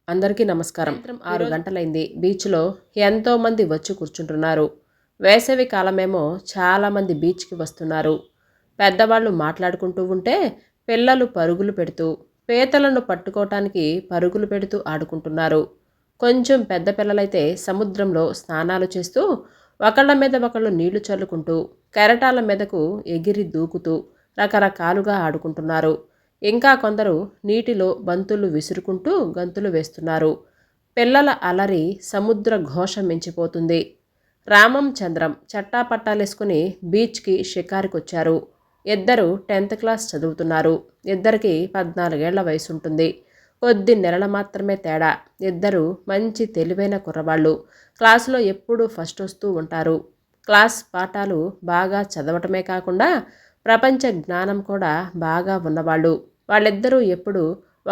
అందరికీ నమస్కారం. సాయంత్రం 6 గంటలైంది. బీచ్లో ఎంతో మంది వచ్చి కూర్చుంటున్నారు. వేసవి కాలమేమో చాలామంది బీచ్కి వస్తున్నారు. పెద్దవాళ్ళు మాట్లాడుకుంటూ ఉంటే పిల్లలు పరుగులు పెడుతూ పీతలను పట్టుకోవటానికి పరుగులు పెడుతూ ఆడుకుంటున్నారు. కొంచెం పెద్ద పిల్లలైతే సముద్రంలో స్నానాలు చేస్తూ ఒకళ్ళ మీద ఒకళ్ళు నీళ్లు చల్లుకుంటూ కెరటాల మీదకు ఎగిరి దూకుతూ రకరకాలుగా ఆడుకుంటున్నారు. ఇంకా కొందరు నీటిలో బంతులు విసురుకుంటూ గంతులు వేస్తున్నారు. పిల్లల అలరి సముద్ర ఘోష మించిపోతుంది. రామం చంద్రం చట్టాపట్టాలేసుకుని బీచ్కి షికారుకొచ్చారు. ఇద్దరు 10th క్లాస్ చదువుతున్నారు. ఇద్దరికి 14 ఏళ్ల వయసు ఉంటుంది. కొద్ది నెలల మాత్రమే తేడా. ఇద్దరు మంచి తెలివైన కుర్రవాళ్ళు. క్లాసులో ఎప్పుడూ ఫస్ట్ వస్తూ ఉంటారు. క్లాస్ పాఠాలు బాగా చదవటమే కాకుండా ప్రపంచ జ్ఞానం కూడా బాగా ఉన్నవాళ్ళు. వాళ్ళిద్దరూ ఎప్పుడు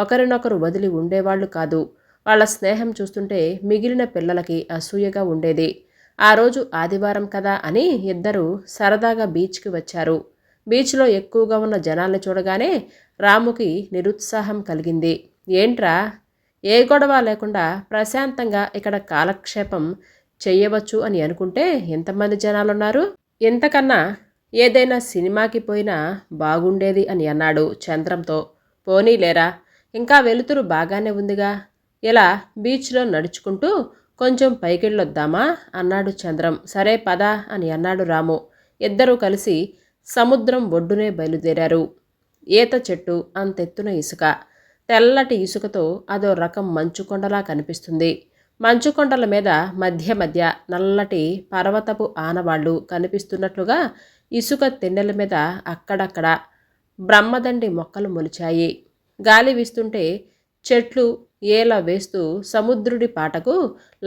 ఒకరినొకరు వదిలి ఉండేవాళ్ళు కాదు. వాళ్ళ స్నేహం చూస్తుంటే మిగిలిన పిల్లలకి అసూయగా ఉండేది. ఆ రోజు ఆదివారం కదా అని ఇద్దరు సరదాగా బీచ్కి వచ్చారు. బీచ్లో ఎక్కువగా ఉన్న జనాల్ని చూడగానే రాముకి నిరుత్సాహం కలిగింది. ఏంట్రా, ఏ గొడవ లేకుండా ప్రశాంతంగా ఇక్కడ కాలక్షేపం చెయ్యవచ్చు అని అనుకుంటే ఎంతమంది జనాలున్నారు? ఇంతకన్నా ఏదైనా సినిమాకి పోయినా బాగుండేది అని అన్నాడు చంద్రంతో. పోనీలేరా, ఇంకా వెలుతురు బాగానే ఉందిగా, ఇలా బీచ్లో నడుచుకుంటూ కొంచెం పైకెళ్ళొద్దామా అన్నాడు చంద్రం. సరే పదా అని అన్నాడు రాము. ఇద్దరూ కలిసి సముద్రం ఒడ్డునే బయలుదేరారు. ఈత చెట్టు అంతెత్తున ఇసుక, తెల్లటి ఇసుకతో అదో రకం మంచుకొండలా కనిపిస్తుంది. మంచుకొండల మీద మధ్య మధ్య నల్లటి పర్వతపు ఆనవాళ్లు కనిపిస్తున్నట్లుగా ఇసుక తెన్నెల మీద అక్కడక్కడ బ్రహ్మదండి మొక్కలు మొలిచాయి. గాలి వీస్తుంటే చెట్లు ఏల వేస్తూ సముద్రుడి పాటకు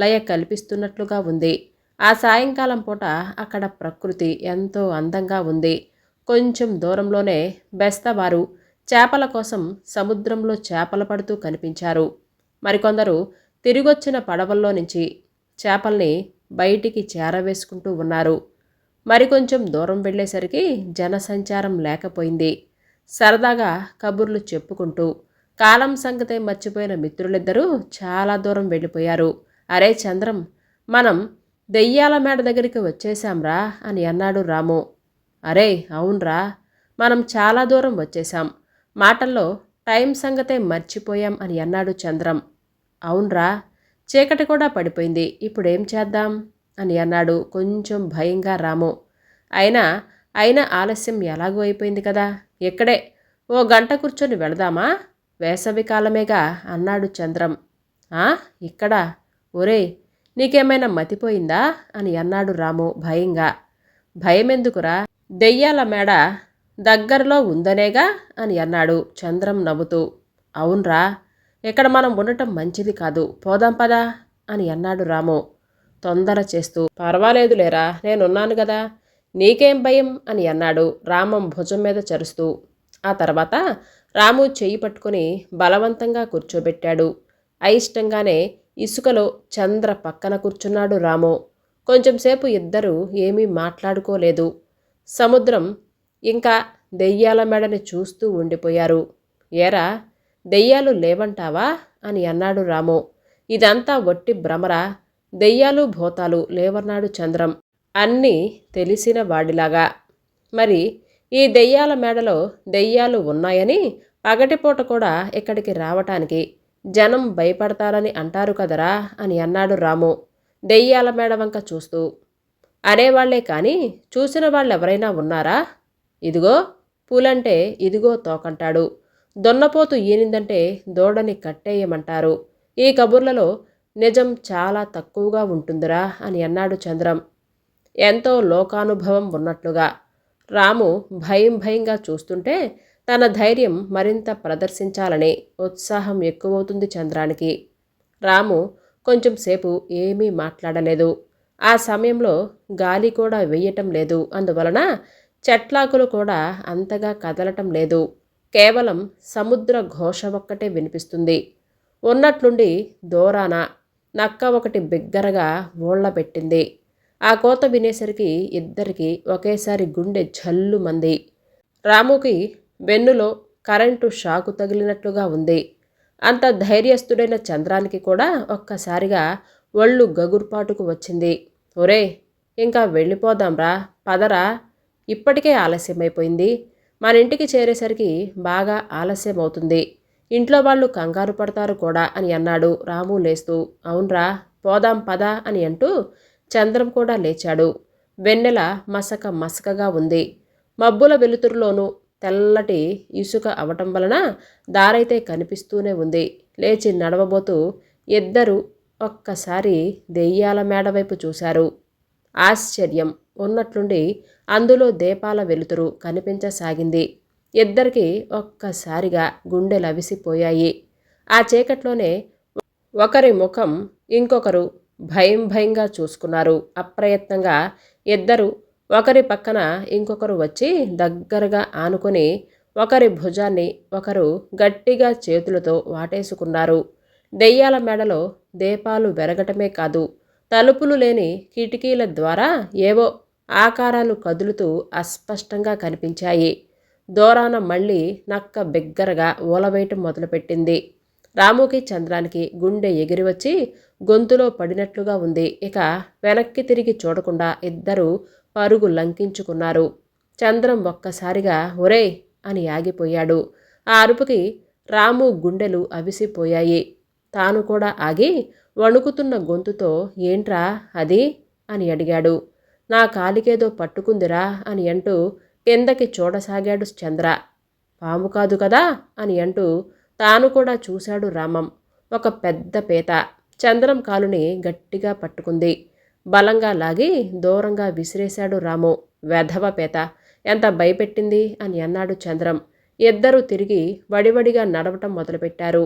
లయ కల్పిస్తున్నట్లుగా ఉంది. ఆ సాయంకాలం పూట అక్కడ ప్రకృతి ఎంతో అందంగా ఉంది. కొంచెం దూరంలోనే బెస్తవారు చేపల కోసం సముద్రంలో చేపలు పడుతూ కనిపించారు. మరికొందరు తిరిగొచ్చిన పడవల్లో నుంచి చేపల్ని బయటికి చేరవేసుకుంటూ ఉన్నారు. మరికొంచెం దూరం వెళ్ళేసరికి జనసంచారం లేకపోయింది. సరదాగా కబుర్లు చెప్పుకుంటూ కాలం సంగతే మర్చిపోయిన మిత్రులిద్దరూ చాలా దూరం వెళ్ళిపోయారు. అరే చంద్రం, మనం దెయ్యాల మేడ దగ్గరికి వచ్చేశాంరా అని అన్నాడు రాము. అరే అవునరా, మనం చాలా దూరం వచ్చేశాం. మాటల్లో టైం సంగతే మర్చిపోయాం అని అన్నాడు చంద్రం. అవునరా, చీకటి కూడా పడిపోయింది. ఇప్పుడేం చేద్దాం అని అన్నాడు కొంచెం భయంగా రాము. అయినా ఆలస్యం ఎలాగూ అయిపోయింది కదా, ఇక్కడే ఓ గంట కూర్చొని వెళదామా, వేసవి కాలమేగా అన్నాడు చంద్రం. ఇక్కడా? ఒరే, నీకేమైనా మతిపోయిందా అని అన్నాడు రాము భయంగా. భయమెందుకురా, దెయ్యాల మేడ దగ్గరలో ఉందనేగా అని అన్నాడు చంద్రం నవ్వుతూ. అవునరా, ఇక్కడ మనం ఉండటం మంచిది కాదు, పోదాం పదా అని అన్నాడు రాము తొందర చేస్తూ. పర్వాలేదులేరా, నేనున్నాను కదా, నీకేం భయం అని అన్నాడు రామం భుజం మీద చరుస్తూ. ఆ తర్వాత రాము చెయ్యి పట్టుకుని బలవంతంగా కూర్చోబెట్టాడు. అయిష్టంగానే ఇసుకలో చంద్ర పక్కన కూర్చున్నాడు రాము. కొంచెంసేపు ఇద్దరూ ఏమీ మాట్లాడుకోలేదు. సముద్రం ఇంకా దెయ్యాల మెడని చూస్తూ ఉండిపోయారు. ఏరా, దెయ్యాలు లేవంటావా అని అన్నాడు రాము. ఇదంతా వట్టి భ్రమరా, దెయ్యాలు భూతాలు లేవన్నాడు చంద్రం అన్నీ తెలిసిన వాడిలాగా. మరి ఈ దెయ్యాల మేడలో దెయ్యాలు ఉన్నాయని పగటిపూట కూడా ఇక్కడికి రావటానికి జనం భయపడతారని అంటారు కదరా అని అన్నాడు రాము దెయ్యాల మేడ వంక చూస్తూ. అనేవాళ్లే కానీ చూసిన వాళ్ళెవరైనా ఉన్నారా? ఇదిగో పూలంటే ఇదిగో తోకంటాడు, దున్నపోతు ఈనిందంటే దూడని కట్టేయమంటారు. ఈ కబుర్లలో నిజం చాలా తక్కువగా ఉంటుందిరా అని అన్నాడు చంద్రం ఎంతో లోకానుభవం ఉన్నట్లుగా. రాము భయంగా చూస్తుంటే తన ధైర్యం మరింత ప్రదర్శించాలని ఉత్సాహం ఎక్కువవుతుంది చంద్రానికి. రాము కొంచెంసేపు ఏమీ మాట్లాడలేదు. ఆ సమయంలో గాలి కూడా వేయటం లేదు. అందువలన చెట్లాకులు కూడా అంతగా కదలటం లేదు. కేవలం సముద్ర ఘోష ఒక్కటే వినిపిస్తుంది. ఉన్నట్లుండి దూరాన నక్క ఒకటి బిగ్గరగా ఊళ్ళబెట్టింది. ఆ కోత వినేసరికి ఇద్దరికి ఒకేసారి గుండె జల్లుమంది. రాముకి వెన్నులో కరెంటు షాకు తగిలినట్లుగా ఉంది. అంత ధైర్యస్తుడైన చంద్రానికి కూడా ఒక్కసారిగా ఒళ్ళు గగుర్పాటుకు వచ్చింది. ఒరే, ఇంకా వెళ్ళిపోదాంరా, పదరా, ఇప్పటికే ఆలస్యమైపోయింది. మన ఇంటికి చేరేసరికి బాగా ఆలస్యం అవుతుంది. ఇంట్లో వాళ్ళు కంగారు పడతారు కూడా అని అన్నాడు రాము లేస్తూ. అవునరా, పోదాం పద అని అంటూ చంద్రం కూడా లేచాడు. వెన్నెల మసక మసకగా ఉంది. మబ్బుల వెలుతురులోనూ తెల్లటి ఇసుక అవటం వలన దారైతే కనిపిస్తూనే ఉంది. లేచి నడవబోతూ ఇద్దరు ఒక్కసారి దెయ్యాల మేడ వైపు చూశారు. ఆశ్చర్యం ఉన్నట్లుండి అందులో దీపాల వెలుతురు కనిపించసాగింది. ఇద్దరికి ఒక్కసారిగా గుండెలవిసిపోయాయి. ఆ చీకట్లోనే ఒకరి ముఖం ఇంకొకరు భయం భయంగా చూసుకున్నారు. అప్రయత్నంగా ఇద్దరు ఒకరి పక్కన ఇంకొకరు వచ్చి దగ్గరగా ఆనుకొని ఒకరి భుజాన్ని ఒకరు గట్టిగా చేతులతో వాటేసుకున్నారు. దెయ్యాల మేడలో దీపాలు వెరగటమే కాదు, తలుపులు లేని కిటికీల ద్వారా ఏవో ఆకారాలు కదులుతూ అస్పష్టంగా కనిపించాయి. దూరాన మళ్ళీ నక్క బిగ్గరగా ఊలవేయటం మొదలుపెట్టింది. రాముకి చంద్రానికి గుండె ఎగిరివచ్చి గొంతులో పడినట్లుగా ఉంది. ఇక వెనక్కి తిరిగి చూడకుండా ఇద్దరూ పరుగు లంకించుకున్నారు. చంద్రం ఒక్కసారిగా ఒరే అని ఆగిపోయాడు. ఆ అరుపుకి రాము గుండెలు అవిసిపోయాయి. తాను కూడా ఆగి వణుకుతున్న గొంతుతో ఏంట్రా అది అని అడిగాడు. నా కాలికేదో పట్టుకుందిరా అని అంటూ కిందకి చూడసాగాడు చంద్ర. పాము కాదు కదా అని అంటూ తాను కూడా చూశాడు రామం. ఒక పెద్ద పీత చంద్రం కాలుని గట్టిగా పట్టుకుంది. బలంగా లాగి దూరంగా విసిరేశాడు రాము. వెధవ పీత ఎంత భయపెట్టింది అని అన్నాడు చంద్రం. ఇద్దరూ తిరిగి వడివడిగా నడవటం మొదలుపెట్టారు.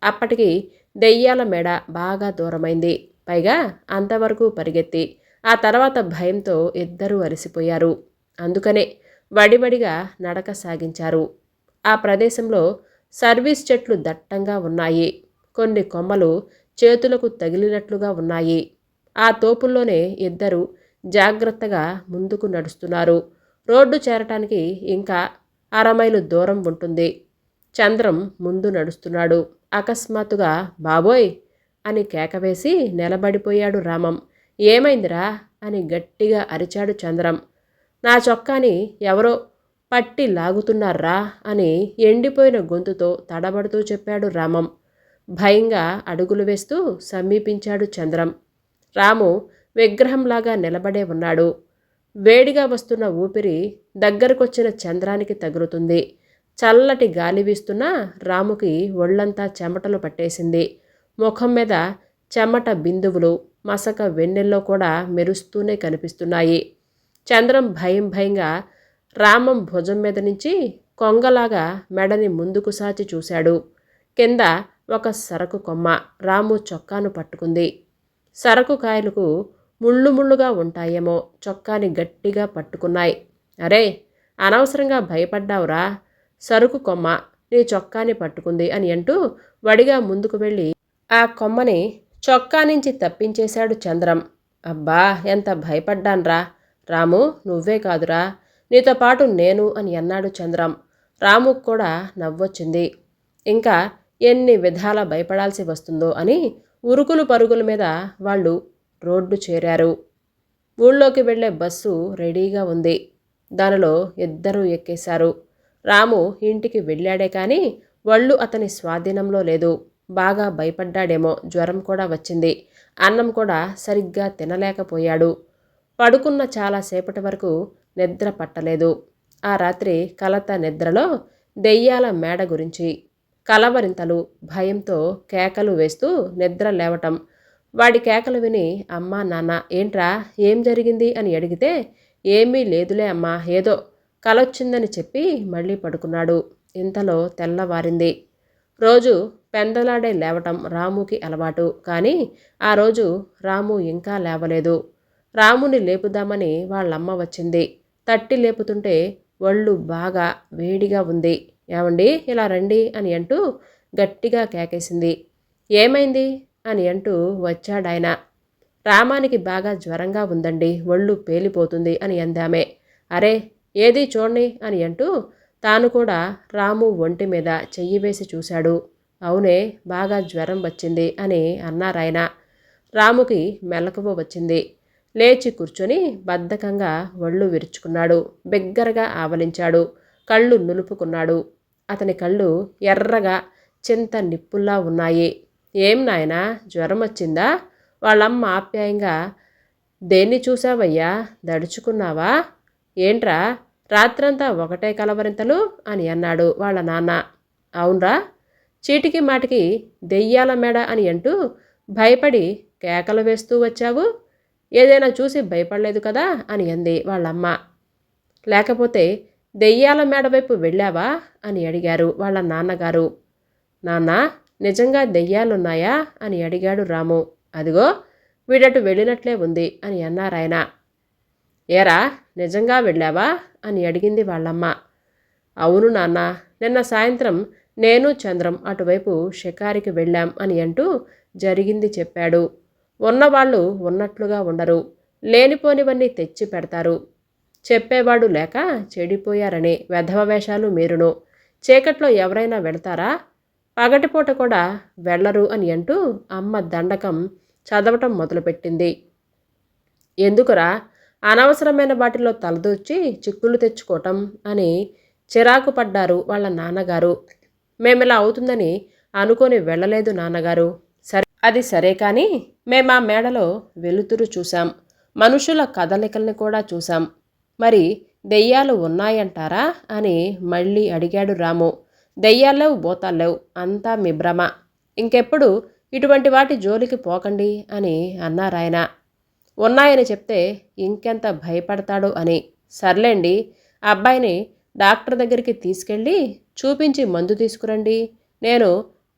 అప్పటికి దెయ్యాల మేడ బాగా దూరమైంది. పైగా అంతవరకు పరిగెత్తి ఆ తర్వాత భయంతో ఇద్దరూ అలసిపోయారు. అందుకనే వడివడిగా నడక సాగించారు. ఆ ప్రదేశంలో సర్వీస్ చెట్లు దట్టంగా ఉన్నాయి. కొన్ని కొమ్మలు చేతులకు తగిలినట్లుగా ఉన్నాయి. ఆ తోపుల్లోనే ఇద్దరు జాగ్రత్తగా ముందుకు నడుస్తున్నారు. రోడ్డు చేరటానికి ఇంకా 1/2 మైలు దూరం ఉంటుంది. చంద్రం ముందు నడుస్తున్నాడు. అకస్మాత్తుగా బాబోయ్ అని కేకవేసి నిలబడిపోయాడు రామం. ఏమైందిరా అని గట్టిగా అరిచాడు చంద్రం. నా చొక్కాని ఎవరో పట్టి లాగుతున్నారా అని ఎండిపోయిన గొంతుతో తడబడుతూ చెప్పాడు రామం. భయంగా అడుగులు వేస్తూ సమీపించాడు చంద్రం. రాము విగ్రహంలాగా నిలబడే ఉన్నాడు. వేడిగా వస్తున్న ఊపిరి దగ్గరకొచ్చిన చంద్రానికి తగులుతుంది. చల్లటి గాలి వీస్తున్నా రాముకి ఒళ్ళంతా చెమటలు పట్టేసింది. ముఖం మీద చెమట బిందువులు మసక వెన్నెల్లో కూడా మెరుస్తూనే కనిపిస్తున్నాయి. చంద్రం భయం భయంగా రామం భుజం మీద నుంచి కొంగలాగా మెడని ముందుకు సాచి చూశాడు. కింద ఒక సరకు కొమ్మ రాము చొక్కాను పట్టుకుంది. సరకు కాయలకు ముళ్ళు ముళ్ళుగా ఉంటాయేమో చొక్కాని గట్టిగా పట్టుకున్నాయి. అరే, అనవసరంగా భయపడ్డావురా, సరుకు కొమ్మ నీ చొక్కాని పట్టుకుంది అని అంటూ వడిగా ముందుకు వెళ్ళి ఆ కొమ్మని చొక్కా నుంచి తప్పించేశాడు చంద్రం. అబ్బా, ఎంత భయపడ్డాన్రా రాము, నువ్వే కాదురా, నీతో పాటు నేను అని అన్నాడు చంద్రం. రాముకు కూడా నవ్వొచ్చింది. ఇంకా ఎన్ని విధాల భయపడాల్సి వస్తుందో అని ఉరుకులు పరుగుల మీద వాళ్ళు రోడ్డు చేరారు. ఊళ్ళోకి వెళ్లే బస్సు రెడీగా ఉంది. దానిలో ఇద్దరూ ఎక్కేశారు. రాము ఇంటికి వెళ్ళాడే కానీ ఒళ్ళు అతని స్వాధీనంలో లేదు. బాగా భయపడ్డాడేమో, జ్వరం కూడా వచ్చింది. అన్నం కూడా సరిగ్గా తినలేకపోయాడు. పడుకున్న చాలాసేపటి వరకు నిద్ర పట్టలేదు. ఆ రాత్రి కలత నిద్రలో దెయ్యాల మేడ గురించి కలవరింతలు, భయంతో కేకలు వేస్తూ నిద్ర లేవటం. వాడి కేకలు విని అమ్మా నాన్న ఏంట్రా, ఏం జరిగింది అని అడిగితే ఏమీ లేదులే అమ్మా, ఏదో కలొచ్చిందని చెప్పి మళ్ళీ పడుకున్నాడు. ఇంతలో తెల్లవారింది. రోజు పెందలాడే లేవటం రాముకి అలవాటు. కానీ ఆ రోజు రాము ఇంకా లేవలేదు. రాముని లేపుదామని వాళ్ళమ్మ వచ్చింది. తట్టి లేపుతుంటే ఒళ్ళు బాగా వేడిగా ఉంది. ఏమండి, ఇలా రండి అని అంటూ గట్టిగా కేకేసింది. ఏమైంది అని అంటూ వచ్చాడాయన. రామానికి బాగా జ్వరంగా ఉందండి, ఒళ్ళు పేలిపోతుంది అని అందామే. అరే, ఏది చూడండి అని అంటూ తాను కూడా రాము ఒంటి మీద చెయ్యి వేసి చూశాడు. అవునే, బాగా జ్వరం వచ్చింది అని అన్నారాయన. రాముకి మెలకువ వచ్చింది. లేచి కూర్చొని బద్ధకంగా ఒళ్ళు విరుచుకున్నాడు. బిగ్గరగా ఆవలించాడు. కళ్ళు నులుపుకున్నాడు. అతని కళ్ళు ఎర్రగా చింత నిప్పుల్లా ఉన్నాయి. ఏం నాయనా, జ్వరం వచ్చిందా? వాళ్ళమ్మ ఆప్యాయంగా, దేన్ని చూశావయ్యా, దడుచుకున్నావా? ఏంట్రా, రాత్రంతా ఒకటే కలవరింతలు అని అన్నాడు వాళ్ళ నాన్న. అవునరా, చీటికి మాటికి దెయ్యాల మెడ అని అంటూ భయపడి కేకలు వేస్తూ వచ్చావు. ఏదైనా చూసి భయపడలేదు కదా అని అంది వాళ్ళమ్మ. లేకపోతే దెయ్యాల మేడ వైపు వెళ్ళావా అని అడిగారు వాళ్ళ నాన్నగారు. నాన్న, నిజంగా దెయ్యాలున్నాయా అని అడిగాడు రాము. అదిగో వీడటు వెళ్ళినట్లే ఉంది అని అన్నారాయన. ఏరా, నిజంగా వెళ్ళావా అని అడిగింది వాళ్ళమ్మ. అవును నాన్న, నిన్న సాయంత్రం నేను చంద్రం అటువైపు షికారికి వెళ్ళాం అని అంటూ జరిగింది చెప్పాడు. ఉన్నవాళ్ళు ఉన్నట్లుగా ఉండరు, లేనిపోనివన్నీ తెచ్చి పెడతారు. చెప్పేవాడు లేక చెడిపోయారని వెధవ వేషాలు మీరును. చీకట్లో ఎవరైనా వెళతారా? పగటిపూట కూడా వెళ్ళరు అని అంటూ అమ్మ దండకం చదవటం మొదలుపెట్టింది. ఎందుకురా అనవసరమైన వాటిలో తలదూర్చి చిక్కులు తెచ్చుకోవటం అని చిరాకు పడ్డారు వాళ్ళ నాన్నగారు. మేమిలా అవుతుందని అనుకొని వెళ్ళలేదు నాన్నగారు. సరే, అది సరే కానీ మేమా మేడలో వెలుతురు చూసాం, మనుషుల కదలికల్ని కూడా చూసాం. మరి దెయ్యాలు ఉన్నాయంటారా అని మళ్ళీ అడిగాడు రాము. దెయ్యాల్లేవు, భూతాల్లేవు, అంతా మీ భ్రమ. ఇంకెప్పుడు ఇటువంటి వాటి జోలికి పోకండి అని అన్నారాయన. ఉన్నాయని చెప్తే ఇంకెంత భయపడతాడో అని. సర్లేండి, అబ్బాయిని డాక్టర్ దగ్గరికి తీసుకెళ్ళి చూపించి మందు తీసుకురండి. నేను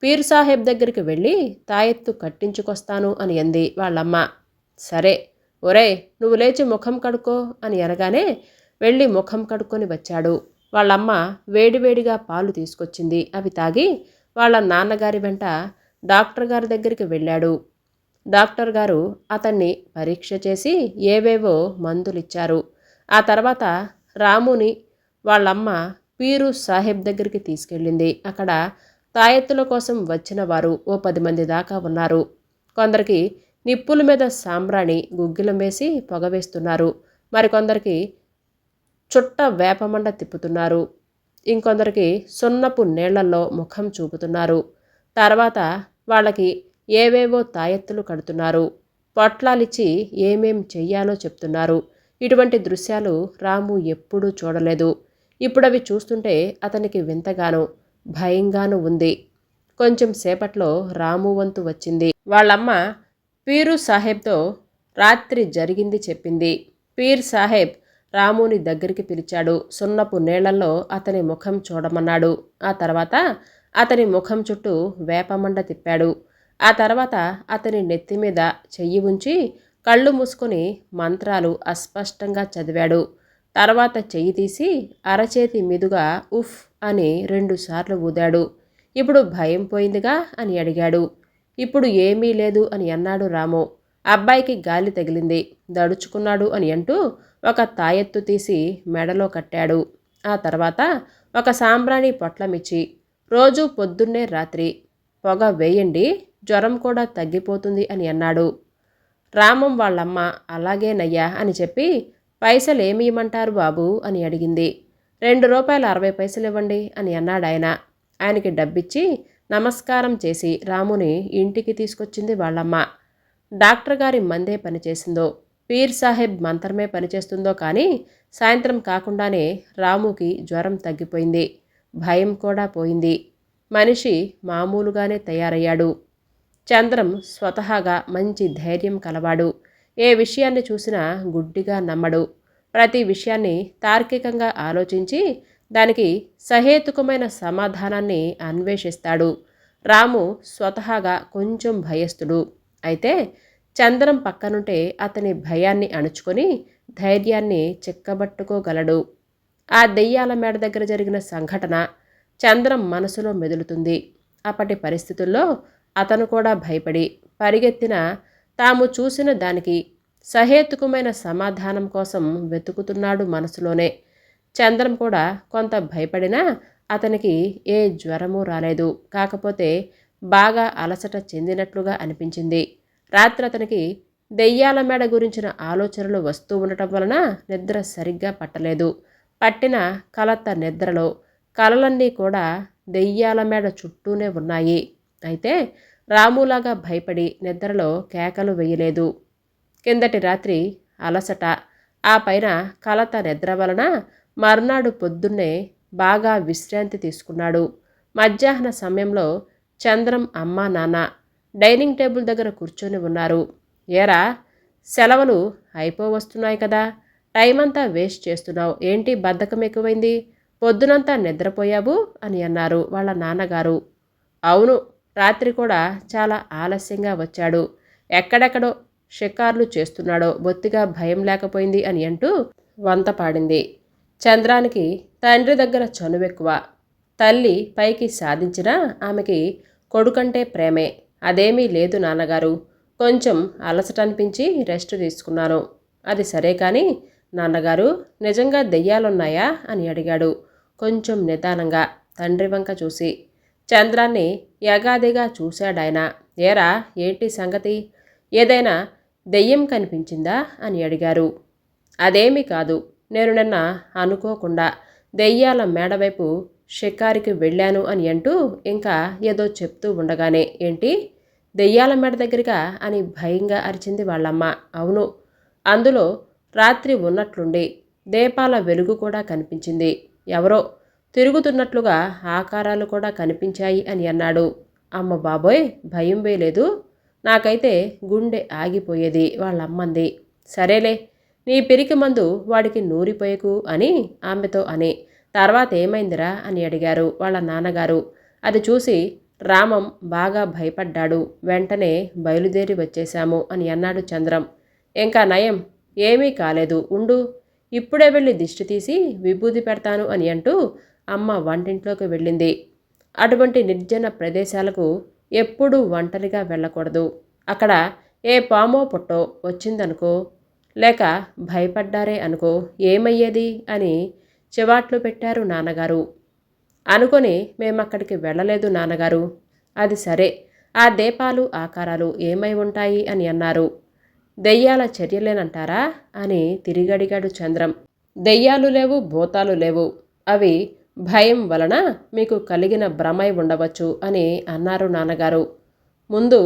పీర్ సాహెబ్ దగ్గరికి వెళ్ళి తాయెత్తు కట్టించుకొస్తాను అని అంది వాళ్ళమ్మ. సరే, ఒరే నువ్వు లేచి ముఖం కడుక్కో అని అనగానే వెళ్ళి ముఖం కడుక్కొని వచ్చాడు. వాళ్ళమ్మ వేడివేడిగా పాలు తీసుకొచ్చింది. అవి తాగి వాళ్ళ నాన్నగారి వెంట డాక్టర్ గారి దగ్గరికి వెళ్ళాడు. డాక్టర్ గారు అతన్ని పరీక్ష చేసి ఏవేవో మందులిచ్చారు. ఆ తర్వాత రాముని వాళ్ళమ్మ పీరు సాహెబ్ దగ్గరికి తీసుకెళ్ళింది. అక్కడ తాయెత్తుల కోసం వచ్చిన వారు ఓ 10 మంది దాకా ఉన్నారు. కొందరికి నిప్పుల మీద సాంబ్రాణి గుగ్గిలం వేసి పొగవేస్తున్నారు. మరికొందరికి చుట్ట వేపమండ తిప్పుతున్నారు. ఇంకొందరికి సున్నపు నీళ్లలో ముఖం చూపుతున్నారు. తర్వాత వాళ్ళకి ఏవేవో తాయెత్తులు కడుతున్నారు. పొట్లాలిచ్చి ఏమేం చెయ్యాలో చెప్తున్నారు. ఇటువంటి దృశ్యాలు రాము ఎప్పుడూ చూడలేదు. ఇప్పుడవి చూస్తుంటే అతనికి వింతగాను భయంగాను ఉంది. కొంచెం సేపట్లో రాము వంతు వచ్చింది. వాళ్ళమ్మ పీరు సాహెబ్తో రాత్రి జరిగింది చెప్పింది. పీర్ సాహెబ్ రాముని దగ్గరికి పిలిచాడు. సున్నపు నీళ్లలో అతని ముఖం చూడమన్నాడు. ఆ తర్వాత అతని ముఖం చుట్టూ వేపమండ తిప్పాడు. ఆ తర్వాత అతని నెత్తి మీద చెయ్యి ఉంచి కళ్ళు మూసుకొని మంత్రాలు అస్పష్టంగా చదివాడు. తర్వాత చెయ్యి తీసి అరచేతి మీదుగా ఉఫ్ అని 2 సార్లు ఊదాడు. ఇప్పుడు భయం పోయిందిగా అని అడిగాడు. ఇప్పుడు ఏమీ లేదు అని అన్నాడు రాము. అబ్బాయికి గాలి తగిలింది, దడుచుకున్నాడు అని అంటూ ఒక తాయెత్తు తీసి మెడలో కట్టాడు. ఆ తర్వాత ఒక సాంబ్రాణి పొట్లమిచ్చి రోజు పొద్దున్నే రాత్రి పొగ వేయండి, జ్వరం కూడా తగ్గిపోతుంది అని అన్నాడు. రామం వాళ్ళమ్మ అలాగేనయ్యా అని చెప్పి పైసలేమి ఇమ్మంటారు బాబు అని అడిగింది. ₹2.60 ఇవ్వండి అని అన్నాడాయన. ఆయనకి డబ్బిచ్చి నమస్కారం చేసి రాముని ఇంటికి తీసుకొచ్చింది వాళ్ళమ్మ. డాక్టర్ గారి మందే పనిచేసిందో, పీర్ సాహెబ్ మంత్రమే పనిచేస్తుందో కానీ సాయంత్రం కాకుండానే రాముకి జ్వరం తగ్గిపోయింది. భయం కూడా పోయింది. మనిషి మామూలుగానే తయారయ్యాడు. చంద్రం స్వతహాగా మంచి ధైర్యం కలవాడు. ఏ విషయాన్ని చూసినా గుడ్డిగా నమ్మడు. ప్రతి విషయాన్ని తార్కికంగా ఆలోచించి దానికి సహేతుకమైన సమాధానాన్ని అన్వేషిస్తాడు. రాము స్వతహాగా కొంచెం భయస్థుడు. అయితే చంద్రం పక్కనుంటే అతని భయాన్ని అణుచుకొని ధైర్యాన్ని చిక్కబట్టుకోగలడు. ఆ దెయ్యాల మేడ దగ్గర జరిగిన సంఘటన చంద్రం మనసులో మెదులుతుంది. అప్పటి పరిస్థితుల్లో అతను కూడా భయపడి పరిగెత్తిన తాము చూసిన దానికి సహేతుకమైన సమాధానం కోసం వెతుకుతున్నాడు మనసులోనే. చంద్రం కూడా కొంత భయపడినా అతనికి ఏ జ్వరమూ రాలేదు. కాకపోతే బాగా అలసట చెందినట్లుగా అనిపించింది. రాత్రి అతనికి దెయ్యాల మేడ గురించిన ఆలోచనలు వస్తూ ఉండటం వలన నిద్ర సరిగ్గా పట్టలేదు. పట్టిన కలత నిద్రలో కలలన్నీ కూడా దెయ్యాల మేడ చుట్టూనే ఉన్నాయి. అయితే రాములాగా భయపడి నిద్రలో కేకలు వేయలేదు. కిందటి రాత్రి అలసట, ఆ పైన కలత నిద్ర వలన మర్నాడు పొద్దున్నే బాగా విశ్రాంతి తీసుకున్నాడు. మధ్యాహ్న సమయంలో చంద్రం అమ్మా నాన్న డైనింగ్ టేబుల్ దగ్గర కూర్చొని ఉన్నారు. ఏరా, సెలవులు అయిపోవస్తున్నాయి కదా, టైం అంతా వేస్ట్ చేస్తున్నావు, ఏంటి బద్ధకం ఎక్కువైంది, పొద్దునంతా నిద్రపోయావు అని అన్నారు వాళ్ళ నాన్నగారు. అవును, రాత్రి కూడా చాలా ఆలస్యంగా వచ్చాడు, ఎక్కడెక్కడో షికార్లు చేస్తున్నాడో బొత్తిగా భయం లేకపోయింది అని అంటూ వంత పాడింది. చంద్రానికి తండ్రి దగ్గర చనువెక్కువ. తల్లి పైకి సాధించినా ఆమెకి కొడుకంటే ప్రేమే. అదేమీ లేదు నాన్నగారు, కొంచెం అలసట అనిపించి రెస్ట్ తీసుకున్నాను. అది సరే కానీ నాన్నగారు, నిజంగా దెయ్యాలున్నాయా అని అడిగాడు కొంచెం నిదానంగా తండ్రి వంక చూసి. చంద్రాన్ని యగాదిగా చూశాడాయన. ఏరా, ఏంటి సంగతి, ఏదైనా దెయ్యం కనిపించిందా అని అడిగారు. అదేమీ కాదు, నేను నిన్న అనుకోకుండా దెయ్యాల మేడవైపు షికారికి వెళ్ళాను అని అంటూ ఇంకా ఏదో చెప్తూ ఉండగానే, ఏంటి దెయ్యాల మేడ దగ్గరగా అని భయంగా అరిచింది వాళ్ళమ్మ. అవును, అందులో రాత్రి ఉన్నట్లుండి దీపాల వెలుగు కూడా కనిపించింది, ఎవరో తిరుగుతున్నట్లుగా ఆకారాలు కూడా కనిపించాయి అని అన్నాడు. అమ్మ బాబోయ్, భయం వేయలేదు, నాకైతే గుండె ఆగిపోయేది వాళ్ళమ్మంది. సరేలే, నీ పిరికి మందు వాడికి నూరిపోయకు అని ఆమెతో అని. తర్వాత ఏమైందిరా అని అడిగారు వాళ్ళ నాన్నగారు. అది చూసి రామం బాగా భయపడ్డాడు. వెంటనే బయలుదేరి వచ్చేశాము అని అన్నాడు చంద్రం. ఇంకా నయం, ఏమీ కాలేదు, ఉండు, ఇప్పుడే వెళ్ళి దిష్టి తీసి విభూది పెడతాను అని అంటూ అమ్మ వంటింట్లోకి వెళ్ళింది. అటువంటి నిర్జన ప్రదేశాలకు ఎప్పుడూ ఒంటరిగా వెళ్ళకూడదు. అక్కడ ఏ పామో పుట్టో వచ్చిందనుకో, లేక భయపడ్డారే అనుకో, ఏమయ్యేది అని చివాట్లు పెట్టారు నాన్నగారు. అనుకొని మేమక్కడికి వెళ్ళలేదు నాన్నగారు. అది సరే, ఆ దీపాలు ఆకారాలు ఏమై ఉంటాయి అని అన్నారు. దెయ్యాల చర్యలేనంటారా అని తిరిగడిగాడు చంద్రం. దెయ్యాలు లేవు, భూతాలు లేవు, అవి భయం వలన మీకు కలిగిన భ్రమై ఉండవచ్చు అని అన్నారు నాన్నగారు. ముందు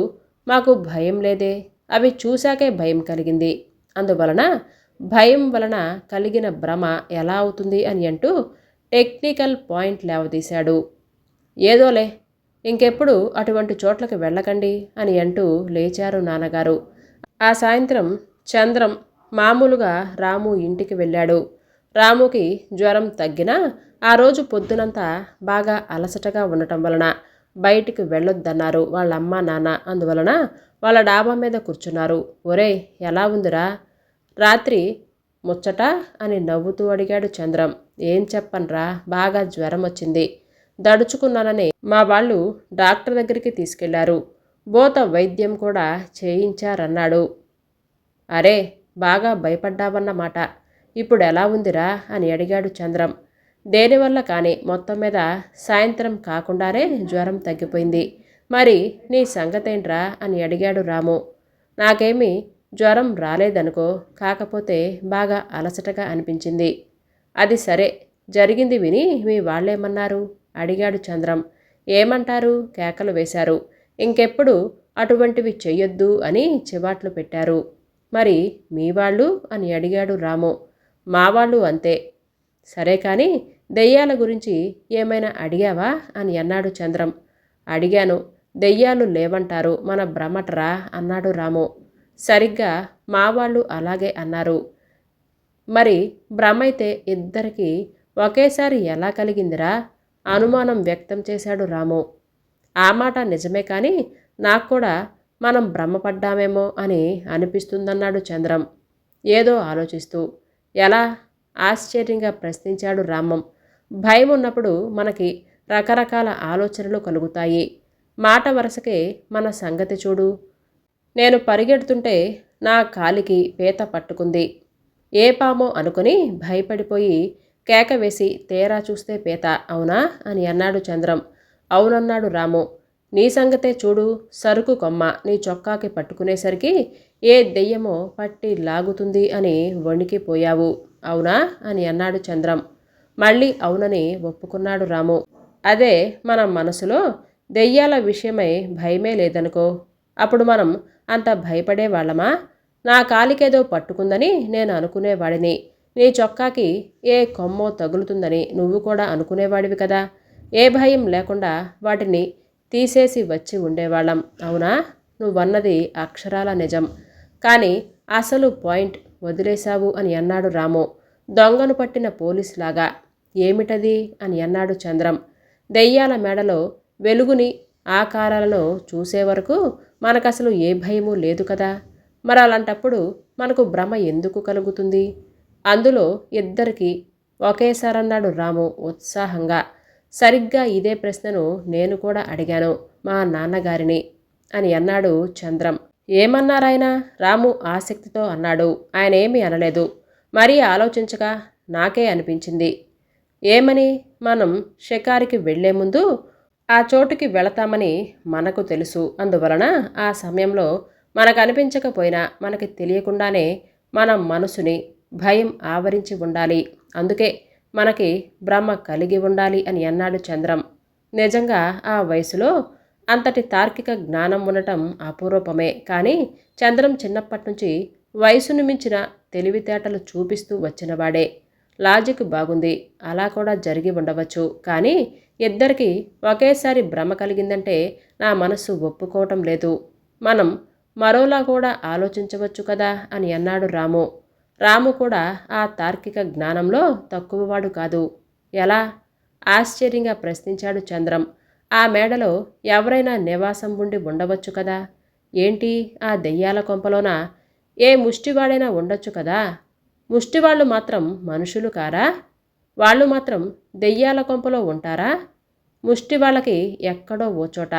మాకు భయం లేదే, అవి చూశాకే భయం కలిగింది, అందువలన భయం వలన కలిగిన భ్రమ ఎలా అవుతుంది అని అంటూ టెక్నికల్ పాయింట్ లేవదీశాడు. ఏదోలే, ఇంకెప్పుడు అటువంటి చోట్లకి వెళ్ళకండి అని అంటూ లేచారు నాన్నగారు. ఆ సాయంత్రం చంద్రం మామూలుగా రాము ఇంటికి వెళ్ళాడు. రాముకి జ్వరం తగ్గినా ఆ రోజు పొద్దునంతా బాగా అలసటగా ఉండటం వలన బయటికి వెళ్ళొద్దన్నారు వాళ్ళ అమ్మ నాన్న. అందువలన వాళ్ళ డాబా మీద కూర్చున్నారు. ఒరేయ్, ఎలా ఉందిరా రాత్రి ముచ్చట అని నవ్వుతూ అడిగాడు చంద్రం. ఏం చెప్పన్రా, బాగా జ్వరం వచ్చింది, దడుచుకున్నానని మా వాళ్ళు డాక్టర్ దగ్గరికి తీసుకెళ్లారు, భూత వైద్యం కూడా చేయించారన్నాడు. అరే, బాగా భయపడ్డావన్నమాట, ఇప్పుడు ఎలా ఉందిరా అని అడిగాడు చంద్రం. దేనివల్ల కానీ మొత్తం మీద సాయంత్రం కాకుండానే జ్వరం తగ్గిపోయింది. మరి నీ సంగతేంట్రా అని అడిగాడు రాము. నాకేమీ జ్వరం రాలేదనుకో, కాకపోతే బాగా అలసటగా అనిపించింది. అది సరే, జరిగింది విని మీ వాళ్ళేమన్నారు అడిగాడు చంద్రం. ఏమంటారు, కేకలు వేశారు. ఇంకెప్పుడు అటువంటివి చెయ్యొద్దు అని చివాట్లు పెట్టారు. మరి మీ వాళ్ళు అని అడిగాడు రాము. మా వాళ్ళు అంతే. సరే కానీ దెయ్యాల గురించి ఏమైనా అడిగావా అని అన్నాడు చంద్రం. అడిగాను, దెయ్యాలు లేవంటారు, మన భ్రమటరా అన్నాడు రాము. సరిగ్గా మా వాళ్ళు అలాగే అన్నారు. మరి భ్రమైతే ఇద్దరికి ఒకేసారి ఎలా కలిగిందిరా అనుమానం వ్యక్తం చేశాడు రాము. ఆ మాట నిజమే కానీ నాకు కూడా మనం భ్రమపడ్డామేమో అని అనిపిస్తుందన్నాడు చంద్రం ఏదో ఆలోచిస్తూ. ఎలా ఆశ్చర్యంగా ప్రశ్నించాడు రామం. భయం ఉన్నప్పుడు మనకి రకరకాల ఆలోచనలు కలుగుతాయి. మాట వరుసకే మన సంగతి చూడు. నేను పరిగెడుతుంటే నా కాలికి పీత పట్టుకుంది, ఏ పామో అనుకుని భయపడిపోయి కేక వేసి తేరా చూస్తే పీత. అవునా అని అన్నాడు చంద్రం. అవునన్నాడు రాము. నీ సంగతే చూడు, సరుకు కొమ్మ నీ చొక్కాకి పట్టుకునేసరికి ఏ దెయ్యమో పట్టి లాగుతుంది అని వణికిపోయావు. అవునా అని అన్నాడు చంద్రం. మళ్ళీ అవునని ఒప్పుకున్నాడు రాము. అదే మన మనసులో దెయ్యాల విషయమై భయమే లేదనుకో, అప్పుడు మనం అంత భయపడేవాళ్ళమా? నా కాలికేదో పట్టుకుందని నేను అనుకునేవాడిని. నీ చొక్కాకి ఏ కొమ్మో తగులుతుందని నువ్వు కూడా అనుకునేవాడివి కదా. ఏ భయం లేకుండా వాటిని తీసేసి వచ్చి ఉండేవాళ్ళం. అవునా? నువ్వన్నది అక్షరాల నిజం. కానీ అసలు పాయింట్ వదిలేశావు అని అన్నాడు రాము, దొంగను పట్టిన పోలీసులాగా. ఏమిటది అని అన్నాడు చంద్రం. దెయ్యాల మేడలో వెలుగుని ఆకారాలను చూసే వరకు మనకసలు ఏ భయమూ లేదు కదా. మరి అలాంటప్పుడు మనకు భ్రమ ఎందుకు కలుగుతుంది? అందులో ఇద్దరికి ఒకేసారన్నాడు రాము ఉత్సాహంగా. సరిగ్గా ఇదే ప్రశ్నను నేను కూడా అడిగాను మా నాన్నగారిని అని అన్నాడు చంద్రం. ఏమన్నారాయన? రాము ఆసక్తితో అన్నాడు. ఆయన ఏమీ అనలేదు. మరీ ఆలోచించగా నాకే అనిపించింది. ఏమని? మనం షికారికి వెళ్లే ముందు ఆ చోటుకి వెళతామని మనకు తెలుసు. అందువలన ఆ సమయంలో మనకు అనిపించకపోయినా మనకి తెలియకుండానే మన మనసుని భయం ఆవరించి ఉండాలి. అందుకే మనకి భ్రమ కలిగి ఉండాలి అని అన్నాడు చంద్రం. నిజంగా ఆ వయసులో అంతటి తార్కిక జ్ఞానం ఉండటం అపురూపమే. కానీ చంద్రం చిన్నప్పటి నుంచి వయసును మించిన తెలివితేటలు చూపిస్తూ వచ్చినవాడే. లాజిక్ బాగుంది. అలా కూడా జరిగి ఉండవచ్చు. కానీ ఇద్దరికి ఒకేసారి భ్రమ కలిగిందంటే నా మనస్సు ఒప్పుకోవటం లేదు. మనం మరోలా కూడా ఆలోచించవచ్చు కదా అని అన్నాడు రాము. రాము కూడా ఆ తార్కిక జ్ఞానంలో తక్కువవాడు కాదు. ఎలా? ఆశ్చర్యంగా ప్రశ్నించాడు చంద్రం. ఆ మేడలో ఎవరైనా నివాసం ఉండి ఉండవచ్చు కదా. ఏంటి ఆ దెయ్యాల కొంపలోన ఏ ముష్టివాడైనా ఉండొచ్చు కదా. ముష్టివాళ్ళు మాత్రం మనుషులు కారా? వాళ్ళు మాత్రం దెయ్యాల కొంపలో ఉంటారా? ముష్టి వాళ్ళకి ఎక్కడో ఓ చోట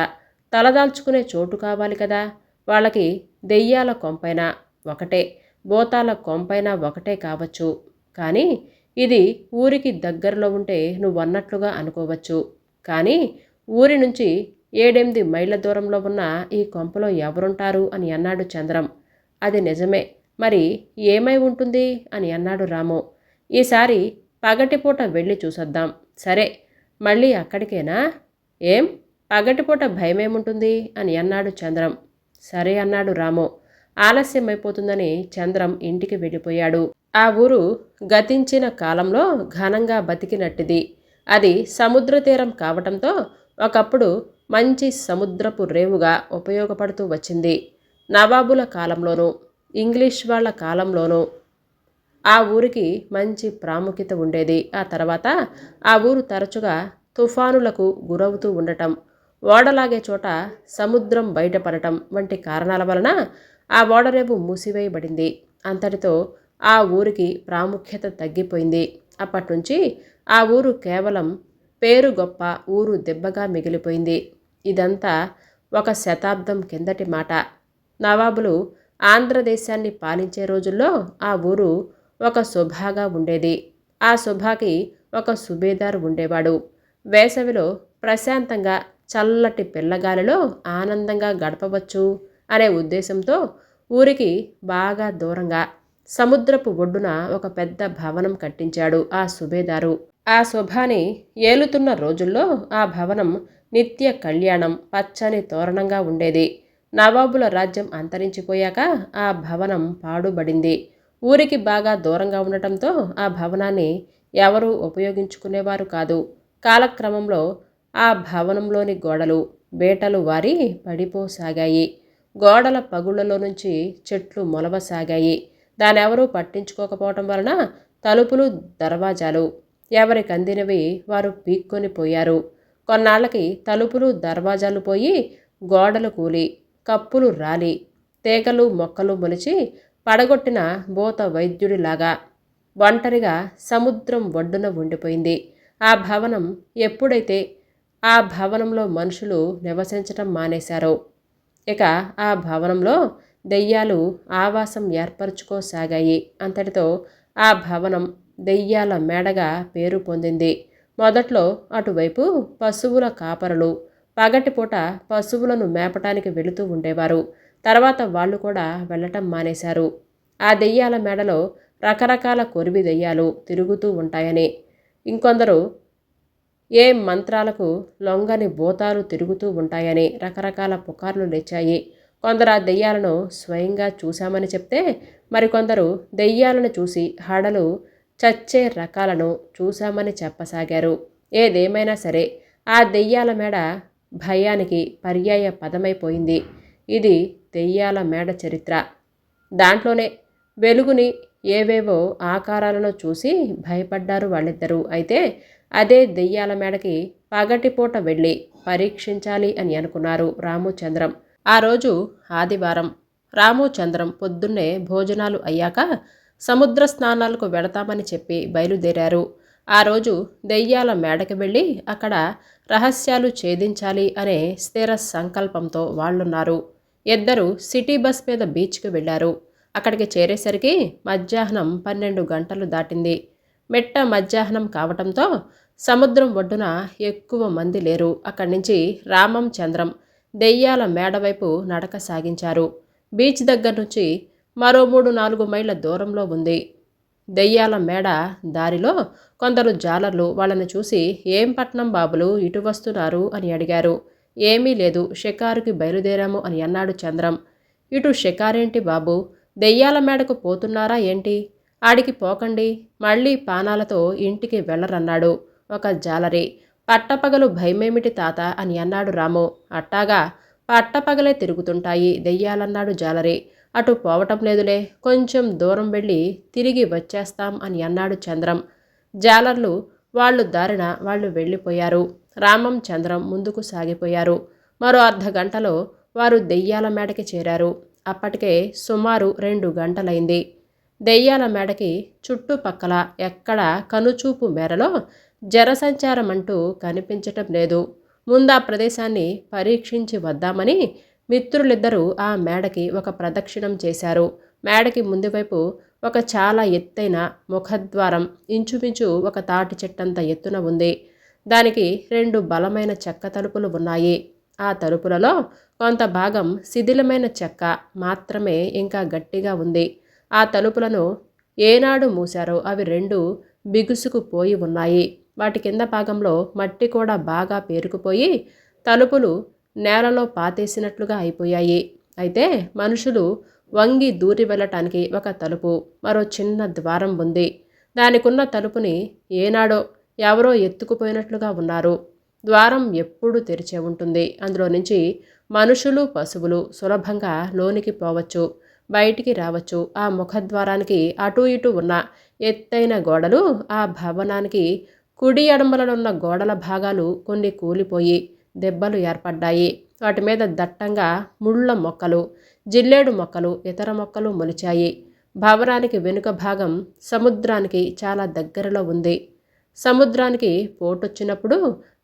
తలదాల్చుకునే చోటు కావాలి కదా. వాళ్ళకి దెయ్యాల కొంపైనా ఒకటే, భూతాల కొంపైనా ఒకటే కావచ్చు. కానీ ఇది ఊరికి దగ్గరలో ఉంటే నువ్వన్నట్లుగా అనుకోవచ్చు. కానీ ఊరి నుంచి 7-8 మైళ్ళ దూరంలో ఉన్న ఈ కొంపలో ఎవరుంటారు అని అన్నాడు చంద్రం. అది నిజమే. మరి ఏమై ఉంటుంది అని అన్నాడు రాము. ఈసారి పగటిపూట వెళ్ళి చూసొద్దాం. సరే, మళ్ళీ అక్కడికేనా? ఏం, పగటిపూట భయమేముంటుంది అని అన్నాడు చంద్రం. సరే అన్నాడు రాము. ఆలస్యమైపోతుందని చంద్రం ఇంటికి వెళ్ళిపోయాడు. ఆ ఊరు గతించిన కాలంలో ఘనంగా బతికినట్టిది. అది సముద్ర తీరం కావటంతో ఒకప్పుడు మంచి సముద్రపు రేవుగా ఉపయోగపడుతూ వచ్చింది. నవాబుల కాలంలోనూ ఇంగ్లీష్ వాళ్ళ కాలంలోనూ ఆ ఊరికి మంచి ప్రాముఖ్యత ఉండేది. ఆ తర్వాత ఆ ఊరు తరచుగా తుఫానులకు గురవుతూ ఉండటం, ఓడలాగే చోట సముద్రం బయటపడటం వంటి కారణాల వలన ఆ ఓడరేవు మూసివేయబడింది. అంతటితో ఆ ఊరికి ప్రాముఖ్యత తగ్గిపోయింది. అప్పట్నుంచి ఆ ఊరు కేవలం పేరు గొప్ప ఊరు దెబ్బగా మిగిలిపోయింది. ఇదంతా 1 శతాబ్దం కిందటి మాట. నవాబులు ఆంధ్రదేశాన్ని పాలించే రోజుల్లో ఆ ఊరు ఒక సుభాగా ఉండేది. ఆ సుభాకి ఒక సుబేదారు ఉండేవాడు. వేసవిలో ప్రశాంతంగా చల్లటి పిల్లగాలిలో ఆనందంగా గడపవచ్చు అనే ఉద్దేశంతో ఊరికి బాగా దూరంగా సముద్రపు ఒడ్డున ఒక పెద్ద భవనం కట్టించాడు ఆ సుబేదారు. ఆ సుభాని ఏలుతున్న రోజుల్లో ఆ భవనం నిత్య కళ్యాణం, పచ్చని తోరణంగా ఉండేది. నవాబుల రాజ్యం అంతరించిపోయాక ఆ భవనం పాడుబడింది. ఊరికి బాగా దూరంగా ఉండటంతో ఆ భవనాన్ని ఎవరూ ఉపయోగించుకునేవారు కాదు. కాలక్రమంలో ఆ భవనంలోని గోడలు బేటలు వారి పడిపోసాగాయి. గోడల పగుళ్లలో నుంచి చెట్లు మొలవసాగాయి. దానెవరూ పట్టించుకోకపోవటం వలన తలుపులు, దర్వాజాలు ఎవరికందినవి వారు పీక్కొని పోయారు. కొన్నాళ్లకి తలుపులు, దర్వాజాలు పోయి గోడలు కూలి, కప్పులు రాలి, తీగలు మొక్కలు మొలిచి పడగొట్టిన భూత వైద్యుడిలాగా ఒంటరిగా సముద్రం ఒడ్డున ఉండిపోయింది. ఆ భవనం ఎప్పుడైతే ఆ భవనంలో మనుషులు నివసించటం మానేశారో ఇక ఆ భవనంలో దెయ్యాలు ఆవాసం ఏర్పరచుకోసాగాయి. అంతటితో ఆ భవనం దెయ్యాల మేడగా పేరు పొందింది. మొదట్లో అటువైపు పశువుల కాపరులు పగటిపూట పశువులను మేపటానికి వెళుతూ ఉండేవారు. తర్వాత వాళ్ళు కూడా వెళ్ళటం మానేశారు. ఆ దెయ్యాల మేడలో రకరకాల కొరివి దెయ్యాలు తిరుగుతూ ఉంటాయని, ఇంకొందరు ఏ మంత్రాలకు లొంగని భూతాలు తిరుగుతూ ఉంటాయని రకరకాల పుకార్లు లేచాయి. కొందరు ఆ దెయ్యాలను స్వయంగా చూశామని చెప్తే, మరికొందరు దెయ్యాలను చూసి హడలు చచ్చే రకాలను చూశామని చెప్పసాగారు. ఏదేమైనా సరే ఆ దెయ్యాల మేడ భయానికి పర్యాయ పదమైపోయింది. ఇది దెయ్యాల మేడ చరిత్ర. దాంట్లోనే వెలుగుని ఏవేవో ఆకారాలను చూసి భయపడ్డారు వాళ్ళిద్దరూ. అయితే అదే దెయ్యాల మేడకి పగటిపూట వెళ్ళి పరీక్షించాలి అని అనుకున్నారు రాముచంద్రం. ఆ రోజు ఆదివారం. రాముచంద్రం పొద్దున్నే భోజనాలు అయ్యాక సముద్ర స్నానాలకు వెళతామని చెప్పి బయలుదేరారు. ఆ రోజు దెయ్యాల మేడకి వెళ్ళి అక్కడ రహస్యాలు ఛేదించాలి అనే స్థిర సంకల్పంతో వాళ్ళున్నారు. ఇద్దరు సిటీ బస్ మీద బీచ్కి వెళ్ళారు. అక్కడికి చేరేసరికి మధ్యాహ్నం 12 గంటలు దాటింది. మిట్ట మధ్యాహ్నం కావటంతో సముద్రం ఒడ్డున ఎక్కువ మంది లేరు. అక్కడి నుంచి రామం చంద్రం దెయ్యాల మేడవైపు నడక సాగించారు. బీచ్ దగ్గర నుంచి మరో 3-4 మైళ్ళ దూరంలో ఉంది దెయ్యాల మేడ. దారిలో కొందరు జాలర్లు వాళ్ళని చూసి, ఏం పట్నం బాబులు ఇటు వస్తున్నారు అని అడిగారు. ఏమీ లేదు, షికారుకి బయలుదేరాము అని అన్నాడు చంద్రం. ఇటు షికారేంటి బాబు, దెయ్యాల మేడకు పోతున్నారా ఏంటి? ఆడికి పోకండి, మళ్ళీ పానాలతో ఇంటికి వెళ్ళరన్నాడు ఒక జాలరి. పట్టపగలు భయమేమిటి తాత అని అన్నాడు రాము. అట్టాగా, పట్టపగలే తిరుగుతుంటాయి దెయ్యాలన్నాడు జాలరి. అటు పోవటం లేదులే, కొంచెం దూరం వెళ్ళి తిరిగి వచ్చేస్తాం అని అన్నాడు చంద్రం. జాలర్లు వాళ్ళు దారిన వాళ్ళు వెళ్ళిపోయారు. రామం చంద్రం ముందుకు సాగిపోయారు. మరో అర్ధగంటలో వారు దెయ్యాల మేడకి చేరారు. అప్పటికే సుమారు 2 గంటలైంది. దెయ్యాల మేడకి చుట్టుపక్కల ఎక్కడ కనుచూపు మేరలో జనసంచారం అంటూ కనిపించటం లేదు. ముందా ప్రదేశాన్ని పరీక్షించి వద్దామని మిత్రులిద్దరూ ఆ మేడకి ఒక ప్రదక్షిణం చేశారు. మేడకి ముందువైపు ఒక చాలా ఎత్తైన ముఖద్వారం ఇంచుమించు ఒక తాటి చెట్టంత ఎత్తున ఉంది. దానికి 2 బలమైన చెక్క తలుపులు ఉన్నాయి. ఆ తలుపులలో కొంత భాగం శిథిలమైన చెక్క మాత్రమే ఇంకా గట్టిగా ఉంది. ఆ తలుపులను ఏనాడు మూశారో అవి 2 బిగుసుకుపోయి ఉన్నాయి. వాటి కింద భాగంలో మట్టి కూడా బాగా పేరుకుపోయి తలుపులు నేలలో పాతేసినట్లుగా అయిపోయాయి. అయితే మనుషులు వంగి దూరి వెళ్ళటానికి ఒక తలుపు, మరో చిన్న ద్వారం ఉంది. దానికున్న తలుపుని ఏనాడో ఎవరో ఎత్తుకుపోయినట్లుగా ఉన్నారు. ద్వారం ఎప్పుడూ తెరిచే ఉంటుంది. అందులో నుంచి మనుషులు పశువులు సులభంగా లోనికి పోవచ్చు, బయటికి రావచ్చు. ఆ ముఖద్వారానికి అటూ ఇటూ ఉన్న ఎత్తైన గోడలు, ఆ భవనానికి కుడి ఎడమలనున్న గోడల భాగాలు కొన్ని కూలిపోయి దెబ్బలు ఏర్పడ్డాయి. వాటి మీద దట్టంగా ముళ్ళ మొక్కలు, జిల్లేడు మొక్కలు, ఇతర మొక్కలు మొలిచాయి. భవనానికి వెనుక భాగం సముద్రానికి చాలా దగ్గరలో ఉంది. సముద్రానికి పోటొచ్చినప్పుడు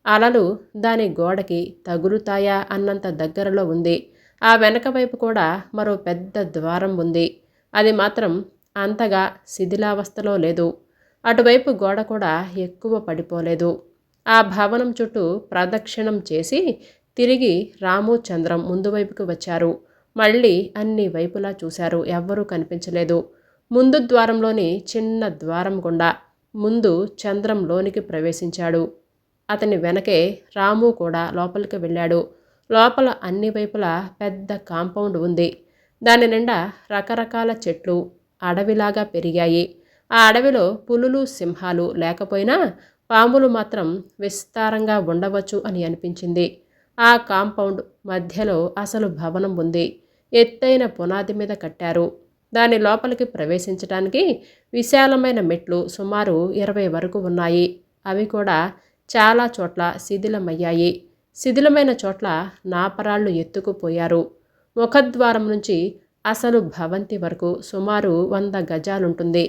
అలలు దాని గోడకి తగులుతాయా అన్నంత దగ్గరలో ఉంది. ఆ వెనక వైపు కూడా మరో పెద్ద ద్వారం ఉంది. అది మాత్రం అంతగా శిథిలావస్థలో లేదు. అటువైపు గోడ కూడా ఎక్కువ పడిపోలేదు. ఆ భవనం చుట్టూ ప్రదక్షిణం చేసి తిరిగి రాము చంద్రం ముందు వైపుకు వచ్చారు. మళ్ళీ అన్ని వైపులా చూశారు. ఎవ్వరూ కనిపించలేదు. ముందు ద్వారంలోని చిన్న ద్వారం గుండా ముందు చంద్రం లోనికి ప్రవేశించాడు. అతని వెనకే రాము కూడా లోపలికి వెళ్ళాడు. లోపల అన్ని వైపులా పెద్ద కాంపౌండ్ ఉంది. దాని నిండా రకరకాల చెట్లు అడవిలాగా పెరిగాయి. ఆ అడవిలో పులులు సింహాలు లేకపోయినా పాములు మాత్రం విస్తారంగా ఉండవచ్చు అని అనిపించింది. ఆ కాంపౌండ్ మధ్యలో అసలు భవనం ఉంది. ఎత్తైన పునాది మీద కట్టారు. దాని లోపలికి ప్రవేశించడానికి విశాలమైన మెట్లు సుమారు 20 వరకు ఉన్నాయి. అవి కూడా చాలా చోట్ల శిథిలమయ్యాయి. శిథిలమైన చోట్ల నాపరాళ్ళు ఎత్తుకుపోయారు. ముఖద్వారం నుంచి అసలు భవంతి వరకు సుమారు 100 గజాలుంటుంది.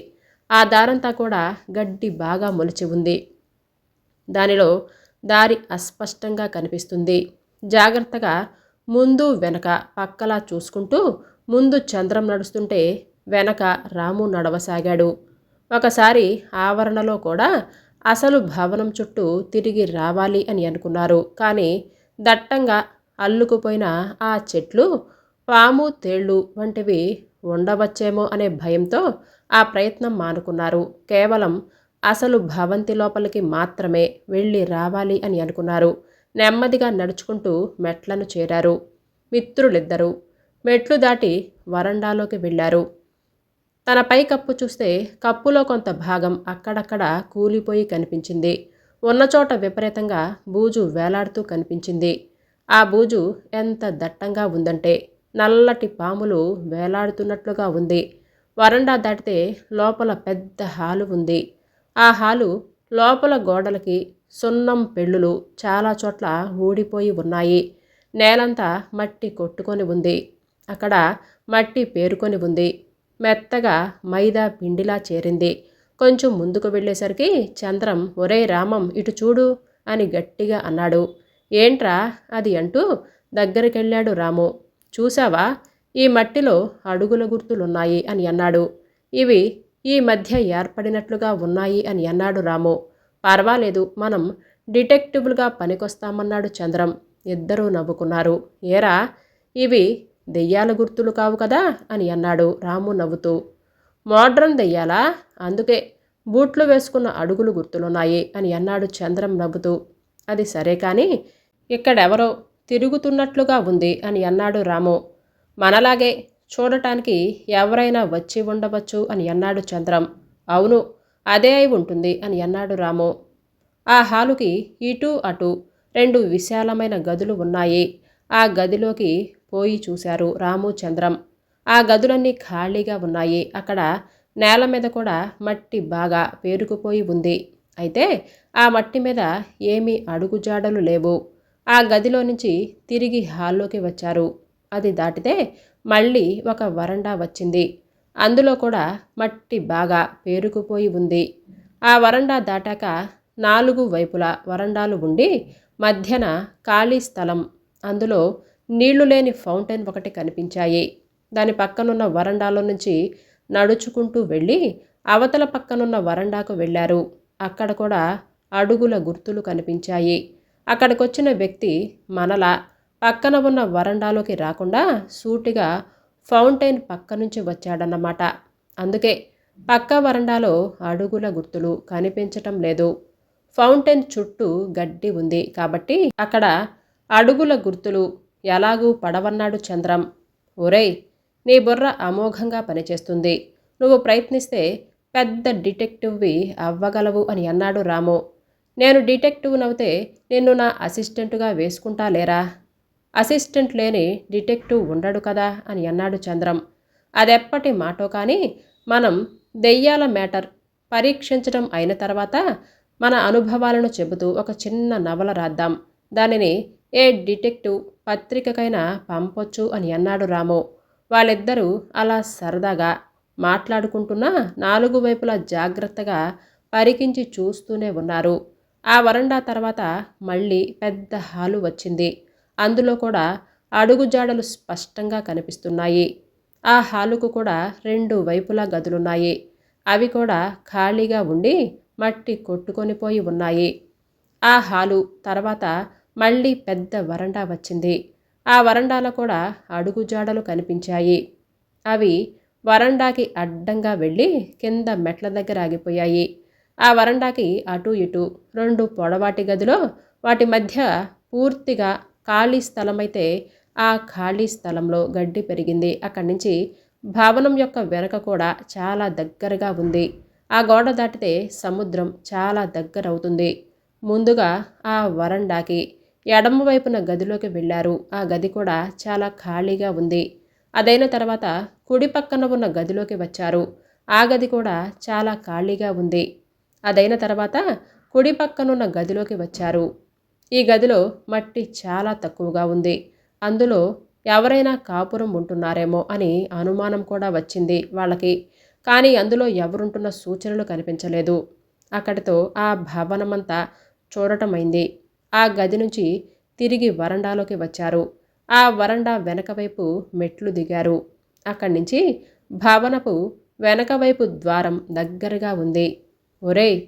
ఆ దారంతా కూడా గడ్డి బాగా మొలిచి ఉంది. దానిలో దారి అస్పష్టంగా కనిపిస్తుంది. జాగ్రత్తగా ముందు వెనక పక్కలా చూసుకుంటూ ముందు చంద్రం నడుస్తుంటే వెనక రాము నడవసాగాడు. ఒకసారి ఆవరణలో కూడా అసలు భవనం చుట్టూ తిరిగి రావాలి అని అనుకున్నారు. కానీ దట్టంగా అల్లుకుపోయిన ఆ చెట్లు, పాము తేళ్ళు వంటివి ఉండవచ్చేమో అనే భయంతో ఆ ప్రయత్నం మానుకున్నారు. కేవలం అసలు భవంతి లోపలికి మాత్రమే వెళ్ళి రావాలి అని అనుకున్నారు. నెమ్మదిగా నడుచుకుంటూ మెట్లను చేరారు. మిత్రులిద్దరూ మెట్లు దాటి వరండాలోకి వెళ్ళారు. తన పై కప్పు చూస్తే కప్పులో కొంత భాగం అక్కడక్కడ కూలిపోయి కనిపించింది. ఉన్నచోట విపరీతంగా బూజు వేలాడుతూ కనిపించింది. ఆ బూజు ఎంత దట్టంగా ఉందంటే నల్లటి పాములు వేలాడుతున్నట్లుగా ఉంది. వరండా దాటితే లోపల పెద్ద హాలు ఉంది. ఆ హాలు లోపల గోడలకి సున్నం పెళ్ళులు చాలా చోట్ల ఊడిపోయి ఉన్నాయి. నేలంతా మట్టి కొట్టుకొని ఉంది. అక్కడ మట్టి పేరుకొని ఉంది. మెత్తగా మైదా పిండిలా చేరింది. కొంచెం ముందుకు వెళ్ళేసరికి చంద్రం, ఒరే రామం ఇటు చూడు అని గట్టిగా అన్నాడు. ఏంట్రా అది అంటూ దగ్గరికెళ్ళాడు రాము. చూసావా, ఈ మట్టిలో అడుగుల గుర్తులున్నాయి అని అన్నాడు. ఇవి ఈ మధ్య ఏర్పడినట్లుగా ఉన్నాయి అని అన్నాడు రాము. పర్వాలేదు, మనం డిటెక్టివ్లుగా పనికొస్తామన్నాడు చంద్రం. ఇద్దరూ నవ్వుకున్నారు. ఏరా, ఇవి దెయ్యాల గుర్తులు కావు కదా అని అన్నాడు రాము నవ్వుతూ. మోడ్రన్ దెయ్యాలా? అందుకే బూట్లు వేసుకున్న అడుగులు గుర్తులున్నాయి అని అన్నాడు చంద్రం నవ్వుతూ. అది సరే కానీ ఇక్కడెవరో తిరుగుతున్నట్లుగా ఉంది అని అన్నాడు రాము. మనలాగే చూడటానికి ఎవరైనా వచ్చి ఉండవచ్చు అని అన్నాడు చంద్రం. అవును, అదే అయి ఉంటుంది అని అన్నాడు రాము. ఆ హాలుకి ఇటు అటు 2 విశాలమైన గదులు ఉన్నాయి. ఆ గదిలోకి పోయి చూశారు రాము చంద్రం. ఆ గదులన్నీ ఖాళీగా ఉన్నాయి. అక్కడ నేల మీద కూడా మట్టి బాగా పేరుకుపోయి ఉంది. అయితే ఆ మట్టి మీద ఏమీ అడుగుజాడలు లేవు. ఆ గదిలో నుంచి తిరిగి హాల్లోకి వచ్చారు. అది దాటితే మళ్ళీ ఒక వరండా వచ్చింది. అందులో కూడా మట్టి బాగా పేరుకుపోయి ఉంది. ఆ వరండా దాటాక 4 వైపులా వరండాలు ఉండి మధ్యన ఖాళీ స్థలం. అందులో నీళ్లు లేని ఫౌంటైన్ ఒకటి కనిపించాయి. దాని పక్కనున్న వరండాలో నుంచి నడుచుకుంటూ వెళ్ళి అవతల పక్కనున్న వరండాకు వెళ్ళారు. అక్కడ కూడా అడుగుల గుర్తులు కనిపించాయి. అక్కడికొచ్చిన వ్యక్తి మనలా పక్కన ఉన్న వరండాలోకి రాకుండా సూటిగా ఫౌంటైన్ పక్క నుంచి వచ్చాడన్నమాట. అందుకే పక్క వరండాలో అడుగుల గుర్తులు కనిపించటం లేదు. ఫౌంటైన్ చుట్టూ గడ్డి ఉంది కాబట్టి అక్కడ అడుగుల గుర్తులు ఎలాగూ పడవన్నాడు చంద్రం. ఒరేయ్, నీ బుర్ర అమోఘంగా పనిచేస్తుంది. నువ్వు ప్రయత్నిస్తే పెద్ద డిటెక్టివ్వి అవ్వగలవు అని అన్నాడు రాము. నేను డిటెక్టివ్ నవ్వుతే నిన్ను నా అసిస్టెంటుగా వేసుకుంటా లేరా? అసిస్టెంట్ లేని డిటెక్టివ్ ఉండడు కదా అని అన్నాడు చంద్రం. అదెప్పటి మాటో కానీ మనం దెయ్యాల మ్యాటర్ పరీక్షించడం అయిన తర్వాత మన అనుభవాలను చెబుతూ ఒక చిన్న నవల రాద్దాం. దానిని ఏ డిటెక్టివ్ పత్రికకైనా పంపొచ్చు అని అన్నాడు రాము. వాళ్ళిద్దరూ అలా సరదాగా మాట్లాడుకుంటున్నా 4 వైపులా జాగ్రత్తగా పరికించి చూస్తూనే ఉన్నారు. ఆ వరండా తర్వాత మళ్ళీ పెద్ద హాలు వచ్చింది. అందులో కూడా అడుగుజాడలు స్పష్టంగా కనిపిస్తున్నాయి. ఆ హాలుకు కూడా 2 వైపులా గదులున్నాయి. అవి కూడా ఖాళీగా ఉండి మట్టి కొట్టుకొని పోయి ఉన్నాయి. ఆ హాలు తర్వాత మళ్ళీ పెద్ద వరండా వచ్చింది. ఆ వరండాలో కూడా అడుగుజాడలు కనిపించాయి. అవి వరండాకి అడ్డంగా వెళ్ళి కింద మెట్ల దగ్గర ఆగిపోయాయి. ఆ వరండాకి అటు ఇటు 2 పొడవాటి గదిలో వాటి మధ్య పూర్తిగా ఖాళీ స్థలమైతే ఆ ఖాళీ స్థలంలో గడ్డి పెరిగింది. అక్కడి నుంచి భవనం యొక్క వెనక కూడా చాలా దగ్గరగా ఉంది. ఆ గోడ దాటితే సముద్రం చాలా దగ్గరవుతుంది. ముందుగా ఆ వరండాకి ఎడమ వైపున గదిలోకి వెళ్ళారు. ఆ గది కూడా చాలా ఖాళీగా ఉంది. అదైన తర్వాత కుడి పక్కన ఉన్న గదిలోకి వచ్చారు. ఆ గది కూడా చాలా ఖాళీగా ఉంది. అదైన తర్వాత కుడి పక్కనున్న గదిలోకి వచ్చారు. ఈ గదిలో మట్టి చాలా తక్కువగా ఉంది. అందులో ఎవరైనా కాపురం ఉంటున్నారేమో అని అనుమానం కూడా వచ్చింది వాళ్ళకి. కానీ అందులో ఎవరుంటున్న సూచనలు కనిపించలేదు. అక్కడితో ఆ భవనమంతా చూడటమైంది. ఆ గది నుంచి తిరిగి వరండాలోకి వచ్చారు. ఆ వరండా వెనక వైపు మెట్లు దిగారు. అక్కడి నుంచి భవనపు వెనక వైపు ద్వారం దగ్గరగా ఉంది. ఒరేయ్,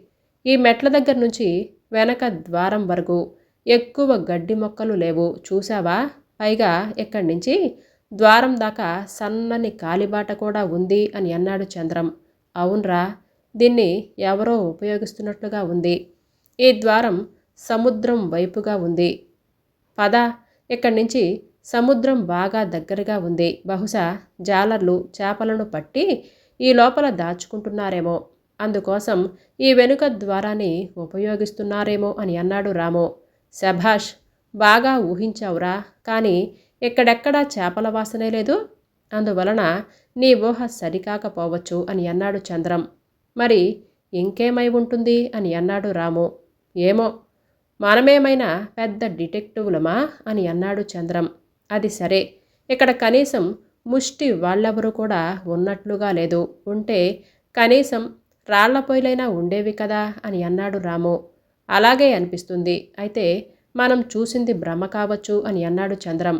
ఈ మెట్ల దగ్గర నుంచి వెనక ద్వారం వరకు ఎక్కువ గడ్డి మొక్కలు లేవు చూసావా? పైగా ఇక్కడి నుంచి ద్వారం దాకా సన్నని కాలిబాట కూడా ఉంది అని అన్నాడు చంద్రం. అవునరా, దీన్ని ఎవరో ఉపయోగిస్తున్నట్లుగా ఉంది. ఈ ద్వారం సముద్రం వైపుగా ఉంది. పద, ఇక్కడి నుంచి సముద్రం బాగా దగ్గరగా ఉంది. బహుశా జాలర్లు చేపలను పట్టి ఈ లోపల దాచుకుంటున్నారేమో, అందుకోసం ఈ వెనుక ద్వారాన్ని ఉపయోగిస్తున్నారేమో అని అన్నాడు రాము. శభాష్, బాగా ఊహించావురా, కానీ ఎక్కడెక్కడా చేపల వాసనే లేదు. అందువలన నీ ఊహ సరికాకపోవచ్చు అని అన్నాడు చంద్రం. మరి ఇంకేమై ఉంటుంది అని అన్నాడు రాము. ఏమో, మనమేమైనా పెద్ద డిటెక్టివ్లమా అని అన్నాడు చంద్రం. అది సరే, ఇక్కడ కనీసం ముష్టి వాళ్ళెవరూ కూడా ఉన్నట్లుగా లేదు. ఉంటే కనీసం రాళ్ల పొయ్యిలైనా ఉండేవి కదా అని అన్నాడు రాము. అలాగే అనిపిస్తుంది. అయితే మనం చూసింది భ్రమ కావచ్చు అని అన్నాడు చంద్రం.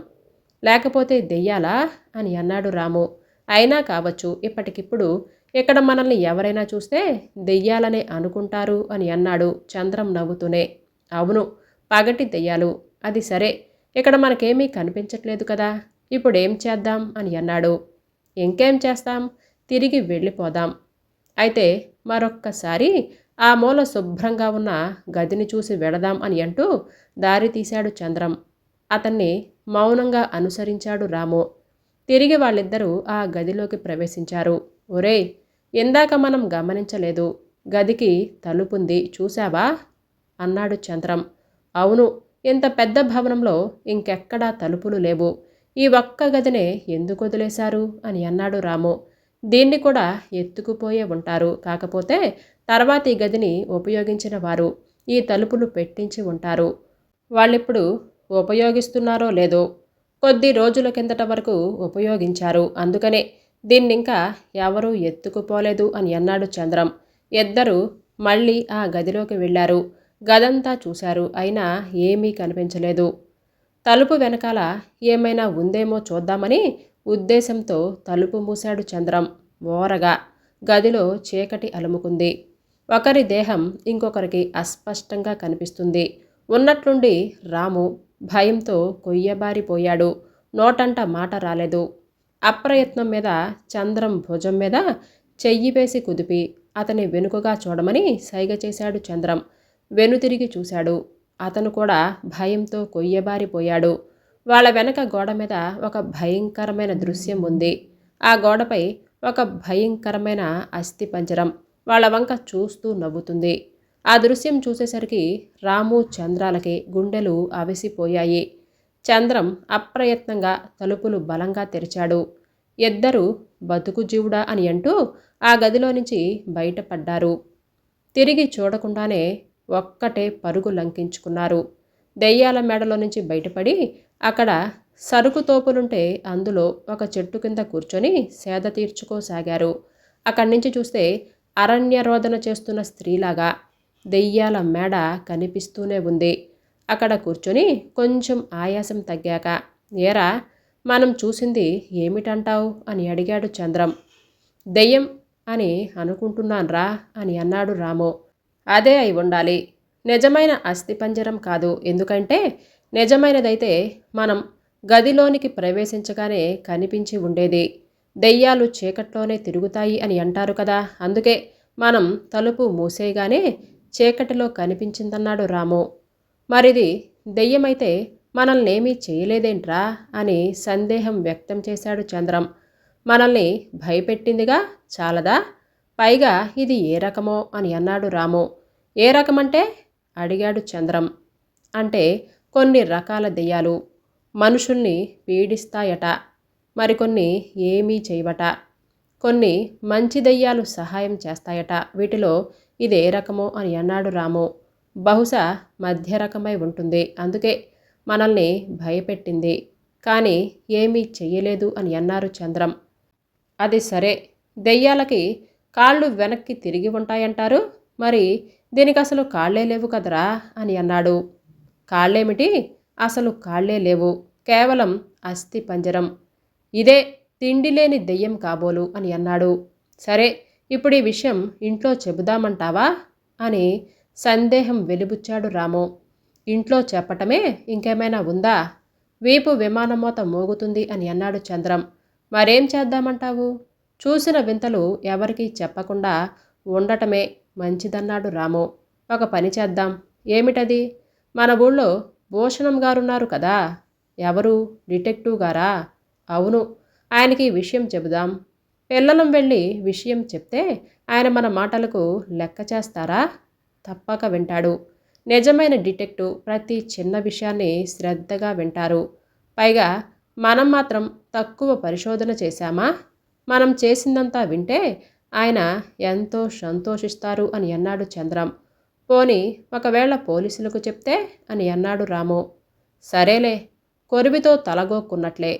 లేకపోతే దెయ్యాలా అని అన్నాడు రాము. అయినా కావచ్చు. ఇప్పటికిప్పుడు ఇక్కడ మనల్ని ఎవరైనా చూస్తే దెయ్యాలనే అనుకుంటారు అని అన్నాడు చంద్రం నవ్వుతూనే. అవును, పగటి దెయ్యాలు. అది సరే, ఇక్కడ మనకేమీ కనిపించట్లేదు కదా, ఇప్పుడేం చేద్దాం అని అన్నాడు. ఇంకేం చేస్తాం, తిరిగి వెళ్ళిపోదాం. అయితే మరొక్కసారి ఆ మూల శుభ్రంగా ఉన్న గదిని చూసి వెళదాం అని అంటూ దారి తీశాడు చంద్రం. అతన్ని మౌనంగా అనుసరించాడు రాము. తిరిగి వాళ్ళిద్దరూ ఆ గదిలోకి ప్రవేశించారు. ఒరేయ్, ఇందాక మనం గమనించలేదు, గదికి తలుపుంది చూశావా అన్నాడు చంద్రం. అవును, ఇంత పెద్ద భవనంలో ఇంకెక్కడా తలుపులు లేవు. ఈ ఒక్క గదినే ఎందుకు వదిలేశారు అని అన్నాడు రాము. దీన్ని కూడా ఎత్తుకుపోయే ఉంటారు. కాకపోతే తర్వాత ఈ గదిని ఉపయోగించిన వారు ఈ తలుపులు పెట్టించి ఉంటారు. వాళ్ళిప్పుడు ఉపయోగిస్తున్నారో లేదో, కొద్ది రోజుల కిందట వరకు ఉపయోగించారు. అందుకనే దీన్నింకా ఎవరూ ఎత్తుకుపోలేదు అని అన్నాడు చంద్రం. ఇద్దరు మళ్ళీ ఆ గదిలోకి వెళ్ళారు. గదంతా చూశారు. అయినా ఏమీ కనిపించలేదు. తలుపు వెనకాల ఏమైనా ఉందేమో చూద్దామని ఉద్దేశంతో తలుపు మూశాడు చంద్రం. ఓరగా గదిలో చీకటి అలుముకుంది. ఒకరి దేహం ఇంకొకరికి అస్పష్టంగా కనిపిస్తుంది. ఉన్నట్లుండి రాము భయంతో కొయ్యబారిపోయాడు. నోటంట మాట రాలేదు. అప్రయత్నం మీద చంద్రం భుజం మీద చెయ్యి వేసి కుదిపి అతని వెనుకగా చూడమని సైగ చేశాడు చంద్రం. వెనుతిరిగి చూశాడు. అతను కూడా భయంతో కొయ్యబారిపోయాడు. వాళ్ళ వెనక గోడ మీద ఒక భయంకరమైన దృశ్యం ఉంది. ఆ గోడపై ఒక భయంకరమైన అస్థిపంజరం వాళ్ళ వంక చూస్తూ నవ్వుతుంది. ఆ దృశ్యం చూసేసరికి రాము చంద్రాలకి గుండెలు అవిసిపోయాయి. చంద్రం అప్రయత్నంగా తలుపులు బలంగా తెరిచాడు. ఇద్దరూ బతుకు జీవుడా అని అంటూ ఆ గదిలో నుంచి బయటపడ్డారు. తిరిగి చూడకుండానే ఒక్కటే పరుగు లంకించుకున్నారు. దెయ్యాల మేడలో నుంచి బయటపడి అక్కడ సరుకు తోపులుంటే అందులో ఒక చెట్టు కింద కూర్చొని సేద తీర్చుకోసాగారు. అక్కడి నుంచి చూస్తే అరణ్యరోదన చేస్తున్న స్త్రీలాగా దెయ్యాల మేడ కనిపిస్తూనే ఉంది. అక్కడ కూర్చొని కొంచెం ఆయాసం తగ్గాక, ఏరా, మనం చూసింది ఏమిటంటావు అని అడిగాడు చంద్రం. దెయ్యం అని అనుకుంటున్నాన్రా అని అన్నాడు రాము. అదే అయి ఉండాలి, నిజమైన అస్థిపంజరం కాదు. ఎందుకంటే నిజమైనదైతే మనం గదిలోనికి ప్రవేశించగానే కనిపించి ఉండేది. దెయ్యాలు చీకట్లోనే తిరుగుతాయి అని అంటారు కదా, అందుకే మనం తలుపు మూసేయగానే చీకటిలో కనిపించిందన్నాడు రాము. మరిది దెయ్యమైతే మనల్నేమీ చేయలేదేంట్రా అని సందేహం వ్యక్తం చేశాడు చంద్రం. మనల్ని భయపెట్టిందిగా, చాలదా? పైగా ఇది ఏ రకమో అని అన్నాడు రాము. ఏ రకమంటే అడిగాడు చంద్రం. అంటే కొన్ని రకాల దెయ్యాలు మనుషుల్ని పీడిస్తాయట, మరికొన్ని ఏమీ చేయవట. కొన్ని మంచి దెయ్యాలు సహాయం చేస్తాయట. వీటిలో ఇదే రకమో అని అన్నాడు రాము. బహుశా మధ్య రకమై ఉంటుంది. అందుకే మనల్ని భయపెట్టింది, కానీ ఏమీ చెయ్యలేదు అని అన్నారు చంద్రం. అది సరే, దెయ్యాలకి కాళ్ళు వెనక్కి తిరిగి ఉంటాయంటారు. మరి దీనికి అసలు కాళ్లే లేవు కదరా అని అన్నాడు. కాళ్ళేమిటి, అసలు కాళ్లే లేవు, కేవలం అస్థి పంజరం. ఇదే తిండి లేని దెయ్యం కాబోలు అని అన్నాడు. సరే, ఇప్పుడు ఈ విషయం ఇంట్లో చెబుదామంటావా అని సందేహం వెలిబుచ్చాడు రాము. ఇంట్లో చెప్పటమే ఇంకేమైనా ఉందా? వీపు విమానమోత మోగుతుంది అని అన్నాడు చంద్రం. మరేం చేద్దామంటావు? చూసిన వింతలు ఎవరికీ చెప్పకుండా ఉండటమే మంచిదన్నాడు రాము. ఒక పని చేద్దాం. ఏమిటది? మన ఊళ్ళో భూషణం గారున్నారు కదా. ఎవరు? డిటెక్టివ్ గారా? అవును. ఆయనకి ఈ విషయం చెబుదాం. పిల్లలం వెళ్ళి విషయం చెప్తే ఆయన మన మాటలకు లెక్క చేస్తారా? తప్పక వింటాడు. నిజమైన డిటెక్టివ్ ప్రతి చిన్న విషయాన్ని శ్రద్ధగా వింటారు. పైగా మనం మాత్రం తక్కువ పరిశోధన చేశామా? మనం చేసిందంతా వింటే ఆయన ఎంతో సంతోషిస్తారు అని అన్నాడు చంద్రం. పోనీ ఒకవేళ పోలీసులకు చెప్తే అని అన్నాడు రాము. సరేలే, కొరివితో తలగోక్కున్నట్లే.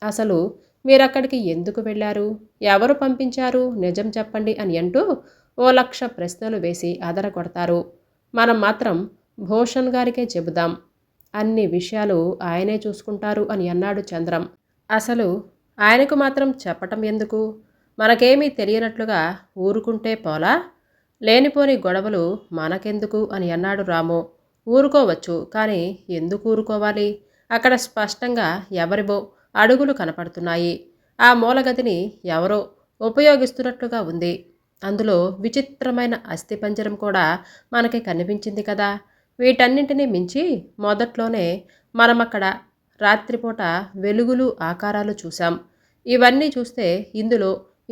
అసలు మీరక్కడికి ఎందుకు వెళ్ళారు? ఎవరు పంపించారు? నిజం చెప్పండి అని అంటూ ఓ 1,00,000 ప్రశ్నలు వేసి అదరగొడతారు. మనం మాత్రం భూషణ్ గారికే చెబుదాం. అన్ని విషయాలు ఆయనే చూసుకుంటారు అని అన్నాడు చంద్రం. అసలు ఆయనకు మాత్రం చెప్పటం ఎందుకు? మనకేమీ తెలియనట్లుగా ఊరుకుంటే పోలా? లేనిపోని గొడవలు మనకెందుకు అని అన్నాడు రాము. ఊరుకోవచ్చు, కానీ ఎందుకు ఊరుకోవాలి? అక్కడ స్పష్టంగా ఎవరివో అడుగులు కనపడుతున్నాయి. ఆ మూలగదిని ఎవరో ఉపయోగిస్తున్నట్లుగా ఉంది. అందులో విచిత్రమైన అస్థిపంజరం కూడా మనకి కనిపించింది కదా. వీటన్నింటినీ మించి మొదట్లోనే మనమక్కడ రాత్రిపూట వెలుగులు ఆకారాలు చూశాం. ఇవన్నీ చూస్తే ఇందులో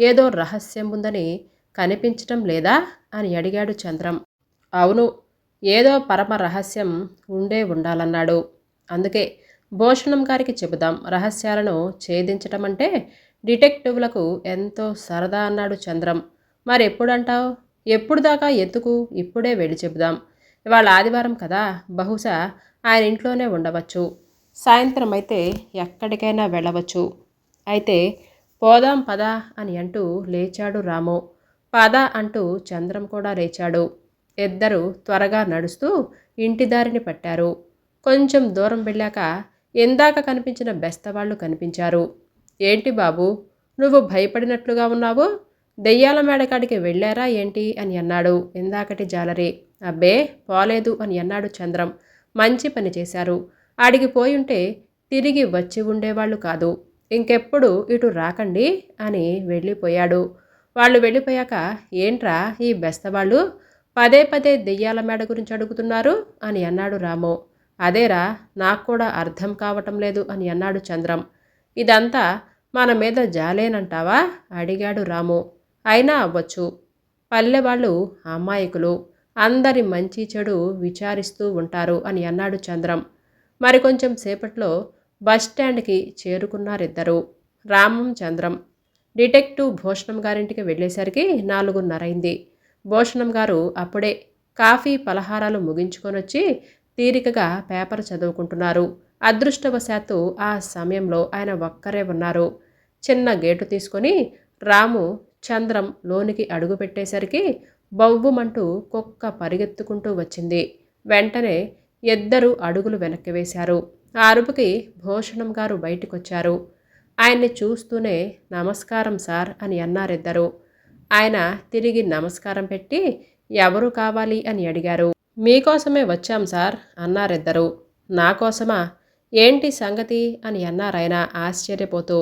ఏదో రహస్యం ఉందని కనిపించటం లేదా అని అడిగాడు చంద్రం. అవును, ఏదో పరమ రహస్యం ఉండే ఉండాలన్నాడు. అందుకే భూషణం గారికి చెబుదాం. రహస్యాలను ఛేదించటం అంటే డిటెక్టివ్లకు ఎంతో సరదా అన్నాడు చంద్రం. మరెప్పుడంటావు? ఎప్పుడు దాకా ఎందుకు? ఇప్పుడే వెళ్ళి చెబుదాం. ఇవాళ ఆదివారం కదా, బహుశా ఆయన ఇంట్లోనే ఉండవచ్చు. సాయంత్రం అయితే ఎక్కడికైనా వెళ్ళవచ్చు. అయితే పోదాం పద అని అంటూ లేచాడు రాము. పద అంటూ చంద్రం కూడా లేచాడు. ఇద్దరు త్వరగా నడుస్తూ ఇంటి దారిని పట్టారు. కొంచెం దూరం వెళ్ళాక ఇందాక కనిపించిన బెస్తవాళ్ళు కనిపించారు. ఏంటి బాబు, నువ్వు భయపడినట్లుగా ఉన్నావు? దెయ్యాల మేడకాడికి వెళ్ళారా ఏంటి అని అన్నాడు ఇందాకటి జాలరి. అబ్బే పోలేదు అని అన్నాడు చంద్రం. మంచి పని చేశారు. ఆడికి పోయుంటే తిరిగి వచ్చి ఉండేవాళ్ళు కాదు. ఇంకెప్పుడు ఇటు రాకండి అని వెళ్ళిపోయాడు. వాళ్ళు వెళ్ళిపోయాక ఏంట్రా ఈ బెస్తవాళ్ళు పదే పదే దెయ్యాల మేడ గురించి అడుగుతున్నారు అని అన్నాడు రాము. అదేరా, నాకు కూడా అర్థం కావటం లేదు అని అన్నాడు చంద్రం. ఇదంతా మన మీద జాలేనంటావా అడిగాడు రాము. అయినా అవ్వచ్చు. పల్లెవాళ్ళు అమాయకులు, అందరి మంచి చెడు విచారిస్తూ ఉంటారు అని అన్నాడు చంద్రం. మరికొంచెం సేపట్లో బస్టాండ్కి చేరుకున్నారిద్దరు, రామం చంద్రం. డిటెక్టివ్ భూషణం గారింటికి వెళ్ళేసరికి 4:30 అయింది. భూషణం గారు అప్పుడే కాఫీ పలహారాలు ముగించుకొనొచ్చి తీరికగా పేపర్ చదువుకుంటున్నారు. అదృష్టవశాత్తు ఆ సమయంలో ఆయన ఒక్కరే ఉన్నారు. చిన్న గేటు తీసుకొని రాము చంద్రం లోనికి అడుగుపెట్టేసరికి బవ్వుమంటూ కుక్క పరిగెత్తుకుంటూ వచ్చింది. వెంటనే ఇద్దరు అడుగులు వెనక్కి వేశారు. ఆ అరుపుకి భూషణం గారు బయటికొచ్చారు. ఆయన్ని చూస్తూనే నమస్కారం సార్ అని అన్నారిద్దరు. ఆయన తిరిగి నమస్కారం పెట్టి ఎవరు కావాలి అని అడిగారు. మీకోసమే వచ్చాం సార్ అన్నారిద్దరు. నా కోసమా? ఏంటి సంగతి అని అన్నారాయన ఆశ్చర్యపోతూ.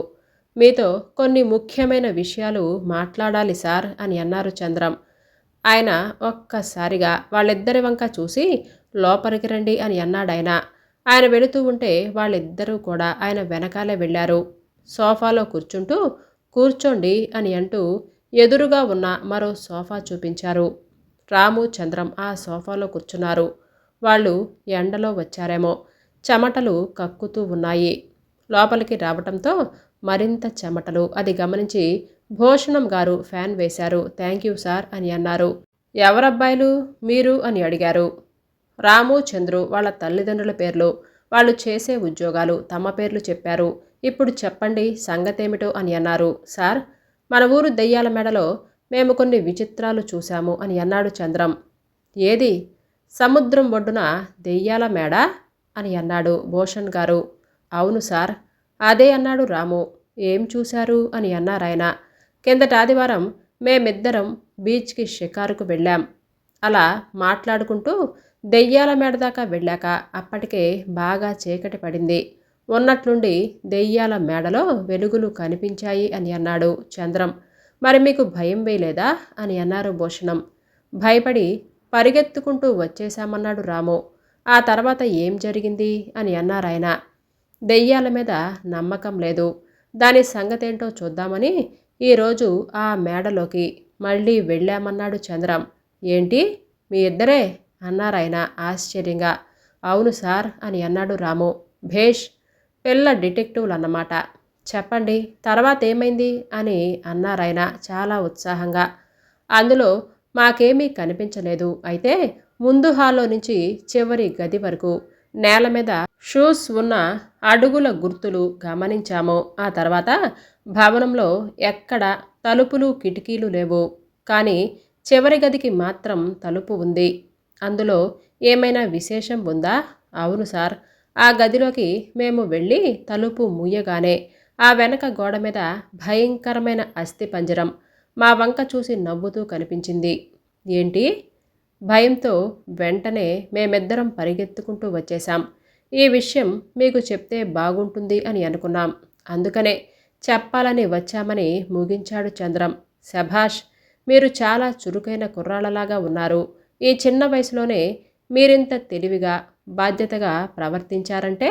మీతో కొన్ని ముఖ్యమైన విషయాలు మాట్లాడాలి సార్ అని అన్నారు చంద్రం. ఆయన ఒక్కసారిగా వాళ్ళిద్దరి వంక చూసి లోపలికి రండి అని అన్నాడాయన. ఆయన వెళుతూ ఉంటే వాళ్ళిద్దరూ కూడా ఆయన వెనకాలే వెళ్ళారు. సోఫాలో కూర్చుంటూ కూర్చోండి అని అంటూ ఎదురుగా ఉన్న మరో సోఫా చూపించారు. రాము చంద్రం ఆ సోఫాలో కూర్చున్నారు. వాళ్ళు ఎండలో వచ్చారేమో, చెమటలు కక్కుతూ ఉన్నాయి. లోపలికి రావటంతో మరింత చెమటలు. అది గమనించి భూషణం గారు ఫ్యాన్ వేశారు. థ్యాంక్ యూ సార్ అని అన్నారు. ఎవరబ్బాయిలు మీరు అని అడిగారు. రాము చంద్రు వాళ్ళ తల్లిదండ్రుల పేర్లు, వాళ్ళు చేసే ఉద్యోగాలు, తమ పేర్లు చెప్పారు. ఇప్పుడు చెప్పండి సంగతేమిటో అని అన్నారు. సార్, మన ఊరు దెయ్యాల మెడలో మేము కొన్ని విచిత్రాలు చూశాము అని అన్నాడు చంద్రం. ఏది? సముద్రం ఒడ్డున దెయ్యాల మేడ అని అన్నాడు భూషణ్ గారు. అవును సార్, అదే అన్నాడు రాము. ఏం చూశారు అని అన్నారాయన. కిందటి ఆదివారం మేమిద్దరం బీచ్కి షికారుకు వెళ్ళాం. అలా మాట్లాడుకుంటూ దెయ్యాల మేడ దాకా వెళ్ళాక అప్పటికే బాగా చీకటి పడింది. ఉన్నట్లుండి దెయ్యాల మేడలో వెలుగులు కనిపించాయి అని అన్నాడు చంద్రం. మరి మీకు భయం వేయలేదా అని అన్నారు భూషణం. భయపడి పరిగెత్తుకుంటూ వచ్చేశామన్నాడు రాము. ఆ తర్వాత ఏం జరిగింది అని అన్నారాయన. దెయ్యాల మీద నమ్మకం లేదు. దాని సంగతేంటో చూద్దామని ఈరోజు ఆ మేడలోకి మళ్ళీ వెళ్ళామన్నాడు చంద్రం. ఏంటి, మీ ఇద్దరే అన్నారాయన ఆశ్చర్యంగా. అవును సార్ అని అన్నాడు రాము. భేష్, పిల్ల డిటెక్టివ్లు అన్నమాట. చెప్పండి, తర్వాత ఏమైంది అని అన్నారాయన చాలా ఉత్సాహంగా. అందులో మాకేమీ కనిపించలేదు. అయితే ముందు హాల్లో నుంచి చివరి గది వరకు నేల మీద షూస్ ఉన్న అడుగుల గుర్తులు గమనించాము. ఆ తర్వాత భవనంలో ఎక్కడ తలుపులు కిటికీలు లేవు. కానీ చివరి గదికి మాత్రం తలుపు ఉంది. అందులో ఏమైనా విశేషం ఉందా? అవును సార్. ఆ గదిలోకి మేము వెళ్ళి తలుపు మూయగానే ఆ వెనక గోడ మీద భయంకరమైన అస్థిపంజరం మా వంక చూసి నవ్వుతూ కనిపించింది. ఏంటి? భయంతో వెంటనే మేమిద్దరం పరిగెత్తుకుంటూ వచ్చేశాం. ఈ విషయం మీకు చెప్తే బాగుంటుంది అని అనుకున్నాం. అందుకనే చెప్పాలని వచ్చామని ముగించాడు చంద్రం. శభాష్, మీరు చాలా చురుకైన కుర్రాళ్ళలాగా ఉన్నారు. ఈ చిన్న వయసులోనే మీరింత తెలివిగా బాధ్యతగా ప్రవర్తించారంటే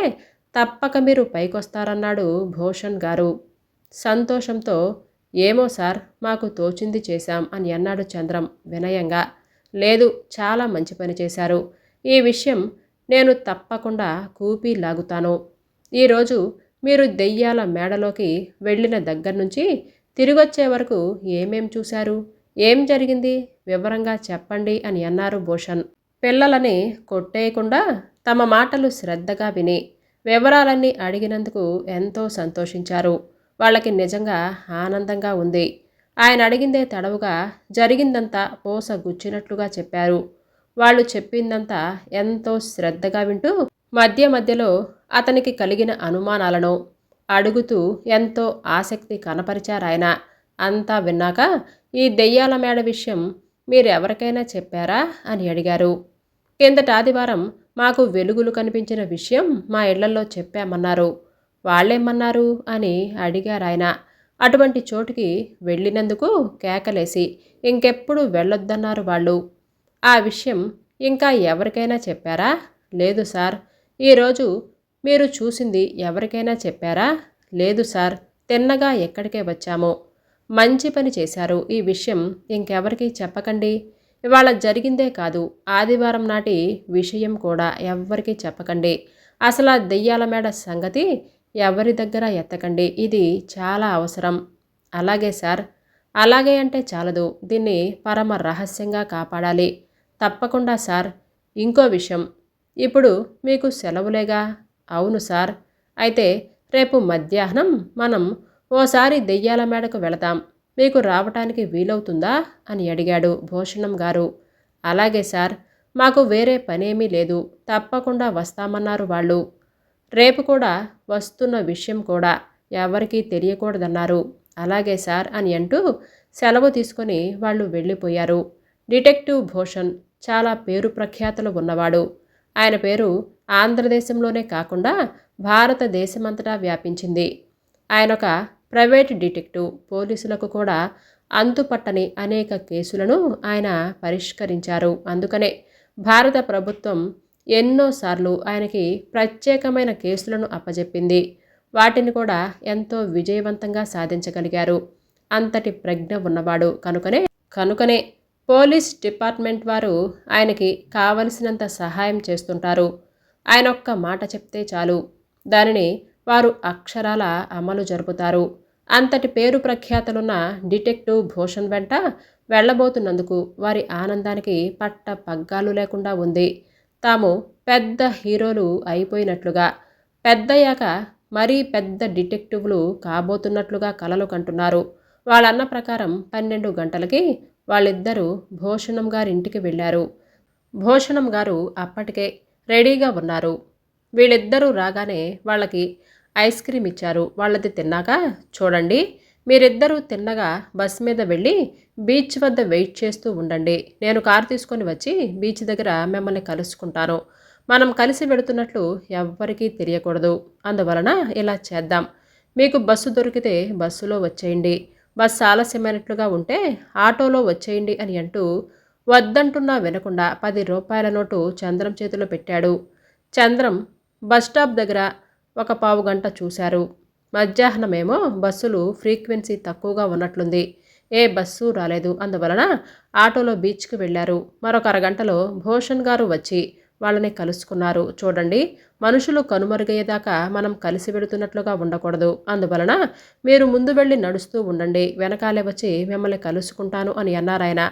తప్పక మీరు పైకొస్తారన్నాడు భూషణ్ గారు. సంతోషంతో ఏమో సార్, మాకు తోచింది చేశాం అని అన్నాడు చంద్రం వినయంగా. లేదు, చాలా మంచి పని చేశారు. ఈ విషయం నేను తప్పకుండా కూపీ లాగుతాను. ఈరోజు మీరు దెయ్యాల మేడలోకి వెళ్ళిన దగ్గర నుంచి తిరిగొచ్చే వరకు ఏమేం చూశారు, ఏం జరిగింది, వివరంగా చెప్పండి అని అన్నారు భూషణ్. పిల్లలని కొట్టేయకుండా తమ మాటలు శ్రద్ధగా విని వివరాలన్నీ అడిగినందుకు ఎంతో సంతోషించారు. వాళ్ళకి నిజంగా ఆనందంగా ఉంది. ఆయన అడిగిందే తడవుగా జరిగిందంతా పూస గుచ్చినట్లుగా చెప్పారు. వాళ్ళు చెప్పిందంతా ఎంతో శ్రద్ధగా వింటూ మధ్య మధ్యలో అతనికి కలిగిన అనుమానాలను అడుగుతూ ఎంతో ఆసక్తి కనపరిచారాయన. అంతా విన్నాక ఈ దెయ్యాల మేడ విషయం మీరెవరికైనా చెప్పారా అని అడిగారు. కిందటి ఆదివారం మాకు వెలుగులు కనిపించిన విషయం మా ఇళ్లలో చెప్పామన్నారు. వాళ్ళేమన్నారు అని అడిగారాయన. అటువంటి చోటుకి వెళ్ళినందుకు కేకలేసి ఇంకెప్పుడు వెళ్ళొద్దన్నారు వాళ్ళు. ఆ విషయం ఇంకా ఎవరికైనా చెప్పారా? లేదు సార్. ఈరోజు మీరు చూసింది ఎవరికైనా చెప్పారా? లేదు సార్, తిన్నగా ఎక్కడికే వచ్చాము. మంచి పని చేశారు. ఈ విషయం ఇంకెవరికీ చెప్పకండి. ఇవాళ జరిగిందే కాదు, ఆదివారం నాటి విషయం కూడా ఎవ్వరికీ చెప్పకండి. అసలు ఆ దెయ్యాల మేడ సంగతి ఎవరి దగ్గర ఎత్తకండి. ఇది చాలా అవసరం. అలాగే సార్. అలాగే అంటే చాలదు, దీన్ని పరమ రహస్యంగా కాపాడాలి. తప్పకుండా సార్. ఇంకో విషయం, ఇప్పుడు మీకు సెలవులేగా? అవును సార్. అయితే రేపు మధ్యాహ్నం మనం ఓసారి దెయ్యాల మేడకు వెళదాం. మీకు రావటానికి వీలవుతుందా అని అడిగాడు భూషణం గారు. అలాగే సార్, మాకు వేరే పనేమీ లేదు, తప్పకుండా వస్తామన్నారు వాళ్ళు. రేపు కూడా వస్తున్న విషయం కూడా ఎవరికీ తెలియకూడదన్నారు. అలాగే సార్ అని అంటూ సెలవు తీసుకొని వాళ్ళు వెళ్ళిపోయారు. డిటెక్టివ్ భూషణ్ చాలా పేరు ప్రఖ్యాతులు ఉన్నవాడు. ఆయన పేరు ఆంధ్రదేశంలోనే కాకుండా భారతదేశమంతటా వ్యాపించింది. ఆయన ఒక ప్రైవేట్ డిటెక్టివ్. పోలీసులకు కూడా అంతుపట్టని అనేక కేసులను ఆయన పరిష్కరించారు. అందుకనే భారత ప్రభుత్వం ఎన్నోసార్లు ఆయనకి ప్రత్యేకమైన కేసులను అప్పజెప్పింది. వాటిని కూడా ఎంతో విజయవంతంగా సాధించగలిగారు. అంతటి ప్రజ్ఞ ఉన్నవాడు కనుకనే పోలీస్ డిపార్ట్మెంట్ వారు ఆయనకి కావలసినంత సహాయం చేస్తుంటారు. ఆయన ఒక్క మాట చెప్తే చాలు, దానిని వారు అక్షరాల అమలు జరుపుతారు. అంతటి పేరు ప్రఖ్యాతలున్న డిటెక్టివ్ భూషణ్ వెంట వెళ్ళబోతున్నందుకు వారి ఆనందానికి పట్ట పగ్గాలు లేకుండా ఉంది. తాము పెద్ద హీరోలు అయిపోయినట్లుగా, పెద్దయ్యాక మరీ పెద్ద డిటెక్టివ్లు కాబోతున్నట్లుగా కలలు కంటున్నారు. వాళ్ళన్న ప్రకారం 12 గంటలకి వాళ్ళిద్దరూ భూషణం గారింటికి వెళ్ళారు. భూషణం గారు అప్పటికే రెడీగా ఉన్నారు. వీళ్ళిద్దరూ రాగానే వాళ్ళకి ఐస్ క్రీమ్ ఇచ్చారు. వాళ్ళది తిన్నాక, చూడండి, మీరిద్దరూ తిన్నగా బస్ మీద వెళ్ళి బీచ్ వద్ద వెయిట్ చేస్తూ ఉండండి. నేను కారు తీసుకొని వచ్చి బీచ్ దగ్గర మిమ్మల్ని కలుసుకుంటాను. మనం కలిసి వెడుతున్నట్లు ఎవ్వరికీ తెలియకూడదు. అందువలన ఇలా చేద్దాం. మీకు బస్సు దొరికితే బస్సులో వచ్చేయండి. బస్సు ఆలస్యమైనట్లుగా ఉంటే ఆటోలో వచ్చేయండి అని అంటూ వద్దంటున్నా వినకుండా 10 రూపాయల నోటు చంద్రం చేతిలో పెట్టాడు. చంద్రం బస్టాప్ దగ్గర ఒక పావుగంట చూశారు. మధ్యాహ్నమేమో బస్సులు ఫ్రీక్వెన్సీ తక్కువగా ఉన్నట్లుంది. ఏ బస్సు రాలేదు. అందువలన ఆటోలో బీచ్కి వెళ్ళారు. మరొక అరగంటలో భూషణ్ గారు వచ్చి వాళ్ళని కలుసుకున్నారు. చూడండి, మనుషులు కనుమరుగయ్యేదాకా మనం కలిసి వెళుతున్నట్లుగా ఉండకూడదు. అందువలన మీరు ముందు వెళ్ళి నడుస్తూ ఉండండి. వెనకాలే వచ్చి మిమ్మల్ని కలుసుకుంటాను అని అన్నారాయన.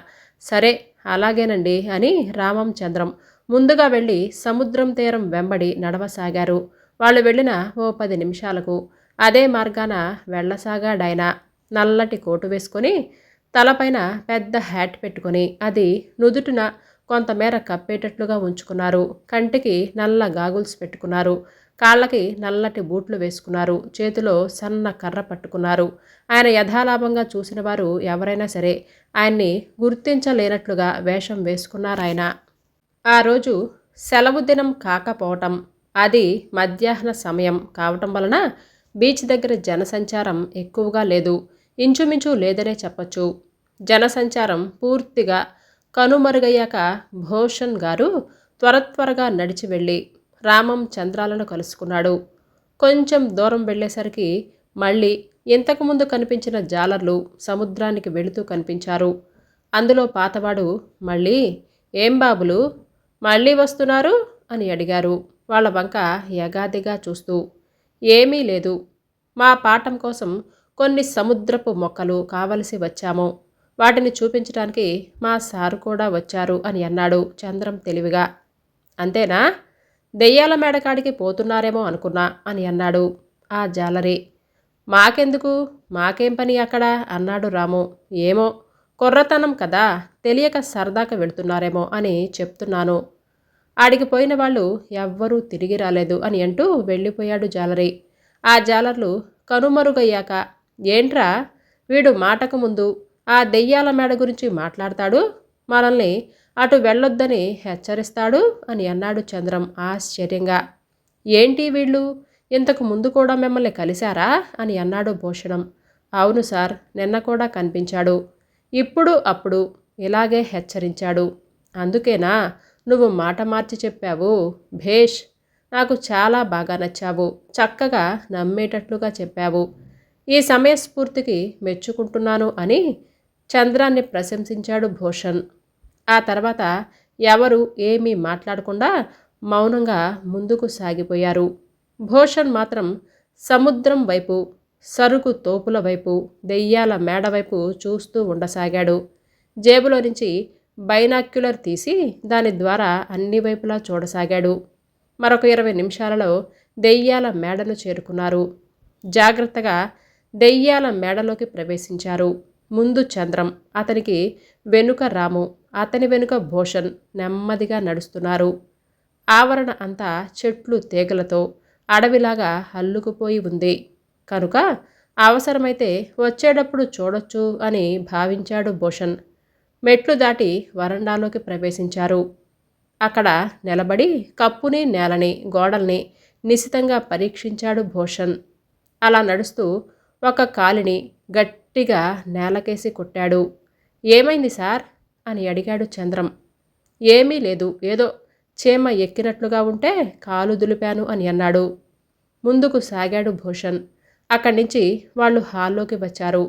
సరే అలాగేనండి అని రామం చంద్రం ముందుగా వెళ్ళి సముద్రం తీరం వెంబడి నడవసాగారు. వాళ్ళు వెళ్ళిన ఓ 10 నిమిషాలకు అదే మార్గాన వెళ్ళసాగాడాయన. నల్లటి కోటు వేసుకొని తలపైన పెద్ద హ్యాట్ పెట్టుకొని అది నుదుటిన కొంతమేర కప్పేటట్లుగా ఉంచుకున్నారు. కంటికి నల్ల గాగుల్స్ పెట్టుకున్నారు. కాళ్ళకి నల్లటి బూట్లు వేసుకున్నారు. చేతిలో సన్న కర్ర పట్టుకున్నారు. ఆయన యథాలాభంగా చూసిన వారు ఎవరైనా సరే ఆయన్ని గుర్తించలేనట్లుగా వేషం వేసుకున్నారాయన. ఆ రోజు సెలవు దినం కాకపోవటం, అది మధ్యాహ్న సమయం కావటం వలన బీచ్ దగ్గర జనసంచారం ఎక్కువగా లేదు. ఇంచుమించు లేదనే చెప్పచ్చు. జనసంచారం పూర్తిగా కనుమరుగయ్యాక భూషణ్ గారు త్వరగా నడిచి వెళ్ళి రామం చంద్రాలను కలుసుకున్నాడు. కొంచెం దూరం వెళ్ళేసరికి మళ్ళీ ఇంతకుముందు కనిపించిన జాలర్లు సముద్రానికి వెళుతూ కనిపించారు. అందులో పాతవాడు మళ్ళీ, ఏం బాబులు మళ్ళీ వస్తున్నారు అని అడిగారు వాళ్ళ వంక యగాదిగా చూస్తూ. ఏమీ లేదు, మా పాఠం కోసం కొన్ని సముద్రపు మొక్కలు కావలసి వచ్చాము. వాటిని చూపించడానికి మా సారు కూడా వచ్చారు అని అన్నాడు చంద్రం తెలివిగా. అంతేనా? దెయ్యాల మేడకాడికి పోతున్నారేమో అనుకున్నా అని అన్నాడు ఆ జాలరి. మాకెందుకు, మాకేం పని అక్కడ అన్నాడు రాము. ఏమో, కుర్రతనం కదా, తెలియక సరదాగా వెళుతున్నారేమో అని చెప్తున్నాను. ఆడికి పోయిన వాళ్ళు ఎవ్వరూ తిరిగి రాలేదు అని అంటూ వెళ్ళిపోయాడు జాలరి. ఆ జాలర్లు కనుమరుగయ్యాక, ఏంట్రా వీడు మాటకు ముందు ఆ దెయ్యాల మేడ గురించి మాట్లాడతాడు, మనల్ని అటు వెళ్ళొద్దని హెచ్చరిస్తాడు అని అన్నాడు చంద్రం ఆశ్చర్యంగా. ఏంటి వీళ్ళు, ఇంతకు ముందు కూడా మిమ్మల్ని కలిశారా అని అన్నాడు భూషణం. అవును సార్, నిన్న కూడా కనిపించాడు. ఇప్పుడు అప్పుడు ఇలాగే హెచ్చరించాడు. అందుకేనా నువ్వు మాట మార్చి చెప్పావు? భేష్, నాకు చాలా బాగా నచ్చావు. చక్కగా నమ్మేటట్లుగా చెప్పావు. ఈ సమయస్ఫూర్తికి మెచ్చుకుంటున్నాను అని చంద్రాన్ని ప్రశంసించాడు భూషణ్. ఆ తర్వాత ఎవరు ఏమీ మాట్లాడకుండా మౌనంగా ముందుకు సాగిపోయారు. భూషణ్ మాత్రం సముద్రం వైపు, సరుకు తోపుల వైపు, దెయ్యాల మేడ వైపు చూస్తూ ఉండసాగాడు. జేబులో నుంచి బైనాక్యులర్ తీసి దాని ద్వారా అన్ని వైపులా చూడసాగాడు. మరొక 20 నిమిషాలలో దెయ్యాల మేడను చేరుకున్నారు. జాగ్రత్తగా దెయ్యాల మేడలోకి ప్రవేశించారు. ముందు చంద్రం, అతనికి వెనుక రాము, అతని వెనుక భూషణ్ నెమ్మదిగా నడుస్తున్నారు. ఆవరణ అంతా చెట్లు తీగలతో అడవిలాగా అల్లుకుపోయి ఉంది కనుక అవసరమైతే వచ్చేటప్పుడు చూడొచ్చు అని భావించాడు భూషణ్. మెట్లు దాటి వరండాలోకి ప్రవేశించారు. అక్కడ నిలబడి కప్పుని, నేలని, గోడల్ని నిశితంగా పరీక్షించాడు భూషణ్. అలా నడుస్తూ ఒక కాలిని గట్టిగా నేలకేసి కొట్టాడు. ఏమైంది సార్ అని అడిగాడు చంద్రం. ఏమీ లేదు, ఏదో చీమ ఎక్కినట్లుగా ఉంటే కాలు దులిపాను అని అన్నాడు. ముందుకు సాగాడు భూషణ్. అక్కడి నుంచి వాళ్ళు హాల్లోకి వచ్చారు.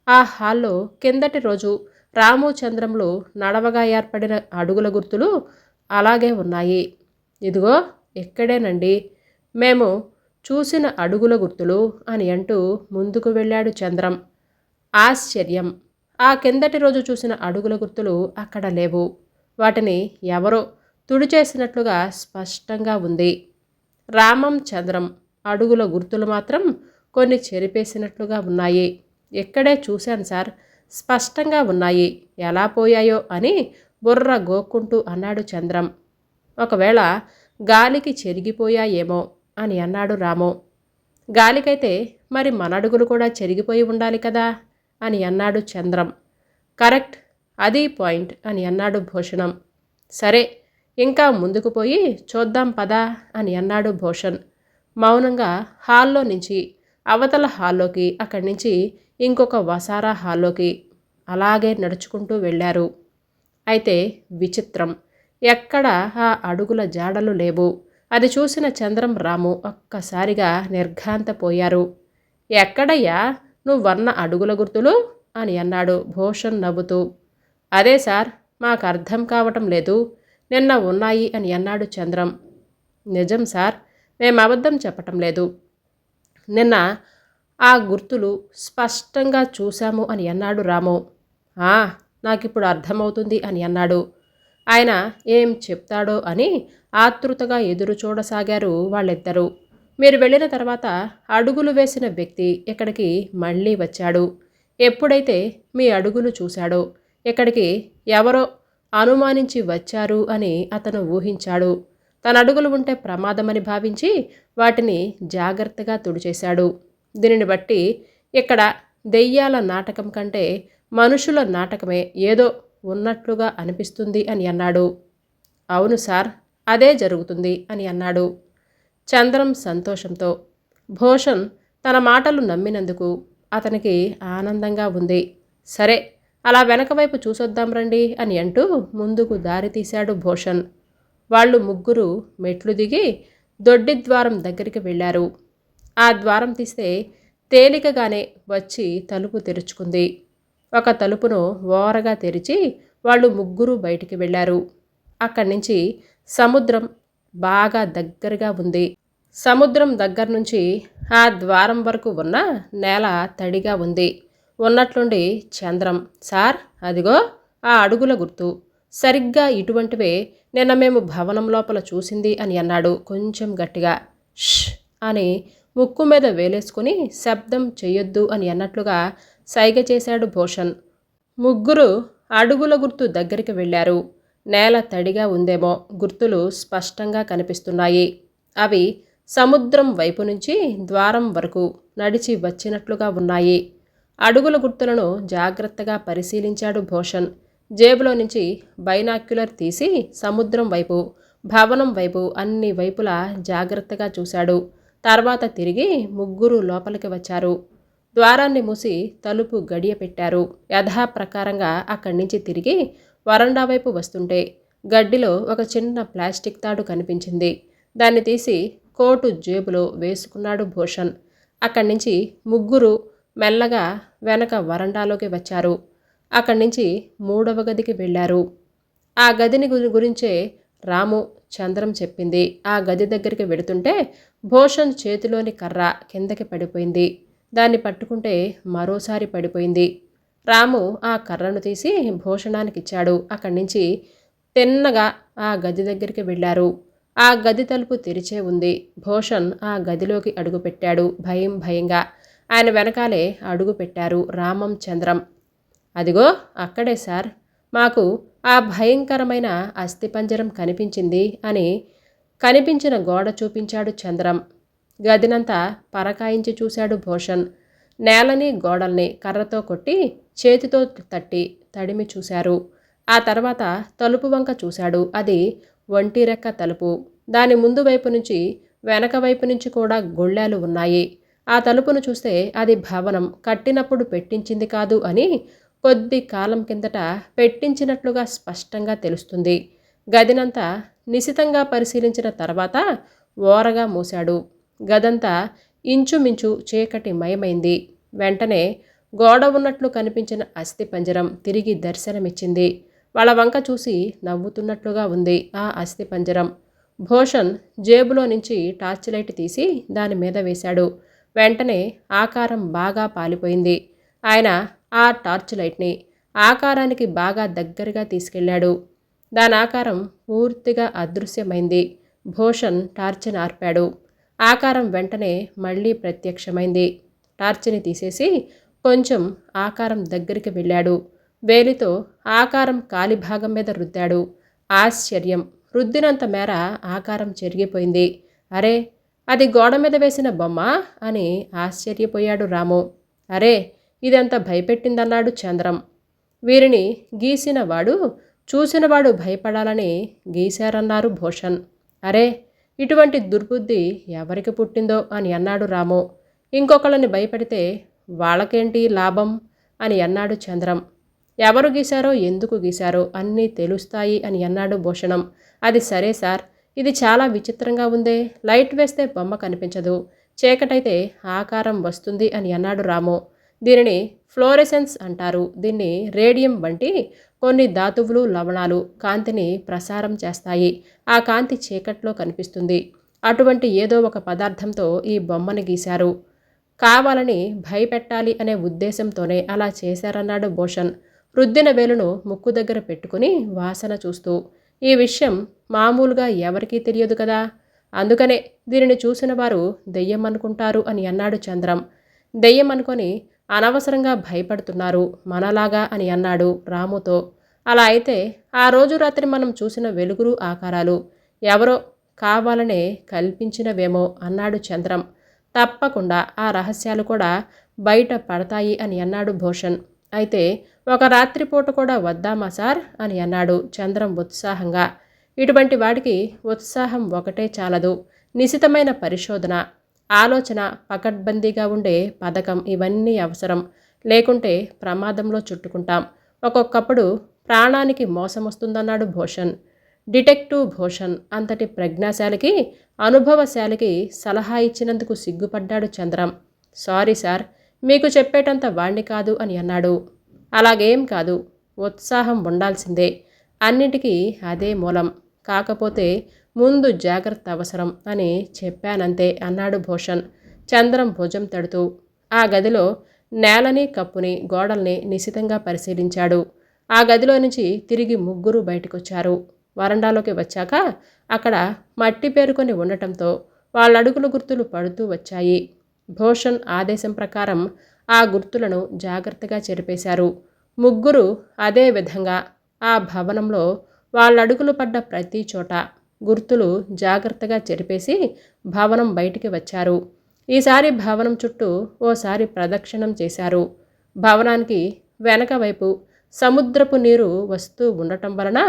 ఆ హాల్లో కిందటి రోజు రాము చంద్రంలో నడవగా ఏర్పడిన అడుగుల గుర్తులు అలాగే ఉన్నాయి. ఇదిగో ఇక్కడేనండి మేము చూసిన అడుగుల గుర్తులు అని అంటూ ముందుకు వెళ్ళాడు చంద్రం. ఆశ్చర్యం, ఆ కిందటి రోజు చూసిన అడుగుల గుర్తులు అక్కడ లేవు. వాటిని ఎవరో తుడిచేసినట్లుగా స్పష్టంగా ఉంది. రామం చంద్రం అడుగుల గుర్తులు మాత్రం కొన్ని చెరిపేసినట్లుగా ఉన్నాయి. ఇక్కడే చూశాను సార్, స్పష్టంగా ఉన్నాయి, ఎలా పోయాయో అని బుర్ర గోక్కుంటూ అన్నాడు చంద్రం. ఒకవేళ గాలికి చెరిగిపోయాయేమో అని అన్నాడు రాము. గాలికైతే మరి మన అడుగులు కూడా చెరిగిపోయి ఉండాలి కదా అని అన్నాడు చంద్రం. కరెక్ట్, అది పాయింట్ అని అన్నాడు భూషణం. సరే, ఇంకా ముందుకు పోయి చూద్దాం పదా అని అన్నాడు భూషణ్. మౌనంగా హాల్లో నుంచి అవతల హాల్లోకి, అక్కడి నుంచి ఇంకొక వసారా హాల్లోకి అలాగే నడుచుకుంటూ వెళ్ళారు. అయితే విచిత్రం, ఎక్కడ ఆ అడుగుల జాడలు లేవు. అది చూసిన చంద్రం, రాము ఒక్కసారిగా నిర్ఘాంతపోయారు. ఎక్కడయ్యా నువ్వన్న అడుగుల గుర్తులు అని అన్నాడు భూషణ్ నవ్వుతూ. అదే సార్, మాకు అర్థం కావటం లేదు. నిన్న ఉన్నాయి అని అన్నాడు చంద్రం. నిజం సార్, మేము అబద్ధం చెప్పటం లేదు. నిన్న ఆ గుర్తులు స్పష్టంగా చూశాము అని అన్నాడు రాము. నాకిప్పుడు అర్థమవుతుంది అని అన్నాడు. ఆయన ఏం చెప్తాడో అని ఆతృతగా ఎదురు చూడసాగారు వాళ్ళిద్దరూ. మీరు వెళ్ళిన తర్వాత అడుగులు వేసిన వ్యక్తి ఇక్కడికి మళ్ళీ వచ్చాడు. ఎప్పుడైతే మీ అడుగులు చూశాడో ఇక్కడికి ఎవరో అనుమానించి వచ్చారు అని అతను ఊహించాడు. తన అడుగులు ఉంటే ప్రమాదమని భావించి వాటిని జాగ్రత్తగా తుడిచేశాడు. దీనిని బట్టి ఇక్కడ దెయ్యాల నాటకం కంటే మనుషుల నాటకమే ఏదో ఉన్నట్లుగా అనిపిస్తుంది అని అన్నాడు. అవును సార్, అదే జరుగుతుంది అని అన్నాడు చంద్రం సంతోషంతో. భూషణ్ తన మాటలు నమ్మినందుకు అతనికి ఆనందంగా ఉంది. సరే, అలా వెనక వైపు చూసొద్దాం రండి అని అంటూ ముందుకు దారి తీశాడు భూషణ్. వాళ్ళు ముగ్గురు మెట్లు దిగి దొడ్డి ద్వారం దగ్గరికి వెళ్ళారు. ఆ ద్వారం తీస్తే తేలికగానే వచ్చి తలుపు తెరుచుకుంది. ఒక తలుపును ఓరగా తెరిచి వాళ్ళు ముగ్గురు బయటికి వెళ్ళారు. అక్కడి నుంచి సముద్రం బాగా దగ్గరగా ఉంది. సముద్రం దగ్గర నుంచి ఆ ద్వారం వరకు ఉన్న నేల తడిగా ఉంది. ఉన్నట్లుండి చంద్రం, సార్, అదిగో ఆ అడుగుల గుర్తు, సరిగ్గా ఇటువంటివే నిన్న మేము భవనం లోపల చూసింది అని అన్నాడు కొంచెం గట్టిగా. ష్ అని ముక్కు మీద వేలేసుకుని శబ్దం చెయ్యొద్దు అని అన్నట్లుగా సైగ చేశాడు భూషణ్. ముగ్గురు అడుగుల గుర్తు దగ్గరికి వెళ్ళారు. నేల తడిగా ఉందేమో, గుర్తులు స్పష్టంగా కనిపిస్తున్నాయి. అవి సముద్రం వైపు నుంచి ద్వారం వరకు నడిచి వచ్చినట్లుగా ఉన్నాయి. అడుగుల గుర్తులను జాగ్రత్తగా పరిశీలించాడు భూషణ్. జేబులో నుంచి బైనాక్యులర్ తీసి సముద్రం వైపు, భవనం వైపు అన్ని వైపులా జాగ్రత్తగా చూశాడు. తర్వాత తిరిగి ముగ్గురు లోపలికి వచ్చారు. ద్వారాన్ని మూసి తలుపు గడియ పెట్టారు. యథాప్రకారంగా అక్కడి నుంచి తిరిగి వరండా వైపు వస్తుంటే గడ్డిలో ఒక చిన్న ప్లాస్టిక్ తాడు కనిపించింది. దాన్ని తీసి కోటు జేబులో వేసుకున్నాడు భూషణ్. అక్కడి నుంచి ముగ్గురు మెల్లగా వెనక వరండాలోకి వచ్చారు. అక్కడి నుంచి 3వ గదికి వెళ్ళారు. ఆ గదిని గురించే రాము చంద్రం చెప్పింది. ఆ గది దగ్గరికి వెడుతుంటే భూషణ్ చేతిలోని కర్ర కిందకి పడిపోయింది. దాన్ని పట్టుకుంటే మరోసారి పడిపోయింది. రాము ఆ కర్రను తీసి భూషణానికి ఇచ్చాడు. అక్కడి నుంచి తిన్నగా ఆ గది దగ్గరికి వెళ్ళారు. ఆ గది తలుపు తెరిచే ఉంది. భూషణ్ ఆ గదిలోకి అడుగుపెట్టాడు భయంగా. ఆయన వెనకాలే అడుగు పెట్టారు రామం చంద్రం. అదిగో అక్కడే సార్, మాకు ఆ భయంకరమైన అస్థిపంజరం కనిపించింది అని కనిపించిన గోడ చూపించాడు చంద్రం. గదినంతా పరకాయించి చూశాడు భూషణ్. నేలని గోడల్ని కర్రతో కొట్టి చేతితో తట్టి తడిమి చూశారు. ఆ తర్వాత తలుపు వంక చూశాడు. అది ఒంటి రెక్క తలుపు. దాని ముందు వైపు నుంచి వెనక వైపు నుంచి కూడా గొళ్ళాలు ఉన్నాయి. ఆ తలుపును చూస్తే అది భవనం కట్టినప్పుడు పెట్టించింది కాదు అని కొద్ది కాలం కిందట పెట్టించినట్లుగా స్పష్టంగా తెలుస్తుంది. గదినంతా నిశితంగా పరిశీలించిన తర్వాత ఓరగా మూశాడు. గదంతా ఇంచుమించు చీకటి మయమైంది. వెంటనే గోడ ఉన్నట్లు కనిపించిన అస్థిపంజరం తిరిగి దర్శనమిచ్చింది. వాళ్ళ వంక చూసి నవ్వుతున్నట్లుగా ఉంది ఆ అస్థిపంజరం. భూషణ్ జేబులో నుంచి టార్చ్ లైట్ తీసి దాని మీద వేశాడు. వెంటనే ఆకారం బాగా పాలిపోయింది. ఆయన ఆ టార్చ్ లైట్ని ఆకారానికి బాగా దగ్గరగా తీసుకెళ్లాడు. దాని ఆకారం పూర్తిగా అదృశ్యమైంది. భూషణ్ టార్చ్ని ఆర్పాడు. ఆకారం వెంటనే మళ్ళీ ప్రత్యక్షమైంది. టార్చిని తీసేసి కొంచెం ఆకారం దగ్గరికి వెళ్ళాడు. వేలితో ఆకారం కాలిభాగం మీద రుద్దాడు. ఆశ్చర్యం, రుద్దినంత మేర ఆకారం చెరిగిపోయింది. అరే, అది గోడ మీద వేసిన బొమ్మ అని ఆశ్చర్యపోయాడు రాము. అరే, ఇదంత భయపెట్టిందన్నాడు చంద్రం. వీరిని గీసినవాడు చూసినవాడు భయపడాలని గీశారన్నారు భూషణ్. అరే, ఇటువంటి దుర్బుద్ధి ఎవరికి పుట్టిందో అని అన్నాడు రాము. ఇంకొకళ్ళని భయపెడితే వాళ్ళకేంటి లాభం అని అన్నాడు చంద్రం. ఎవరు గీశారో ఎందుకు గీశారో అన్నీ తెలుస్తాయి అని అన్నాడు భూషణం. అది సరే సార్, ఇది చాలా విచిత్రంగా ఉందే. లైట్ వేస్తే బొమ్మ కనిపించదు, చీకటైతే ఆకారం వస్తుంది అని అన్నాడు రాము. దీనిని ఫ్లోరెసెన్స్ అంటారు. దీన్ని రేడియం వంటి కొన్ని ధాతువులు లవణాలు కాంతిని ప్రసారం చేస్తాయి. ఆ కాంతి చీకట్లో కనిపిస్తుంది. అటువంటి ఏదో ఒక పదార్థంతో ఈ బొమ్మని గీశారు. కావాలని భయపెట్టాలి అనే ఉద్దేశంతోనే అలా చేశారన్నాడు భూషణ్, రుద్దిన వేలును ముక్కు దగ్గర పెట్టుకుని వాసన చూస్తూ. ఈ విషయం మామూలుగా ఎవరికీ తెలియదు కదా, అందుకనే దీనిని చూసిన వారు దెయ్యం అనుకుంటారు అని అన్నాడు చంద్రం. దెయ్యం అనుకొని అనవసరంగా భయపడుతున్నారు మనలాగా అని అన్నాడు రాముతో. అలా అయితే ఆ రోజు రాత్రి మనం చూసిన వెలుగురు ఆకారాలు ఎవరో కావాలనే కల్పించినవేమో అన్నాడు చంద్రం. తప్పకుండా ఆ రహస్యాలు కూడా బయట పడతాయి అని అన్నాడు భూషణ్. అయితే ఒక రాత్రిపూట కూడా వద్దామా సార్ అని అన్నాడు చంద్రం ఉత్సాహంగా. ఇటువంటి వాడికి ఉత్సాహం ఒకటే చాలదు. నిశితమైన పరిశోధన, ఆలోచన, పకడ్బందీగా ఉండే పథకం ఇవన్నీ అవసరం. లేకుంటే ప్రమాదంలో చుట్టుకుంటాం. ఒక్కొక్కప్పుడు ప్రాణానికి మోసం వస్తుందన్నాడు భూషణ్. డిటెక్టివ్ భూషణ్ అంతటి ప్రజ్ఞాశాలికి, అనుభవశాలికి సలహా ఇచ్చినందుకు సిగ్గుపడ్డాడు చంద్రం. సారీ సార్, మీకు చెప్పేటంత వాణ్ణి కాదు అని అన్నాడు. అలాగేం కాదు, ఉత్సాహం ఉండాల్సిందే. అన్నిటికీ అదే మూలం. కాకపోతే ముందు జాగ్రత్త అవసరం అని చెప్పానంతే అన్నాడు భూషణ్ చంద్రం భుజం తడుతూ. ఆ గదిలో నేలని, కప్పుని, గోడల్ని నిశితంగా పరిశీలించాడు. ఆ గదిలో నుంచి తిరిగి ముగ్గురు బయటకొచ్చారు. వరండాలోకి వచ్చాక అక్కడ మట్టి పేరుకొని ఉండటంతో వాళ్ళడుగుల గుర్తులు పడుతూ వచ్చాయి. భూషణ్ ఆదేశం ప్రకారం ఆ గుర్తులను జాగ్రత్తగా చెరిపేశారు. ముగ్గురు అదే విధంగా ఆ భవనంలో వాళ్ళడుగులు పడ్డ ప్రతి చోట గుర్తులు జాగ్రత్తగా చెరిపేసి భవనం బయటికి వచ్చారు. ఈసారి భవనం చుట్టూ ఓసారి ప్రదక్షిణం చేశారు. భవనానికి వెనక వైపు సముద్రపు నీరు వస్తూ ఉండటం వలన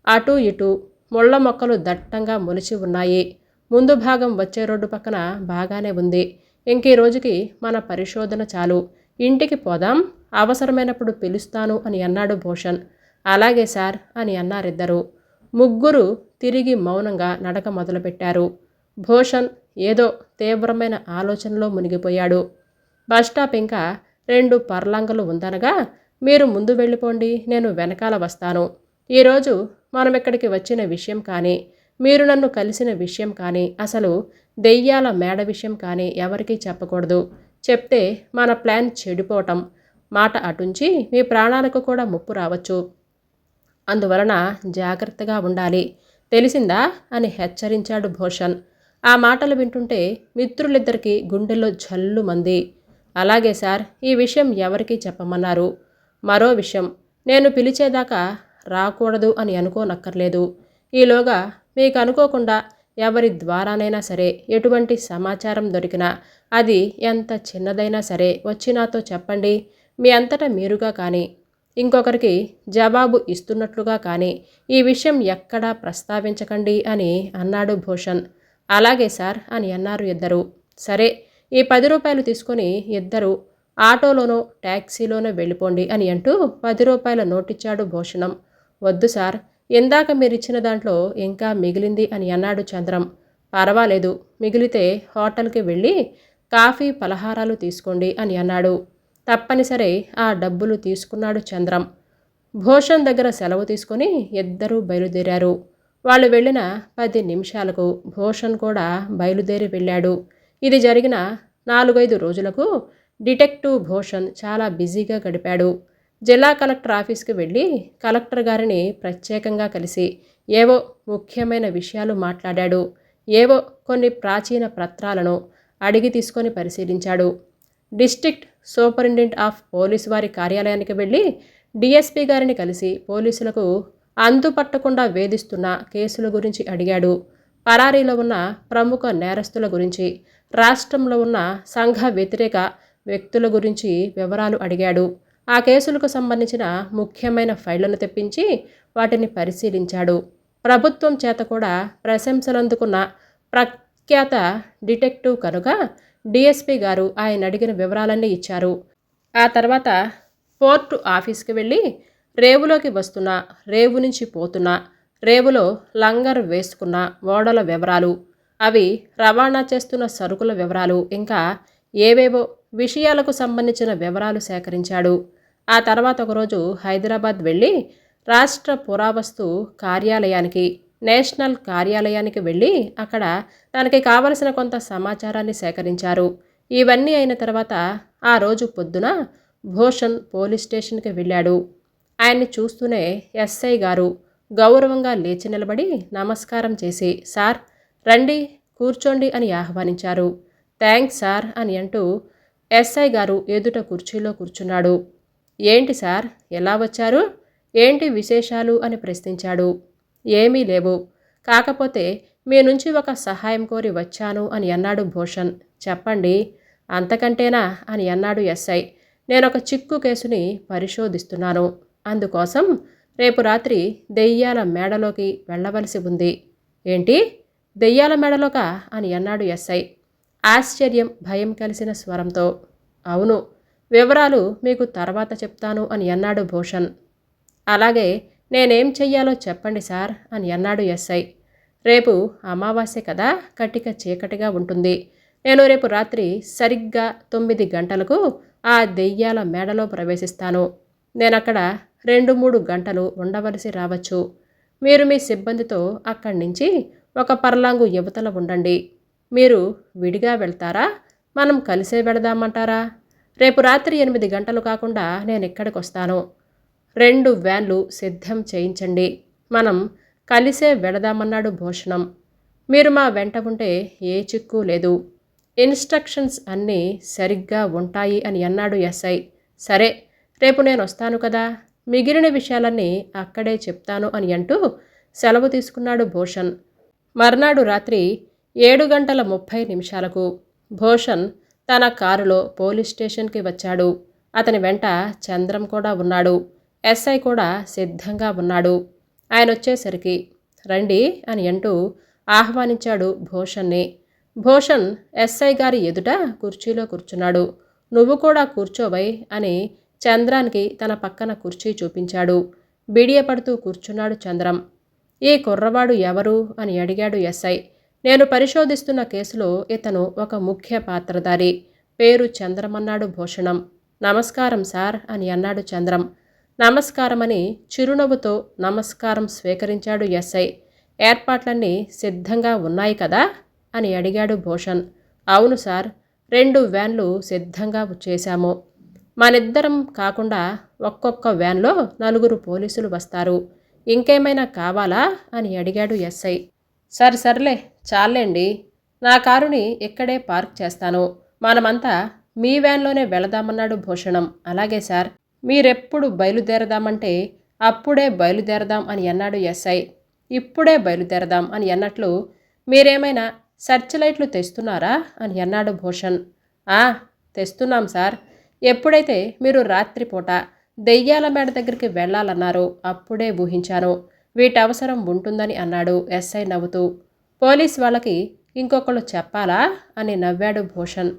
అటూ ఇటూ ముళ్ళ మొక్కలు దట్టంగా మొలిచి ఉన్నాయి. ముందు భాగం వచ్చే రోడ్డు పక్కన బాగానే ఉంది. ఇంకీ రోజుకి మన పరిశోధన చాలు. ఇంటికి పోదాం, అవసరమైనప్పుడు పిలుస్తాను అని అన్నాడు భూషణ్. అలాగే సార్ అని అన్నారిద్దరు. ముగ్గురు తిరిగి మౌనంగా నడక మొదలుపెట్టారు. భూషణ్ ఏదో తీవ్రమైన ఆలోచనలో మునిగిపోయాడు. బస్టాప్ ఇంకా 2 పర్లాంగులు ఉందనగా, మీరు ముందు వెళ్ళిపోండి, నేను వెనకాల వస్తాను. ఈరోజు మనం ఇక్కడికి వచ్చిన విషయం కానీ, మీరు నన్ను కలిసిన విషయం కానీ, అసలు దెయ్యాల మేడ విషయం కానీ ఎవరికీ చెప్పకూడదు. చెప్తే మన ప్లాన్ చెడిపోవటం మాట అటుంచి మీ ప్రాణాలకు కూడా ముప్పు రావచ్చు. అందువలన జాగ్రత్తగా ఉండాలి, తెలిసిందా అని హెచ్చరించాడు భూషణ్. ఆ మాటలు వింటుంటే మిత్రులిద్దరికీ గుండెల్లో జల్లుమంది. అలాగే సార్, ఈ విషయం ఎవరికీ చెప్పమన్నారు. మరో విషయం, నేను పిలిచేదాకా రాకూడదు అని అనుకోనక్కర్లేదు. ఈలోగా మీకు అనుకోకుండా ఎవరి ద్వారానైనా సరే ఎటువంటి సమాచారం దొరికినా, అది ఎంత చిన్నదైనా సరే వచ్చి నాతో చెప్పండి. మీ అంతటా మీరుగా కానీ, ఇంకొకరికి జవాబు ఇస్తున్నట్లుగా కానీ ఈ విషయం ఎక్కడా ప్రస్తావించకండి అని అన్నాడు భూషణ్. అలాగే సార్ అని అన్నారు ఇద్దరు. సరే, ఈ 10 రూపాయలు తీసుకొని ఇద్దరు ఆటోలోనో ట్యాక్సీలోనో వెళ్ళిపోండి అని అంటూ 10 రూపాయల నోటిచ్చాడు భూషణం. వద్దు సార్, ఇందాక మీరిచ్చిన దాంట్లో ఇంకా మిగిలింది అని అన్నాడు చంద్రం. పర్వాలేదు, మిగిలితే హోటల్కి వెళ్ళి కాఫీ పలహారాలు తీసుకోండి అని అన్నాడు. తప్పనిసరి ఆ డబ్బులు తీసుకున్నాడు చంద్రం. భూషణ్ దగ్గర సెలవు తీసుకొని ఇద్దరూ బయలుదేరారు. వాళ్ళు వెళ్ళిన 10 నిమిషాలకు భూషణ్ కూడా బయలుదేరి వెళ్ళాడు. ఇది జరిగిన 4-5 రోజులకు డిటెక్టివ్ భూషణ్ చాలా బిజీగా గడిపాడు. జిల్లా కలెక్టర్ ఆఫీస్కి వెళ్ళి కలెక్టర్ గారిని ప్రత్యేకంగా కలిసి ఏవో ముఖ్యమైన విషయాలు మాట్లాడాడు. ఏవో కొన్ని ప్రాచీన పత్రాలను అడిగి తీసుకొని పరిశీలించాడు. డిస్ట్రిక్ట్ సూపరింటెండెంట్ ఆఫ్ పోలీస్ వారి కార్యాలయానికి వెళ్ళి డిఎస్పీ గారిని కలిసి పోలీసులకు అంతుపట్టకుండా వేధిస్తున్న కేసుల గురించి అడిగాడు. పరారీలో ఉన్న ప్రముఖ నేరస్తుల గురించి, రాష్ట్రంలో ఉన్న సంఘ వ్యతిరేక వ్యక్తుల గురించి వివరాలు అడిగాడు. ఆ కేసులకు సంబంధించిన ముఖ్యమైన ఫైళ్లను తెప్పించి వాటిని పరిశీలించాడు. ప్రభుత్వం చేత కూడా ప్రశంసలందుకున్న ప్రఖ్యాత డిటెక్టివ్ కనుక డిఎస్పీ గారు ఆయన అడిగిన వివరాలన్నీ ఇచ్చారు. ఆ తర్వాత పోర్టు ఆఫీస్కి వెళ్ళి రేవులోకి వస్తున్న, రేవు నుంచి పోతున్న, రేవులో లంగర్ వేసుకున్న ఓడల వివరాలు, అవి రవాణా చేస్తున్న సరుకుల వివరాలు, ఇంకా ఏవేవో విషయాలకు సంబంధించిన వివరాలు సేకరించాడు. ఆ తర్వాత ఒకరోజు హైదరాబాద్ వెళ్ళి రాష్ట్ర పురావస్తు కార్యాలయానికి, నేషనల్ కార్యాలయానికి వెళ్ళి అక్కడ తనకి కావలసిన కొంత సమాచారాన్ని సేకరించారు. ఇవన్నీ అయిన తర్వాత ఆ రోజు పొద్దున భూషణ్ పోలీస్ స్టేషన్కి వెళ్ళాడు. ఆయన్ని చూస్తూనే ఎస్ఐ గారు గౌరవంగా లేచి నిలబడి నమస్కారం చేసి, సార్ రండి కూర్చోండి అని ఆహ్వానించారు. థ్యాంక్స్ సార్ అని అంటూ ఎస్ఐ గారు ఎదుట కుర్చీలో కూర్చున్నాడు. ఏంటి సార్ ఎలా వచ్చారు, ఏంటి విశేషాలు అని ప్రశ్నించాడు. ఏమీ లేవు, కాకపోతే మీ నుంచి ఒక సహాయం కోరి వచ్చాను అని అన్నాడు భూషణ్. చెప్పండి. అంతకంటేనా అని అన్నాడు ఎస్ఐ. నేనొక చిక్కు కేసుని పరిశోధిస్తున్నాను. అందుకోసం రేపు రాత్రి దెయ్యాల మేడలోకి వెళ్ళవలసి ఉంది. ఏంటి, దెయ్యాల మేడలోకా అని అన్నాడు ఎస్ఐ ఆశ్చర్యం భయం కలిసిన స్వరంతో. అవును, వివరాలు మీకు తర్వాత చెప్తాను అని అన్నాడు భూషణ్. అలాగే నేనేం చెయ్యాలో చెప్పండి సార్ అని అన్నాడు ఎస్ఐ. రేపు అమావాస్య కదా, కటిక చీకటిగా ఉంటుంది. నేను రేపు రాత్రి సరిగ్గా 9 గంటలకు ఆ దెయ్యాల మేడలో ప్రవేశిస్తాను. నేనక్కడ 2-3 గంటలు ఉండవలసి రావచ్చు. మీరు మీ సిబ్బందితో అక్కడి నుంచి ఒక పర్లాంగు యువతల ఉండండి. మీరు విడిగా వెళ్తారా, మనం కలిసే వెళదామంటారా? రేపు రాత్రి 8 గంటలు కాకుండా నేను ఇక్కడికి వస్తాను. 2 వ్యాన్లు సిద్ధం చేయించండి. మనం కలిసే వెళదామన్నాడు భూషణం. మీరు మా వెంట ఉంటే ఏ చిక్కు లేదు. ఇన్స్ట్రక్షన్స్ అన్నీ సరిగ్గా ఉంటాయి అని అన్నాడు ఎస్ఐ. సరే, రేపు నేను వస్తాను కదా, మిగిలిన విషయాలన్నీ అక్కడే చెప్తాను అని అంటూ సెలవు తీసుకున్నాడు భూషణ్. మర్నాడు రాత్రి 7:30 భూషణ్ తన కారులో పోలీస్ స్టేషన్కి వచ్చాడు. అతని వెంట చంద్రం కూడా ఉన్నాడు. ఎస్ఐ కూడా సిద్ధంగా ఉన్నాడు. ఆయన వచ్చేసరికి రండి అని అంటూ ఆహ్వానించాడు భూషణ్ని. భూషణ్ ఎస్ఐ గారి ఎదుట కుర్చీలో కూర్చున్నాడు. నువ్వు కూడా కూర్చోవై అని చంద్రానికి తన పక్కన కుర్చీ చూపించాడు. బిడియపడుతూ కూర్చున్నాడు చంద్రం. ఈ కుర్రవాడు ఎవరు అని అడిగాడు ఎస్ఐ. నేను పరిశోధిస్తున్న కేసులో ఇతను ఒక ముఖ్య పాత్రధారి. పేరు చంద్రమన్నాడు భూషణం. నమస్కారం సార్ అని అన్నాడు చంద్రం. నమస్కారమని చిరునవ్వుతో నమస్కారం స్వీకరించాడు ఎస్ఐ. ఏర్పాట్లన్నీ సిద్ధంగా ఉన్నాయి కదా అని అడిగాడు భూషణ్. అవును సార్, 2 వ్యాన్లు సిద్ధంగా చేశాము. మనిద్దరం కాకుండా ఒక్కొక్క వ్యాన్లో 4 పోలీసులు వస్తారు. ఇంకేమైనా కావాలా అని అడిగాడు ఎస్ఐ. సర్లే చాలండి, నా కారుని ఇక్కడే పార్క్ చేస్తాను. మనమంతా మీ వ్యాన్లోనే వెళదామన్నాడు భూషణం. అలాగే సార్, మీరెప్పుడు బయలుదేరదామంటే అప్పుడే బయలుదేరదాం అని అన్నాడు ఎస్ఐ. ఇప్పుడే బయలుదేరదాం అని అన్నట్లు మీరేమైనా సర్చ్ లైట్లు తెస్తున్నారా అని అన్నాడు భూషణ్. తెస్తున్నాం సార్. ఎప్పుడైతే మీరు రాత్రిపూట దెయ్యాల మేడ దగ్గరికి వెళ్ళాలన్నారో అప్పుడే ఊహించాను. వీటి అవసరం ఉంటుందని అన్నాడు ఎస్ఐ నవ్వుతూ. పోలీస్ వాళ్ళకి ఇంకొకళ్ళు చెప్పాలా అని నవ్వాడు భూషణ్.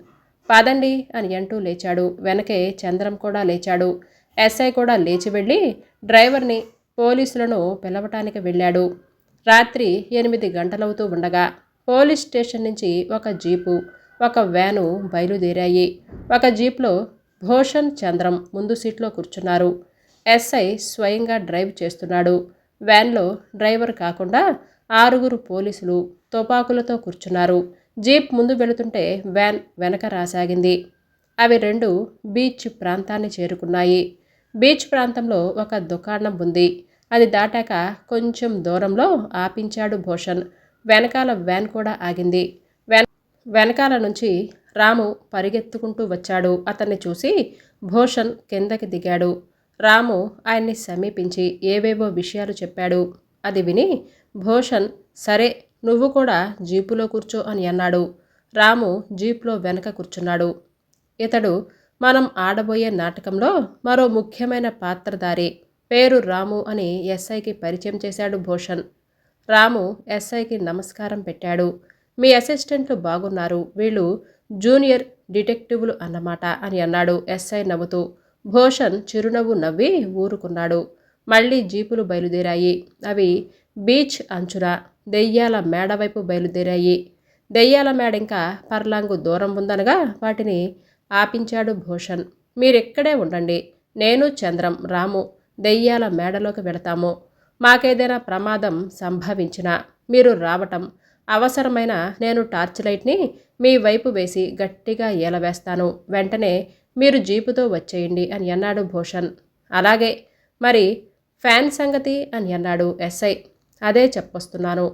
పదండి అని అంటూ లేచాడు. వెనకే చంద్రం కూడా లేచాడు. ఎస్ఐ కూడా లేచి వెళ్ళి డ్రైవర్ని, పోలీసులను పిలవటానికి వెళ్ళాడు. రాత్రి 8 గంటలవుతూ ఉండగా పోలీస్ స్టేషన్ నుంచి ఒక జీపు, ఒక వ్యాను బయలుదేరాయి. ఒక జీప్లో భూషణ్, చంద్రం ముందు సీట్లో కూర్చున్నారు. ఎస్ఐ స్వయంగా డ్రైవ్ చేస్తున్నాడు. వ్యాన్లో డ్రైవర్ కాకుండా 6 పోలీసులు తుపాకులతో కూర్చున్నారు. జీప్ ముందు వెళుతుంటే వ్యాన్ వెనక రాసాగింది. అవి 2 బీచ్ ప్రాంతాన్ని చేరుకున్నాయి. బీచ్ ప్రాంతంలో ఒక దుకాణం ఉంది. అది దాటాక కొంచెం దూరంలో ఆపించాడు భూషణ్. వెనకాల వ్యాన్ కూడా ఆగింది. వెనకాల నుంచి రాము పరిగెత్తుకుంటూ వచ్చాడు. అతన్ని చూసి భూషణ్ కిందకి దిగాడు. రాము ఆయన్ని సమీపించి ఏవేవో విషయాలు చెప్పాడు. అది విని భూషణ్, సరే నువ్వు కూడా జీపులో కూర్చో అని అన్నాడు. రాము జీప్లో వెనక కూర్చున్నాడు. ఇతడు మనం ఆడబోయే నాటకంలో మరో ముఖ్యమైన పాత్రధారి. పేరు రాము అని ఎస్ఐకి పరిచయం చేశాడు భూషణ్. రాము ఎస్ఐకి నమస్కారం పెట్టాడు. మీ అసిస్టెంట్లు బాగున్నారు, వీళ్ళు జూనియర్ డిటెక్టివ్లు అన్నమాట అని అన్నాడు ఎస్ఐ నవ్వుతూ. భూషణ్ చిరునవ్వు నవ్వి ఊరుకున్నాడు. మళ్ళీ జీపులు బయలుదేరాయి. అవి బీచ్ అంచున దెయ్యాల మేడ వైపు బయలుదేరాయి. దెయ్యాల మేడ ఇంకా పర్లాంగు దూరం ఉందనగా వాటిని ఆపించాడు భూషణ్. మీరెక్కడే ఉండండి, నేను చంద్రం రాము దెయ్యాల మేడలోకి వెళతాము. మాకేదైనా ప్రమాదం సంభవించినా మీరు రావటం అవసరమైన నేను టార్చ్ లైట్ని మీ వైపు వేసి గట్టిగా ఏలవేస్తాను. వెంటనే మీరు జీపుతో వచ్చేయండి అని అన్నాడు భూషణ్. అలాగే, మరి ఫ్యాన్ సంగతి అని అన్నాడు ఎస్ఐ. అదే చెప్పొస్తున్నాను,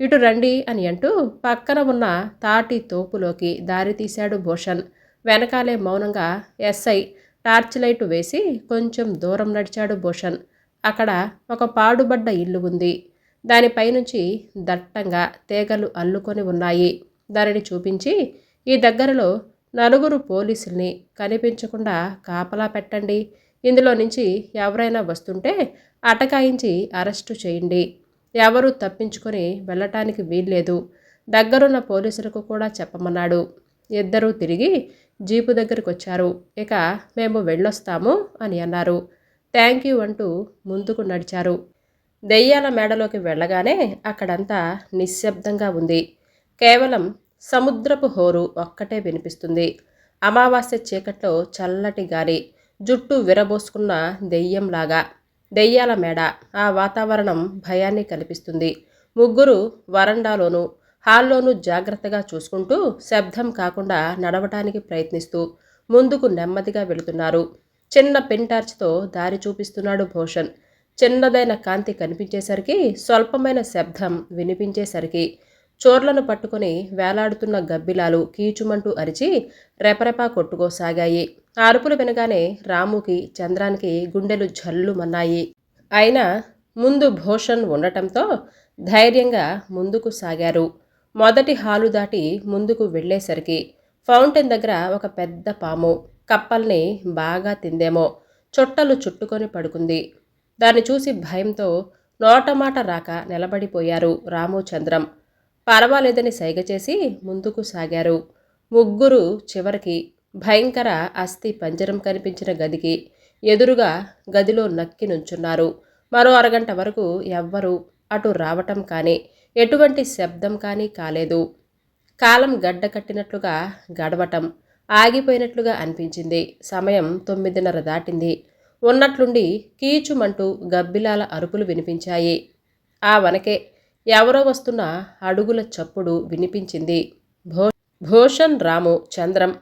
ఇటు రండి అని అంటూ పక్కన ఉన్న తాటి తోపులోకి దారి తీశాడు భూషణ్. వెనకాలే మౌనంగా ఎస్ఐ టార్చ్ లైటు వేసి కొంచెం దూరం నడిచాడు భూషణ్. అక్కడ ఒక పాడుబడ్డ ఇల్లు ఉంది. దానిపైనుంచి దట్టంగా తీగలు అల్లుకొని ఉన్నాయి. దానిని చూపించి, ఈ దగ్గరలో 4 పోలీసుల్ని కనిపించకుండా కాపలా పెట్టండి. ఇందులో నుంచి ఎవరైనా వస్తుంటే అటకాయించి అరెస్టు చేయండి. ఎవరూ తప్పించుకొని వెళ్ళటానికి వీల్లేదు. దగ్గరున్న పోలీసులకు కూడా చెప్పమన్నాడు. ఇద్దరూ తిరిగి జీపు దగ్గరికి వచ్చారు. ఇక మేము వెళ్ళొస్తాము అని అన్నారు. థ్యాంక్ యూ అంటూ ముందుకు నడిచారు. దెయ్యాల మేడలోకి వెళ్ళగానే అక్కడంతా నిశ్శబ్దంగా ఉంది. కేవలం సముద్రపు హోరు ఒక్కటే వినిపిస్తుంది. అమావాస్య చీకట్లో చల్లటి గాలి, జుట్టు విరబోసుకున్న దెయ్యంలాగా. దెయ్యాల మేడ, ఆ వాతావరణం భయాన్ని కల్పిస్తుంది. ముగ్గురు వరండాలోనూ హాల్లోనూ జాగ్రత్తగా చూసుకుంటూ శబ్దం కాకుండా నడవటానికి ప్రయత్నిస్తూ ముందుకు నెమ్మదిగా వెళుతున్నారు. చిన్న పెన్ టార్చ్తో దారి చూపిస్తున్నాడు భూషణ్. చిన్నదైన కాంతి కనిపించేసరికి, స్వల్పమైన శబ్దం వినిపించేసరికి చోర్లను పట్టుకుని వేలాడుతున్న గబ్బిలాలు కీచుమంటూ అరిచి రెపరెపా కొట్టుకోసాగాయి. ఆ అరుపులు వినగానే రాముకి చంద్రానికి గుండెలు జల్లుమన్నాయి. అయినా ముందు భూషణ్ ఉండటంతో ధైర్యంగా ముందుకు సాగారు. మొదటి హాలు దాటి ముందుకు వెళ్ళేసరికి ఫౌంటైన్ దగ్గర ఒక పెద్ద పాము కప్పల్ని బాగా తిందేమో, చుట్టలు చుట్టుకొని పడుకుంది. దాన్ని చూసి భయంతో నోటమాట రాక నిలబడిపోయారు రాము చంద్రం. పర్వాలేదని సైగ చేసి ముందుకు సాగారు. ముగ్గురు చివరికి భయంకర అస్థి పంజరం కనిపించిన గదికి ఎదురుగా గదిలో నక్కి నుంచున్నారు. మరో అరగంట వరకు ఎవ్వరూ అటు రావటం కానీ ఎటువంటి శబ్దం కానీ కాలేదు. కాలం గడ్డ కట్టినట్లుగా గడవటం ఆగిపోయినట్లుగా అనిపించింది. సమయం 9:30 దాటింది. ఉన్నట్లుండి కీచుమంటూ గబ్బిలాల అరుపులు వినిపించాయి. ఆ వనకే ఎవరో వస్తున్న అడుగుల చప్పుడు వినిపించింది. భూషణ్, రాము, చంద్రం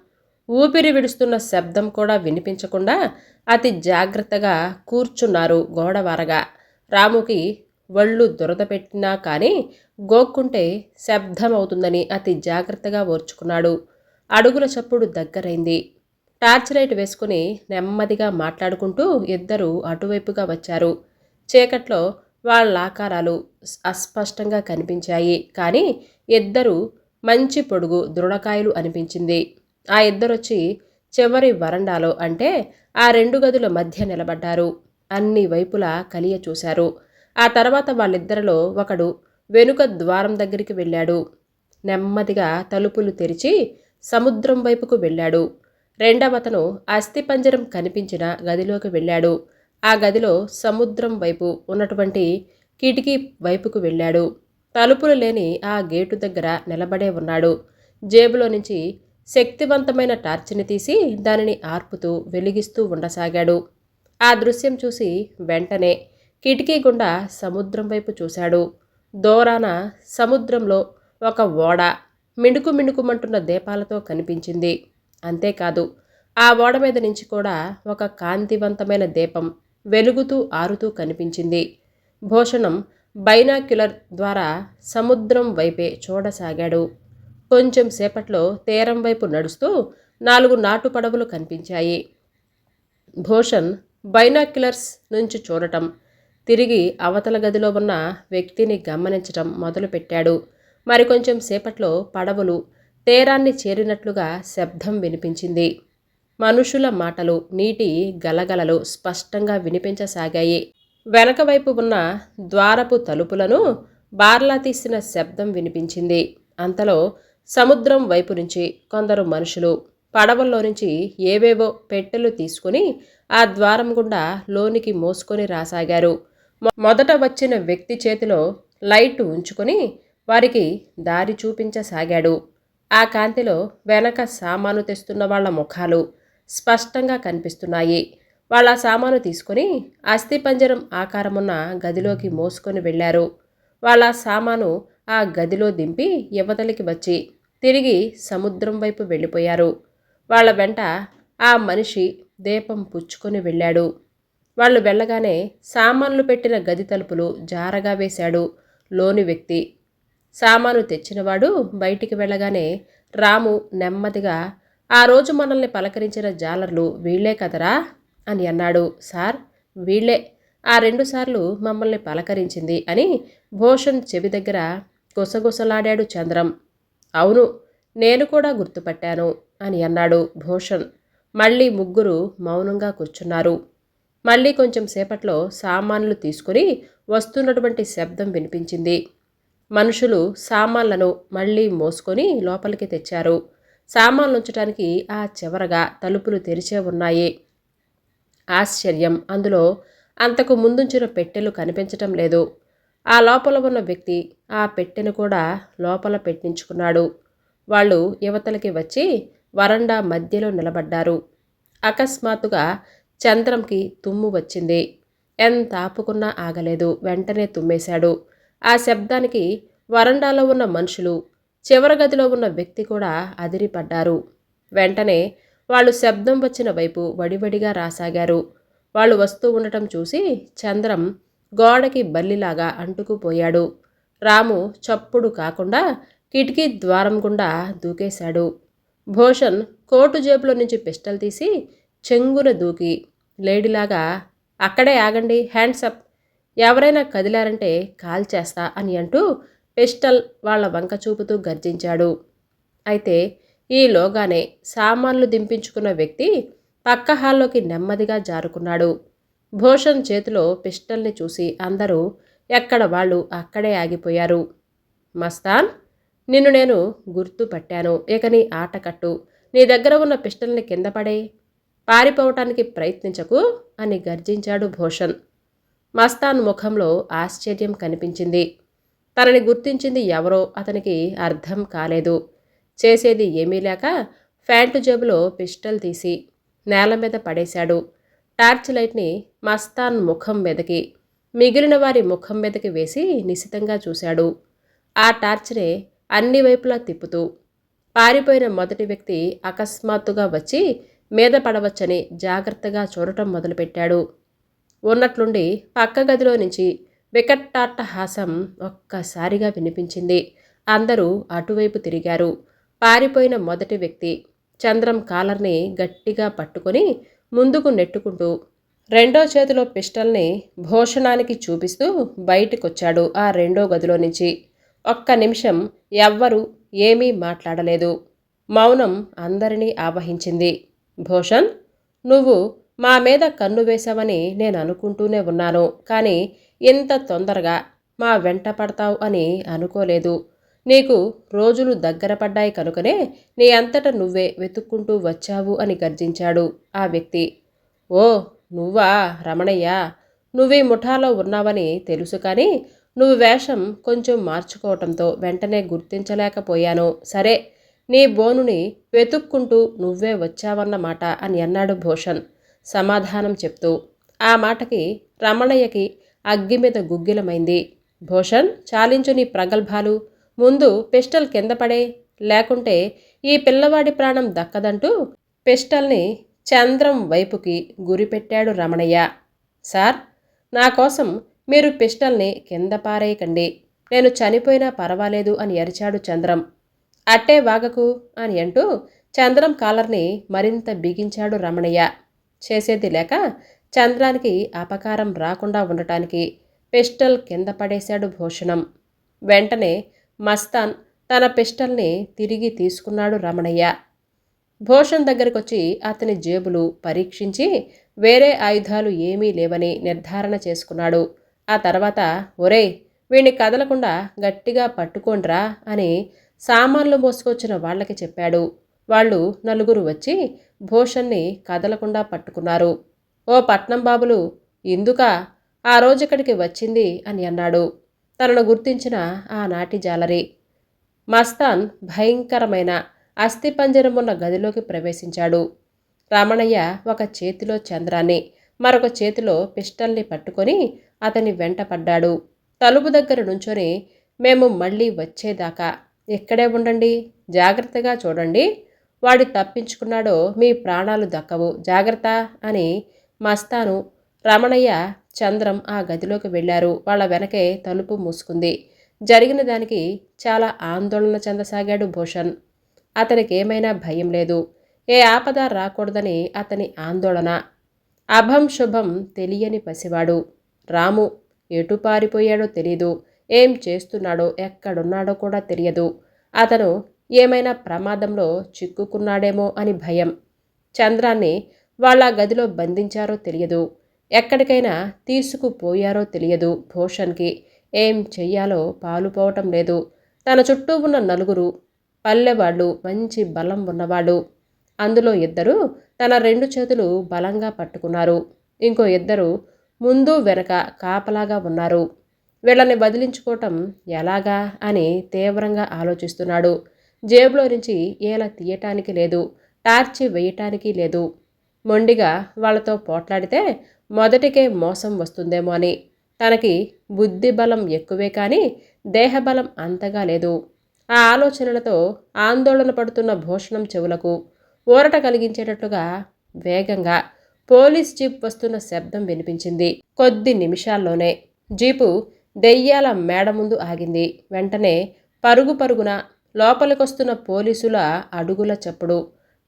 ఊపిరి విడుస్తున్న శబ్దం కూడా వినిపించకుండా అతి జాగ్రత్తగా కూర్చున్నారు గోడవారగా. రాముకి ఒళ్ళు దురద పెట్టినా కానీ గోక్కుంటే శబ్దం అవుతుందని అతి జాగ్రత్తగా ఓర్చుకున్నాడు. అడుగుల చప్పుడు దగ్గరైంది. టార్చ్ లైట్ వేసుకుని నెమ్మదిగా మాట్లాడుకుంటూ ఇద్దరు అటువైపుగా వచ్చారు. చీకట్లో వాళ్ళ ఆకారాలు అస్పష్టంగా కనిపించాయి. కానీ ఇద్దరు మంచి పొడుగు దృఢకాయలు అనిపించింది. ఆ ఇద్దరొచ్చి చివరి వరండాలో, అంటే ఆ 2 గదుల మధ్య నిలబడ్డారు. అన్ని వైపులా కలియ చూశారు. ఆ తర్వాత వాళ్ళిద్దరిలో ఒకడు వెనుక ద్వారం దగ్గరికి వెళ్ళాడు. నెమ్మదిగా తలుపులు తెరిచి సముద్రం వైపుకు వెళ్ళాడు. రెండవతను అస్థిపంజరం కనిపించిన గదిలోకి వెళ్ళాడు. ఆ గదిలో సముద్రం వైపు ఉన్నటువంటి కిటికీ వైపుకు వెళ్ళాడు. తలుపులు లేని ఆ గేటు దగ్గర నిలబడే ఉన్నాడు. జేబులో నుంచి శక్తివంతమైన టార్చిని తీసి దానిని ఆర్పుతూ వెలిగిస్తూ ఉండసాగాడు. ఆ దృశ్యం చూసి వెంటనే కిటికీ గుండా సముద్రం వైపు చూశాడు. దూరాన సముద్రంలో ఒక ఓడ మిణుకు మిణుకుమంటున్న దీపాలతో కనిపించింది. అంతేకాదు, ఆ ఓడ మీద నుంచి కూడా ఒక కాంతివంతమైన దీపం వెలుగుతూ ఆరుతూ కనిపించింది. భూషణం బైనాక్యులర్ ద్వారా సముద్రం వైపే చూడసాగాడు. కొంచెం సేపట్లో తీరం వైపు నడుస్తూ 4 నాటు పడవలు కనిపించాయి. భూషణ్ బైనాక్యులర్స్ నుంచి చూడటం, తిరిగి అవతల గదిలో ఉన్న వ్యక్తిని గమనించటం మొదలుపెట్టాడు. మరికొంచెం సేపట్లో పడవలు తీరాన్ని చేరినట్లుగా శబ్దం వినిపించింది. మనుషుల మాటలు, నీటి గలగలలు స్పష్టంగా వినిపించసాగాయి. వెనకవైపు ఉన్న ద్వారపు తలుపులను బార్లా తీసిన శబ్దం వినిపించింది. అంతలో సముద్రం వైపు నుంచి కొందరు మనుషులు పడవల్లో నుంచి ఏవేవో పెట్టెలు తీసుకుని ఆ ద్వారం గుండా లోనికి మోసుకొని రాసాగారు. మొదట వచ్చిన వ్యక్తి చేతిలో లైట్ ఉంచుకొని వారికి దారి చూపించసాగాడు. ఆ కాంతిలో వెనక సామాను తెస్తున్న వాళ్ల ముఖాలు స్పష్టంగా కనిపిస్తున్నాయి. వాళ్ళ సామాను తీసుకుని అస్థిపంజరం ఆకారమున్న గదిలోకి మోసుకొని వెళ్లారు. వాళ్ళ సామాను ఆ గదిలో దింపి యువతలికి వచ్చి తిరిగి సముద్రం వైపు వెళ్ళిపోయారు. వాళ్ళ వెంట ఆ మనిషి దీపం పుచ్చుకొని వెళ్ళాడు. వాళ్ళు వెళ్ళగానే సామాన్లు పెట్టిన గది తలుపులు జారగా వేశాడు లోని వ్యక్తి. సామాను తెచ్చినవాడు బయటికి వెళ్ళగానే రాము నెమ్మదిగా, "ఆ రోజు మనల్ని పలకరించిన జాలర్లు వీళ్లే కదరా" అని అన్నాడు. "సార్, వీళ్లే. ఆ 2 సార్లు మమ్మల్ని పలకరించింది" అని భూషణ్ చెవి దగ్గర గుసగుసలాడాడు చంద్రం. "అవును, నేను కూడా గుర్తుపట్టాను" అని అన్నాడు భూషణ్. మళ్ళీ ముగ్గురు మౌనంగా కూర్చున్నారు. మళ్ళీ కొంచెం సేపట్లో సామాన్లు తీసుకుని వస్తున్నటువంటి శబ్దం వినిపించింది. మనుషులు సామాన్లను మళ్ళీ మోసుకొని లోపలికి తెచ్చారు. సామాన్లుంచటానికి ఆ చివరగా తలుపులు తెరిచే ఉన్నాయి. ఆశ్చర్యం, అందులో అంతకు ముందుంచిన పెట్టెలు కనిపించటం లేదు. ఆ లోపల ఉన్న వ్యక్తి ఆ పెట్టెను కూడా లోపల పెట్టించుకున్నాడు. వాళ్ళు యువతలకి వచ్చి వరండా మధ్యలో నిలబడ్డారు. అకస్మాత్తుగా చంద్రంకి తుమ్ము వచ్చింది. ఎంత ఆపుకున్నా ఆగలేదు. వెంటనే తుమ్మేశాడు. ఆ శబ్దానికి వరండాలో ఉన్న మనుషులు, చివరి గదిలో ఉన్న వ్యక్తి కూడా అదిరిపడ్డారు. వెంటనే వాళ్ళు శబ్దం వచ్చిన వైపు వడివడిగా రాసాగారు. వాళ్ళు వస్తూ ఉండటం చూసి చంద్రం గోడకి బల్లిలాగా అంటుకుపోయాడు. రాము చప్పుడు కాకుండా కిటికీ ద్వారం గుండా దూకేశాడు. భూషణ్ కోటు జేబులో నుంచి పిస్టల్ తీసి చెంగున దూకి లేడీలాగా, "అక్కడే ఆగండి, హ్యాండ్స్ అప్, ఎవరైనా కదిలారంటే కాల్చేస్తా" అని అంటూ పిస్టల్ వాళ్ల వంక చూపుతూ గర్జించాడు. అయితే ఈలోగానే సామాన్లు దింపించుకున్న వ్యక్తి పక్క హాల్లోకి నెమ్మదిగా జారుకున్నాడు. భూషణ్ చేతిలో పిస్టల్ని చూసి అందరూ ఎక్కడ వాళ్ళు అక్కడే ఆగిపోయారు. "మస్తాన్, నిన్ను నేను గుర్తుపట్టాను. ఇక నీ ఆట కట్టు. నీ దగ్గర ఉన్న పిస్టల్ని కింద పడే, పారిపోవటానికి ప్రయత్నించకు" అని గర్జించాడు భూషణ్. మస్తాన్ ముఖంలో ఆశ్చర్యం కనిపించింది. తనని గుర్తించింది ఎవరో అతనికి అర్థం కాలేదు. చేసేది ఏమీ లేక ప్యాంటు జేబులో పిస్టల్ తీసి నేల మీద పడేశాడు. టార్చ్ లైట్ని మస్తాన్ ముఖం మీదకి, మిగిలిన వారి ముఖం మీదకి వేసి నిశితంగా చూశాడు. ఆ టార్చ్నే అన్ని వైపులా తిప్పుతూ పారిపోయిన మొదటి వ్యక్తి అకస్మాత్తుగా వచ్చి మీద పడవచ్చని జాగ్రత్తగా చూడటం మొదలుపెట్టాడు. ఉన్నట్లుండి పక్క గదిలో నుంచి వికటాట్టహాసం ఒక్కసారిగా వినిపించింది. అందరూ అటువైపు తిరిగారు. పారిపోయిన మొదటి వ్యక్తి చంద్రం కాలర్ని గట్టిగా పట్టుకొని ముందుకు నెట్టుకుంటూ రెండో చేతిలో పిస్టల్ని భూషణానికి చూపిస్తూ బయటికొచ్చాడు ఆ రెండో గదిలో నుంచి. ఒక్క నిమిషం ఎవ్వరూ ఏమీ మాట్లాడలేదు. మౌనం అందరినీ ఆవహించింది. "భూషణ్, నువ్వు మా మీద కన్ను వేశావని నేను అనుకుంటూనే ఉన్నాను. కానీ ఇంత తొందరగా మా వెంట పడతావు అని అనుకోలేదు. నీకు రోజులు దగ్గర పడ్డాయి కనుకనే నీ అంతట నువ్వే వెతుక్కుంటూ వచ్చావు" అని గర్జించాడు ఆ వ్యక్తి. "ఓ, నువ్వా రమణయ్య? నువ్వీ ముఠాలో ఉన్నావని తెలుసు, కానీ నువ్వు వేషం కొంచెం మార్చుకోవటంతో వెంటనే గుర్తించలేకపోయాను. సరే, నీ బోనుని వెతుక్కుంటూ నువ్వే వచ్చావన్నమాట" అని అన్నాడు భూషణ్ సమాధానం చెప్తూ. ఆ మాటకి రమణయ్యకి అగ్గి మీద గుగ్గిలమైంది. "భూషణ్, చాలించు నీ ప్రగల్భాలు. ముందు పిస్టల్ కింద పడే, లేకుంటే ఈ పిల్లవాడి ప్రాణం దక్కదంటూ పిస్టల్ని చంద్రం వైపుకి గురిపెట్టాడు రమణయ్య. "సార్, నా కోసం మీరు పిస్టల్ని కింద పారేయకండి. నేను చనిపోయినా పర్వాలేదు" అని అరిచాడు చంద్రం. "అట్టే వాగకు" అని అంటూ చంద్రం కాలర్ని మరింత బిగించాడు రమణయ్య. చేసేది లేక చంద్రానికి అపకారం రాకుండా ఉండటానికి పిస్టల్ కింద పడేశాడు భూషణం. వెంటనే మస్తాన్ తన పిస్టల్ని తిరిగి తీసుకున్నాడు రమణయ్య. భూషణ్ దగ్గరకొచ్చి అతని జేబులు పరీక్షించి వేరే ఆయుధాలు ఏమీ లేవని నిర్ధారణ చేసుకున్నాడు. ఆ తర్వాత ఒరేయ్, వీణ్ణి కదలకుండా గట్టిగా పట్టుకోండ్రా అని సామాన్లు మోసుకొచ్చిన వాళ్ళకి చెప్పాడు. వాళ్ళు నలుగురు వచ్చి భూషణ్ణి కదలకుండా పట్టుకున్నారు. ఓ పట్నం బాబులు, ఇందుకా ఆ రోజుక్కడికి వచ్చింది అని అన్నాడు తనను గుర్తించిన ఆనాటి జాలరి. మస్తాన్ భయంకరమైన అస్థిపంజరమున్న గదిలోకి ప్రవేశించాడు. రమణయ్య ఒక చేతిలో చంద్రాన్ని, మరొక చేతిలో పిస్టల్ని పట్టుకొని అతని వెంట పడ్డాడు. తలుపు దగ్గర నుంచొని మేము మళ్ళీ వచ్చేదాకా ఇక్కడే ఉండండి, జాగ్రత్తగా చూడండి, వాడి తప్పించుకున్నాడో మీ ప్రాణాలు దక్కవు, జాగ్రత్త అని మస్తాను, రమణయ్య, చంద్రం ఆ గదిలోకి వెళ్లారు. వాళ్ళ వెనకే తలుపు మూసుకుంది. జరిగిన దానికి చాలా ఆందోళన చెందసాగాడు భూషణ్. అతనికేమైనా భయం లేదు. ఏ ఆపద రాకూడదని అతని ఆందోళన. అభం శుభం తెలియని పసివాడు. రాము ఎటు పారిపోయాడో తెలీదు. ఏం చేస్తున్నాడో ఎక్కడున్నాడో కూడా తెలియదు. అతను ఏమైనా ప్రమాదంలో చిక్కుకున్నాడేమో అని భయం. చంద్రాన్ని వాళ్ళ గదిలో బంధించారో తెలియదు. ఎక్కడికైనా తీసుకుపోయారో తెలియదు. భూషణ్కి ఏం చెయ్యాలో పాలుపోవటం లేదు. తన చుట్టూ ఉన్న నలుగురు పల్లెవాళ్ళు మంచి బలం ఉన్నవాళ్ళు. అందులో ఇద్దరు తన 2 చేతులు బలంగా పట్టుకున్నారు. ఇంకో ఇద్దరు ముందు వెనక కాపలాగా ఉన్నారు. వీళ్ళని వదిలించుకోవటం ఎలాగా అని తీవ్రంగా ఆలోచిస్తున్నాడు. జేబులో నుంచి ఏల తీయటానికి లేదు, టార్చి వేయటానికి లేదు. మొండిగా వాళ్లతో పోట్లాడితే మొదటికే మోసం వస్తుందేమో అని. తనకి బుద్ధి బలం ఎక్కువే కానీ దేహబలం అంతగా లేదు. ఆ ఆలోచనలతో ఆందోళన పడుతున్న భూషణం చెవులకు ఊరట కలిగించేటట్లుగా వేగంగా పోలీస్ జీప్ వస్తున్న శబ్దం వినిపించింది. కొద్ది నిమిషాల్లోనే జీపు దెయ్యాల మేడ ముందు ఆగింది. వెంటనే పరుగు పరుగున లోపలికొస్తున్న పోలీసుల అడుగుల చప్పుడు,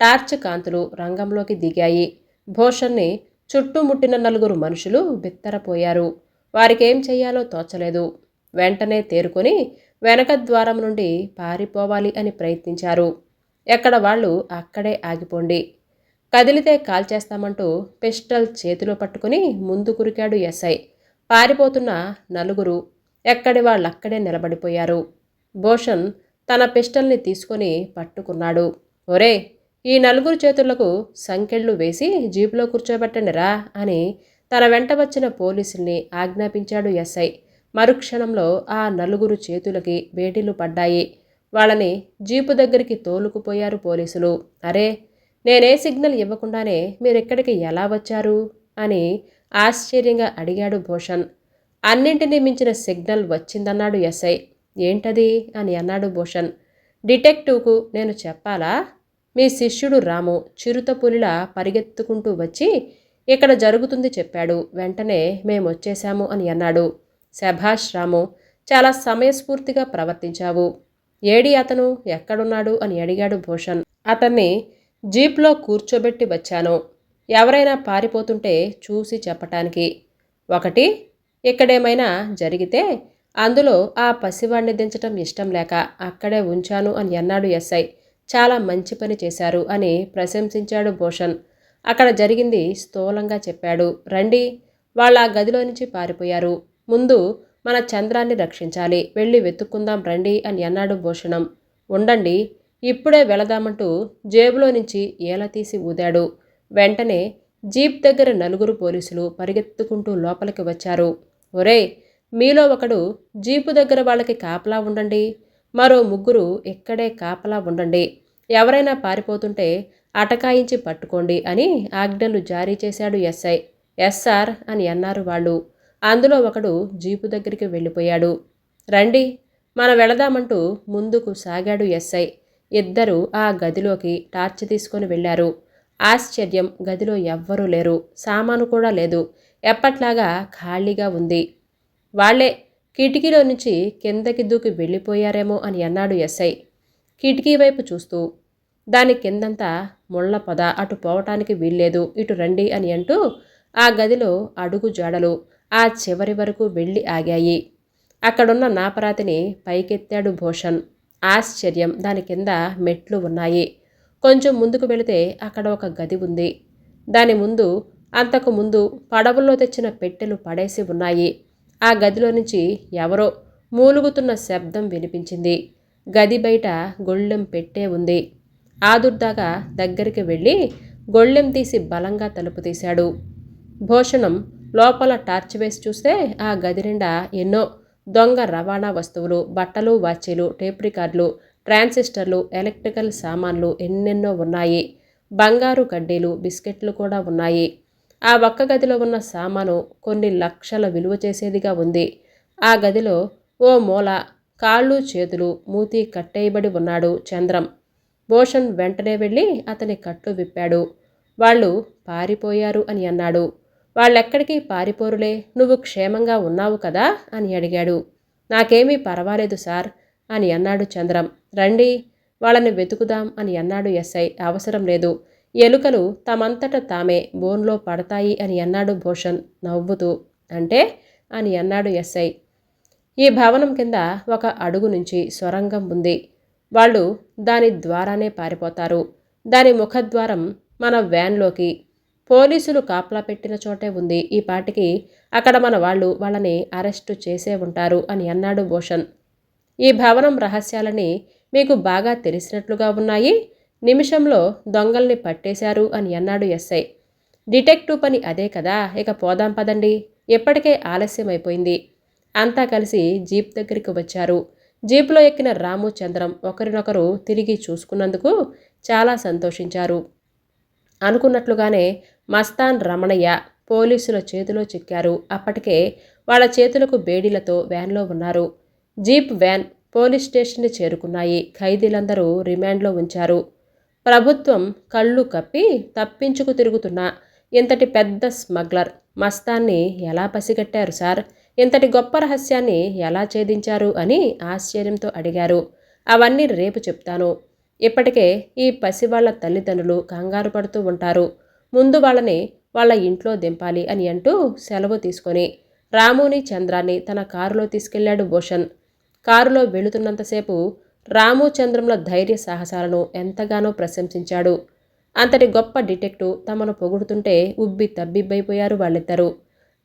టార్చ్ కాంతులు రంగంలోకి దిగాయి. భూషణ్ణి చుట్టుముట్టిన 4 మనుషులు బిత్తరపోయారు. వారికేం చెయ్యాలో తోచలేదు. వెంటనే తేరుకొని వెనక ద్వారం నుండి పారిపోవాలి అని ప్రయత్నించారు. ఎక్కడ వాళ్ళు అక్కడే ఆగిపోండి, కదిలితే కాల్చేస్తామంటూ పిస్టల్ చేతిలో పట్టుకుని ముందు కురికాడు ఎస్ఐ. పారిపోతున్న 4 ఎక్కడి వాళ్ళక్కడే నిలబడిపోయారు. భూషణ్ తన పిస్టల్ని తీసుకొని పట్టుకున్నాడు. ఒరే, ఈ 4 చేతులకు సంకెళ్ళు వేసి జీపులో కూర్చోబెట్టండిరా అని తన వెంట వచ్చిన పోలీసుల్ని ఆజ్ఞాపించాడు ఎస్ఐ. మరుక్షణంలో ఆ 4 చేతులకి వేడిలు పడ్డాయి. వాళ్ళని జీపు దగ్గరికి తోలుకుపోయారు పోలీసులు. అరే, నేనే సిగ్నల్ ఇవ్వకుండానే మీరెక్కడికి ఎలా వచ్చారు అని ఆశ్చర్యంగా అడిగాడు భూషణ్. అన్నింటినీ మించిన సిగ్నల్ వచ్చిందన్నాడు ఎస్ఐ. ఏంటది అని అన్నాడు భూషణ్. డిటెక్టివ్కు నేను చెప్పాలా? మీ శిష్యుడు రాము చిరుతపులిలా పరిగెత్తుకుంటూ వచ్చి ఇక్కడ జరుగుతుంది చెప్పాడు. వెంటనే మేమొచ్చేశాము అని అన్నాడు. శభాష్ రాము, చాలా సమయస్ఫూర్తిగా ప్రవర్తించావు. ఏడి అతను, ఎక్కడున్నాడు అని అడిగాడు భూషణ్. అతన్ని జీప్లో కూర్చోబెట్టి వచ్చాను, ఎవరైనా పారిపోతుంటే చూసి చెప్పటానికి. ఒకటి, ఇక్కడేమైనా జరిగితే అందులో ఆ పసివాణ్ణి దించటం ఇష్టం లేక అక్కడే ఉంచాను అని అన్నాడు ఎస్ఐ. చాలా మంచి పని చేశారు అని ప్రశంసించాడు భూషణ్. అక్కడ జరిగింది స్థూలంగా చెప్పాడు. రండి, వాళ్ళ గదిలో నుంచి పారిపోయారు. ముందు మన చంద్రాన్ని రక్షించాలి, వెళ్ళి వెతుక్కుందాం రండి అని అన్నాడు భూషణం. ఉండండి, ఇప్పుడే వెళదామంటూ జేబులో నుంచి ఏల తీసి ఊదాడు. వెంటనే జీప్ దగ్గర 4 పోలీసులు పరిగెత్తుకుంటూ లోపలికి వచ్చారు. ఒరేయ్, మీలో ఒకడు జీపు దగ్గర వాళ్ళకి కాపలా ఉండండి, మరో 3 ఇక్కడే కాపలా ఉండండి, ఎవరైనా పారిపోతుంటే అటకాయించి పట్టుకోండి అని ఆజ్ఞలు జారీ చేశాడు ఎస్ఐ. ఎస్ సార్ అని అన్నారు వాళ్ళు. అందులో ఒకడు జీపు దగ్గరికి వెళ్ళిపోయాడు. రండి, మనం వెళదామంటూ ముందుకు సాగాడు ఎస్ఐ. ఇద్దరు ఆ గదిలోకి టార్చ్ తీసుకొని వెళ్లారు. ఆశ్చర్యం, గదిలో ఎవ్వరూ లేరు, సామాను కూడా లేదు, ఎప్పట్లాగా ఖాళీగా ఉంది. వాళ్లే కిటికీలో నుంచి కిందకి దూకి వెళ్ళిపోయారేమో అని అన్నాడు ఎస్ఐ కిటికీ వైపు చూస్తూ. దాని కిందంతా ముళ్ళ పొద, అటు పోవటానికి వీల్లేదు, ఇటు రండి అని అంటూ ఆ గదిలో అడుగు జాడలు ఆ చివరి వరకు వెళ్ళి ఆగాయి. అక్కడున్న నాపరాతిని పైకెత్తాడు భూషణ్. ఆశ్చర్యం, దాని కింద మెట్లు ఉన్నాయి. కొంచెం ముందుకు వెళితే అక్కడ ఒక గది ఉంది. దాని ముందు అంతకు ముందు పడవల్లో తెచ్చిన పెట్టెలు పడేసి ఉన్నాయి. ఆ గదిలో నుంచి ఎవరో మూలుగుతున్న శబ్దం వినిపించింది. గది బయట గొళ్ళెం పెట్టే ఉంది. ఆదుర్దాగా దగ్గరికి వెళ్ళి గొళ్ళెం తీసి బలంగా తలుపు తీశాడు. భూషణం లోపల టార్చ్ వేసి చూస్తే ఆ గది నిండా ఎన్నో దొంగ రవాణా వస్తువులు, బట్టలు, వాచీలు, టేప్ రికార్డులు, ట్రాన్సిస్టర్లు, ఎలక్ట్రికల్ సామాన్లు ఎన్నెన్నో ఉన్నాయి. బంగారు కడ్డీలు, బిస్కెట్లు కూడా ఉన్నాయి. ఆ ఒక్క గదిలో ఉన్న సామాను కొన్ని లక్షల విలువ చేసేదిగా ఉంది. ఆ గదిలో ఓ మూల కాళ్ళు చేతులు మూతి కట్టేయబడి ఉన్నాడు చంద్రం. భూషణ్ వెంటనే వెళ్ళి అతని కట్లు విప్పాడు. వాళ్ళు పారిపోయారు అని అన్నాడు. వాళ్ళెక్కడికి పారిపోరులే, నువ్వు క్షేమంగా ఉన్నావు కదా అని అడిగాడు. నాకేమీ పర్వాలేదు సార్ అని అన్నాడు చంద్రం. రండి, వాళ్ళని వెతుకుదాం అని అన్నాడు ఎస్ఐ. అవసరం లేదు, ఎలుకలు తమంతట తామే బోన్లో పడతాయి అని అన్నాడు భూషణ్ నవ్వుతూ. అంటే అని అన్నాడు ఎస్ఐ. ఈ భవనం కింద ఒక అడుగు నుంచి సొరంగం ఉంది. వాళ్ళు దాని ద్వారానే పారిపోతారు. దాని ముఖద్వారం మన వ్యాన్లోకి పోలీసులు కాపలా పెట్టిన చోటే ఉంది. ఈ పాటికి అక్కడ మన వాళ్ళని అరెస్టు చేసే ఉంటారు అని అన్నాడు భూషణ్. ఈ భవనం రహస్యాలని మీకు బాగా తెలిసినట్లుగా ఉన్నాయి. నిమిషంలో దొంగల్ని పట్టేశారు అని అన్నాడు ఎస్ఐ. డిటెక్టివ్ పని అదే కదా, ఇక పోదాం పదండి, ఎప్పటికే ఆలస్యం అయిపోయింది. అంతా కలిసి జీప్ దగ్గరికి వచ్చారు. జీపులో ఎక్కిన రాము, చంద్రం ఒకరినొకరు తిరిగి చూసుకున్నందుకు చాలా సంతోషించారు. అనుకున్నట్లుగానే మస్తాన్, రమణయ్య పోలీసుల చేతిలో చిక్కారు. అప్పటికే వాళ్ళ చేతులకు బేడీలతో వ్యాన్లో ఉన్నారు. జీప్, వ్యాన్ పోలీస్ స్టేషన్ని చేరుకున్నాయి. ఖైదీలందరూ రిమాండ్లో ఉంచారు. ప్రభుత్వం కళ్ళు కప్పి తప్పించుకు తిరుగుతున్న ఇంతటి పెద్ద స్మగ్లర్ మస్తాన్ని ఎలా పసిగట్టారు సార్? ఇంతటి గొప్ప రహస్యాన్ని ఎలా ఛేదించారు అని ఆశ్చర్యంతో అడిగారు. అవన్నీ రేపు చెప్తాను. ఇప్పటికే ఈ పసివాళ్ల తల్లిదండ్రులు కంగారు పడుతూ ఉంటారు. ముందు వాళ్ళని వాళ్ళ ఇంట్లో దింపాలి అని అంటూ సెలవు తీసుకొని రాముని, చంద్రాన్ని తన కారులో తీసుకెళ్లాడు భూషణ్. కారులో వెళుతున్నంతసేపు రాము, చంద్రంల ధైర్య సాహసాలను ఎంతగానో ప్రశంసించాడు. అంతటి గొప్ప డిటెక్టివ్ తమను పొగుడుతుంటే ఉబ్బి తబ్బిబ్బైపోయారు వాళ్ళిద్దరూ.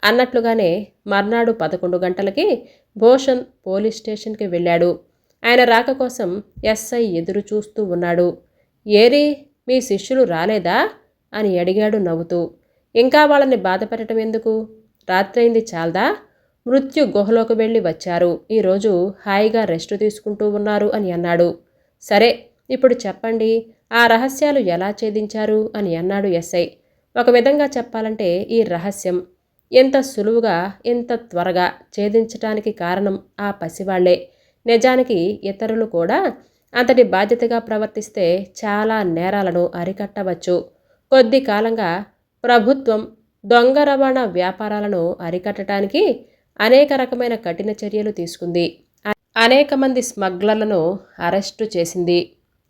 అన్నట్లుగానే మర్నాడు 11 గంటలకి భూషణ్ పోలీస్ స్టేషన్కి వెళ్ళాడు. ఆయన రాక కోసం ఎస్ఐ ఎదురు చూస్తూ ఉన్నాడు. ఏరి, మీ శిష్యులు రాలేదా అని అడిగాడు నవ్వుతూ. ఇంకా వాళ్ళని బాధపెట్టడం ఎందుకు, రాత్రైంది చాలదా? మృత్యు గుహలోకి వెళ్ళి వచ్చారు. ఈరోజు హాయిగా రెస్ట్ తీసుకుంటూ ఉన్నారు అని అన్నాడు. సరే, ఇప్పుడు చెప్పండి, ఆ రహస్యాలు ఎలా ఛేదించారు అని అన్నాడు ఎస్ఐ. ఒక విధంగా చెప్పాలంటే ఈ రహస్యం ఎంత సులువుగా, ఎంత త్వరగా ఛేదించటానికి కారణం ఆ పసివాళ్లే. నిజానికి ఇతరులు కూడా అంతటి బాధ్యతగా ప్రవర్తిస్తే చాలా నేరాలను అరికట్టవచ్చు. కొద్ది కాలంగా ప్రభుత్వం దొంగ రవాణా వ్యాపారాలను అరికట్టడానికి అనేక రకమైన కఠిన చర్యలు తీసుకుంది. అనేక మంది స్మగ్లర్లను అరెస్టు చేసింది.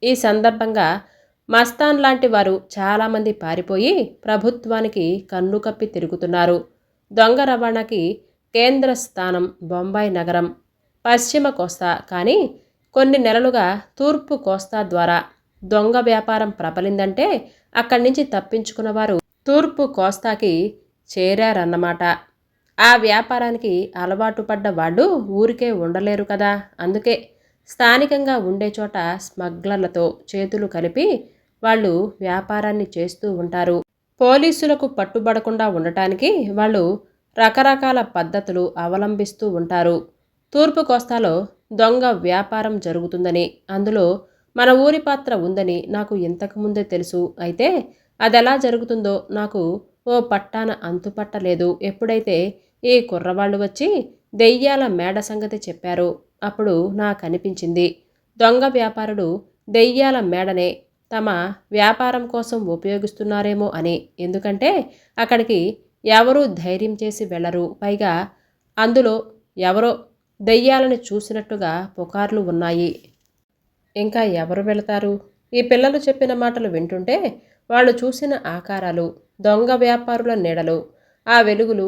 ఈ సందర్భంగా మస్తాన్ లాంటి వారు చాలామంది పారిపోయి ప్రభుత్వానికి కన్ను కప్పి తిరుగుతున్నారు. దొంగ రవాణాకి కేంద్ర స్థానం బొంబాయి నగరం, పశ్చిమ కోస్తా. కానీ కొన్ని నెలలుగా తూర్పు కోస్తా ద్వారా దొంగ వ్యాపారం ప్రబలిందంటే అక్కడి నుంచి తప్పించుకున్నవారు తూర్పు కోస్తాకి చేరారన్నమాట. ఆ వ్యాపారానికి అలవాటు పడ్డ వాళ్ళు ఊరికే ఉండలేరు కదా. అందుకే స్థానికంగా ఉండే చోట స్మగ్లర్లతో చేతులు కలిపి వాళ్ళు వ్యాపారాన్ని చేస్తూ ఉంటారు. పోలీసులకు పట్టుబడకుండా ఉండటానికి వాళ్ళు రకరకాల పద్ధతులు అవలంబిస్తూ ఉంటారు. తూర్పు కోస్తాలో దొంగ వ్యాపారం జరుగుతుందని, అందులో మన ఊరి పాత్ర ఉందని నాకు ఇంతకుముందే తెలుసు. అయితే అదెలా జరుగుతుందో నాకు ఓ పట్టాన అంతుపట్టలేదు. ఎప్పుడైతే ఈ కుర్రవాళ్ళు వచ్చి దెయ్యాల మేడ సంగతి చెప్పారో అప్పుడు నాకనిపించింది దొంగ వ్యాపారులు దెయ్యాల మేడనే తమ వ్యాపారం కోసం ఉపయోగిస్తున్నారేమో అని. ఎందుకంటే అక్కడికి ఎవరూ ధైర్యం చేసి వెళ్ళరు. పైగా అందులో ఎవరో దెయ్యాలను చూసినట్టుగా పుకార్లు ఉన్నాయి. ఇంకా ఎవరు వెళతారు? ఈ పిల్లలు చెప్పిన మాటలు వింటుంటే వాళ్ళు చూసిన ఆకారాలు, దొంగ వ్యాపారుల నీడలు, ఆ వెలుగులు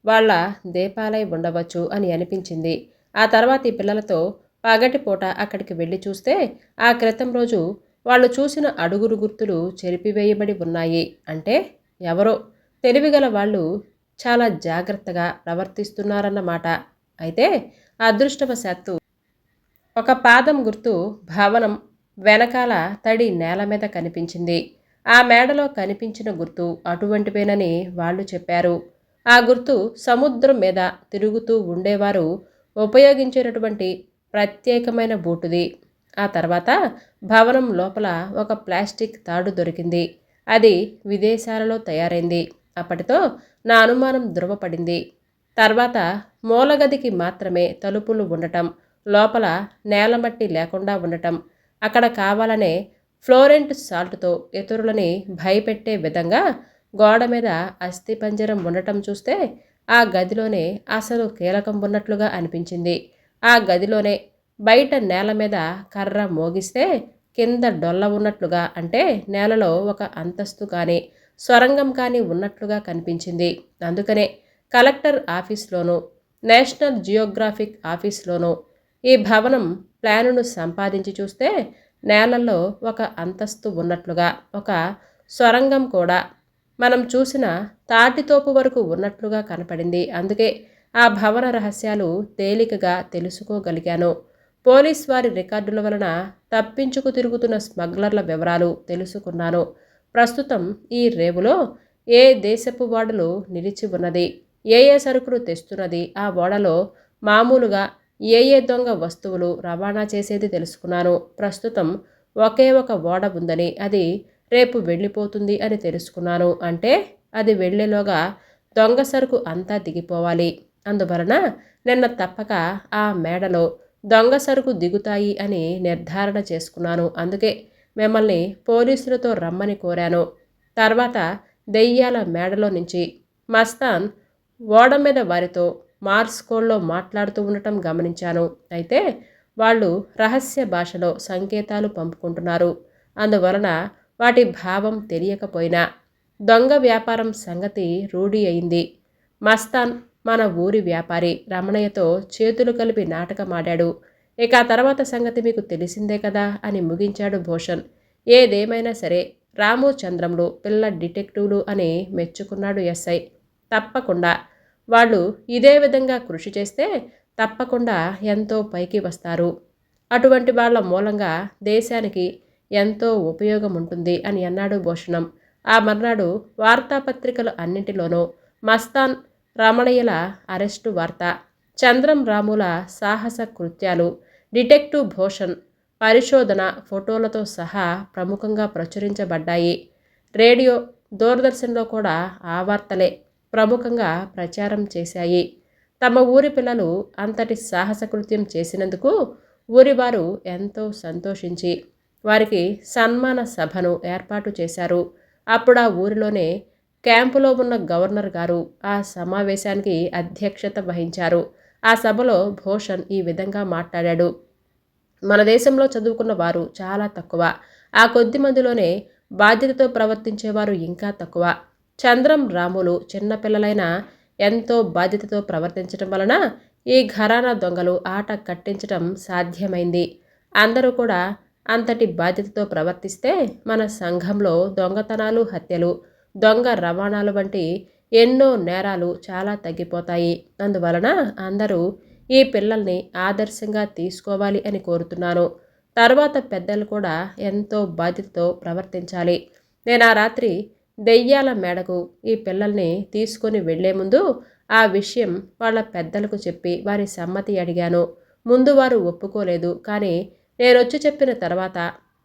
వాళ్ళ దీపాలై ఉండవచ్చు అని అనిపించింది. ఆ తర్వాత ఈ పిల్లలతో పగటిపూట అక్కడికి వెళ్ళి చూస్తే ఆ క్రితం రోజు వాళ్ళు చూసిన అడుగురు గుర్తులు చెరిపివేయబడి ఉన్నాయి. అంటే ఎవరో తెలివిగల వాళ్ళు చాలా జాగ్రత్తగా ప్రవర్తిస్తున్నారన్నమాట. అయితే అదృష్టవశాత్తు ఒక పాదం గుర్తు భవనం వెనకాల తడి నేల మీద కనిపించింది. ఆ మేడలో కనిపించిన గుర్తు అటువంటివేనని వాళ్ళు చెప్పారు. ఆ గుర్తు సముద్రం మీద తిరుగుతూ ఉండేవారు ఉపయోగించేటటువంటి ప్రత్యేకమైన బూటుది. ఆ తర్వాత భవనం లోపల ఒక ప్లాస్టిక్ తాడు దొరికింది. అది విదేశాలలో తయారైంది. అప్పటితో నా అనుమానం ధృవపడింది. తర్వాత మూలగదికి మాత్రమే తలుపులు ఉండటం, లోపల నేలమట్టి లేకుండా ఉండటం, అక్కడ కావాలనే ఫ్లోరెంట్ సాల్ట్తో ఇతరులని భయపెట్టే విధంగా గోడ మీద అస్థిపంజరం ఉండటం చూస్తే ఆ గదిలోనే అసలు కీలకం ఉన్నట్లుగా అనిపించింది. ఆ గదిలోనే బయట నేల మీద కర్ర మోగిస్తే కింద డొల్ల ఉన్నట్లుగా, అంటే నేలలో ఒక అంతస్తు కానీ సొరంగం కానీ ఉన్నట్లుగా కనిపించింది. అందుకనే కలెక్టర్ ఆఫీస్లోనూ నేషనల్ జియోగ్రాఫిక్ ఆఫీస్లోనూ ఈ భవనం ప్లానును సంపాదించి చూస్తే నేలల్లో ఒక అంతస్తు ఉన్నట్లుగా, ఒక సొరంగం కూడా మనం చూసిన తాటితోపు వరకు ఉన్నట్లుగా కనపడింది. అందుకే ఆ భవన రహస్యాలు తేలికగా తెలుసుకోగలిగాను. పోలీస్ వారి రికార్డుల వలన తప్పించుకు తిరుగుతున్న స్మగ్లర్ల వివరాలు తెలుసుకున్నాను. ప్రస్తుతం ఈ రేవులో ఏ దేశపు ఓడలు నిలిచి ఉన్నది, ఏ ఏ సరుకులు తెస్తున్నది, ఆ ఓడలో మామూలుగా ఏ ఏ దొంగ వస్తువులు రవాణా చేసేది తెలుసుకున్నాను. ప్రస్తుతం ఒకే ఒక ఓడ ఉందని, అది రేపు వెళ్ళిపోతుంది అని తెలుసుకున్నాను. అంటే అది వెళ్ళేలోగా దొంగ సరుకు అంతా దిగిపోవాలి. అందువలన నిన్న తప్పక ఆ మేడలో దొంగ సరుకు దిగుతాయి అని నిర్ధారణ చేసుకున్నాను. అందుకే మిమ్మల్ని పోలీసులతో రమ్మని కోరాను. తర్వాత దెయ్యాల మేడలో నుంచి మస్తాన్ ఓడ మీద వారితో మార్స్ కోడ్లో మాట్లాడుతూ ఉండటం గమనించాను. అయితే వాళ్ళు రహస్య భాషలో సంకేతాలు పంపుకుంటున్నారు. అందువలన వాటి భావం తెలియకపోయినా దొంగ వ్యాపారం సంగతి రూఢి అయింది. మస్తాన్ మన ఊరి వ్యాపారి రమణయ్యతో చేతులు కలిపి నాటకమాడాడు. ఇక ఆ తర్వాత సంగతి మీకు తెలిసిందే కదా అని ముగించాడు భూషణ్. ఏదేమైనా సరే రామచంద్రంలు పిల్ల డిటెక్టివ్లు అని మెచ్చుకున్నాడు ఎస్ఐ. తప్పకుండా వాళ్ళు ఇదే విధంగా కృషి చేస్తే తప్పకుండా ఎంతో పైకి వస్తారు. అటువంటి వాళ్ళ మూలంగా దేశానికి ఎంతో ఉపయోగం ఉంటుంది అని అన్నాడు భూషణం. ఆ మర్నాడు వార్తాపత్రికలు అన్నింటిలోనూ మస్తాన్ రమణయ్యల అరెస్టు వార్త, చంద్రం రాముల సాహస కృత్యాలు, డిటెక్టివ్ భూషణ్ పరిశోధన ఫోటోలతో సహా ప్రముఖంగా ప్రచురించబడ్డాయి. రేడియో, దూరదర్శన్లో కూడా ఆ వార్తలే ప్రముఖంగా ప్రచారం చేశాయి. తమ ఊరి పిల్లలు అంతటి సాహసకృత్యం చేసినందుకు ఊరివారు ఎంతో సంతోషించి వారికి సన్మాన సభను ఏర్పాటు చేశారు. అప్పుడు ఆ ఊరిలోనే క్యాంపులో ఉన్న గవర్నర్ గారు ఆ సమావేశానికి అధ్యక్షత వహించారు. ఆ సభలో భూషణ్ ఈ విధంగా మాట్లాడాడు. మన దేశంలో చదువుకున్న వారు చాలా తక్కువ. ఆ కొద్ది మందిలోనే బాధ్యతతో ప్రవర్తించేవారు ఇంకా తక్కువ. చంద్రం రాములు చిన్నపిల్లలైన ఎంతో బాధ్యతతో ప్రవర్తించడం వలన ఈ ఘరానా దొంగలు ఆట కట్టించడం సాధ్యమైంది. అందరూ కూడా అంతటి బాధ్యతతో ప్రవర్తిస్తే మన సంఘంలో దొంగతనాలు, హత్యలు, దొంగ రవాణాలు వంటి ఎన్నో నేరాలు చాలా తగ్గిపోతాయి. అందువలన అందరూ ఈ పిల్లల్ని ఆదర్శంగా తీసుకోవాలి అని కోరుతున్నాను. తర్వాత పెద్దలు కూడా ఎంతో బాధ్యతతో ప్రవర్తించాలి. నేను ఆ రాత్రి దెయ్యాల మేడకు ఈ పిల్లల్ని తీసుకొని వెళ్లే ముందు ఆ విషయం వాళ్ళ పెద్దలకు చెప్పి వారి సమ్మతి అడిగాను. ముందు వారు ఒప్పుకోలేదు. కానీ నేనొచ్చి చెప్పిన తర్వాత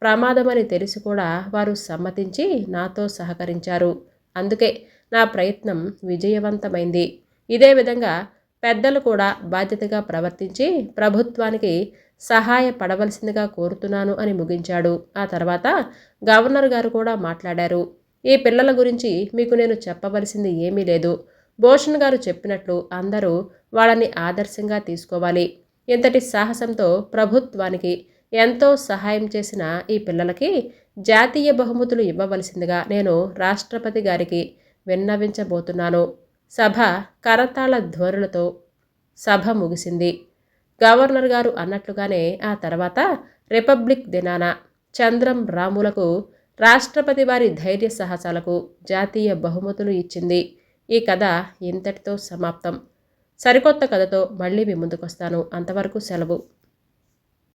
ప్రమాదమని తెలిసి కూడా వారు సమ్మతించి నాతో సహకరించారు. అందుకే నా ప్రయత్నం విజయవంతమైంది. ఇదే విధంగా పెద్దలు కూడా బాధ్యతగా ప్రవర్తించి ప్రభుత్వానికి సహాయపడవలసిందిగా కోరుతున్నాను అని ముగించాడు. ఆ తర్వాత గవర్నర్ గారు కూడా మాట్లాడారు. ఈ పిల్లల గురించి మీకు నేను చెప్పవలసింది ఏమీ లేదు. భూషణ్ గారు చెప్పినట్లు అందరూ వాళ్ళని ఆదర్శంగా తీసుకోవాలి. ఇంతటి సాహసంతో ప్రభుత్వానికి ఎంతో సహాయం చేసిన ఈ పిల్లలకి జాతీయ బహుమతులు ఇవ్వవలసిందిగా నేను రాష్ట్రపతి గారికి విన్నవించబోతున్నాను. సభ కరతాళ ధ్వనులతో సభ ముగిసింది. గవర్నర్ గారు అన్నట్లుగానే ఆ తర్వాత రిపబ్లిక్ దినాన చంద్రం రాములకు రాష్ట్రపతి వారి ధైర్య సాహసాలకు జాతీయ బహుమతులు ఇచ్చింది. ఈ కథ ఇంతటితో సమాప్తం. సరికొత్త కథతో మళ్ళీ మీ ముందుకొస్తాను. అంతవరకు సెలవు.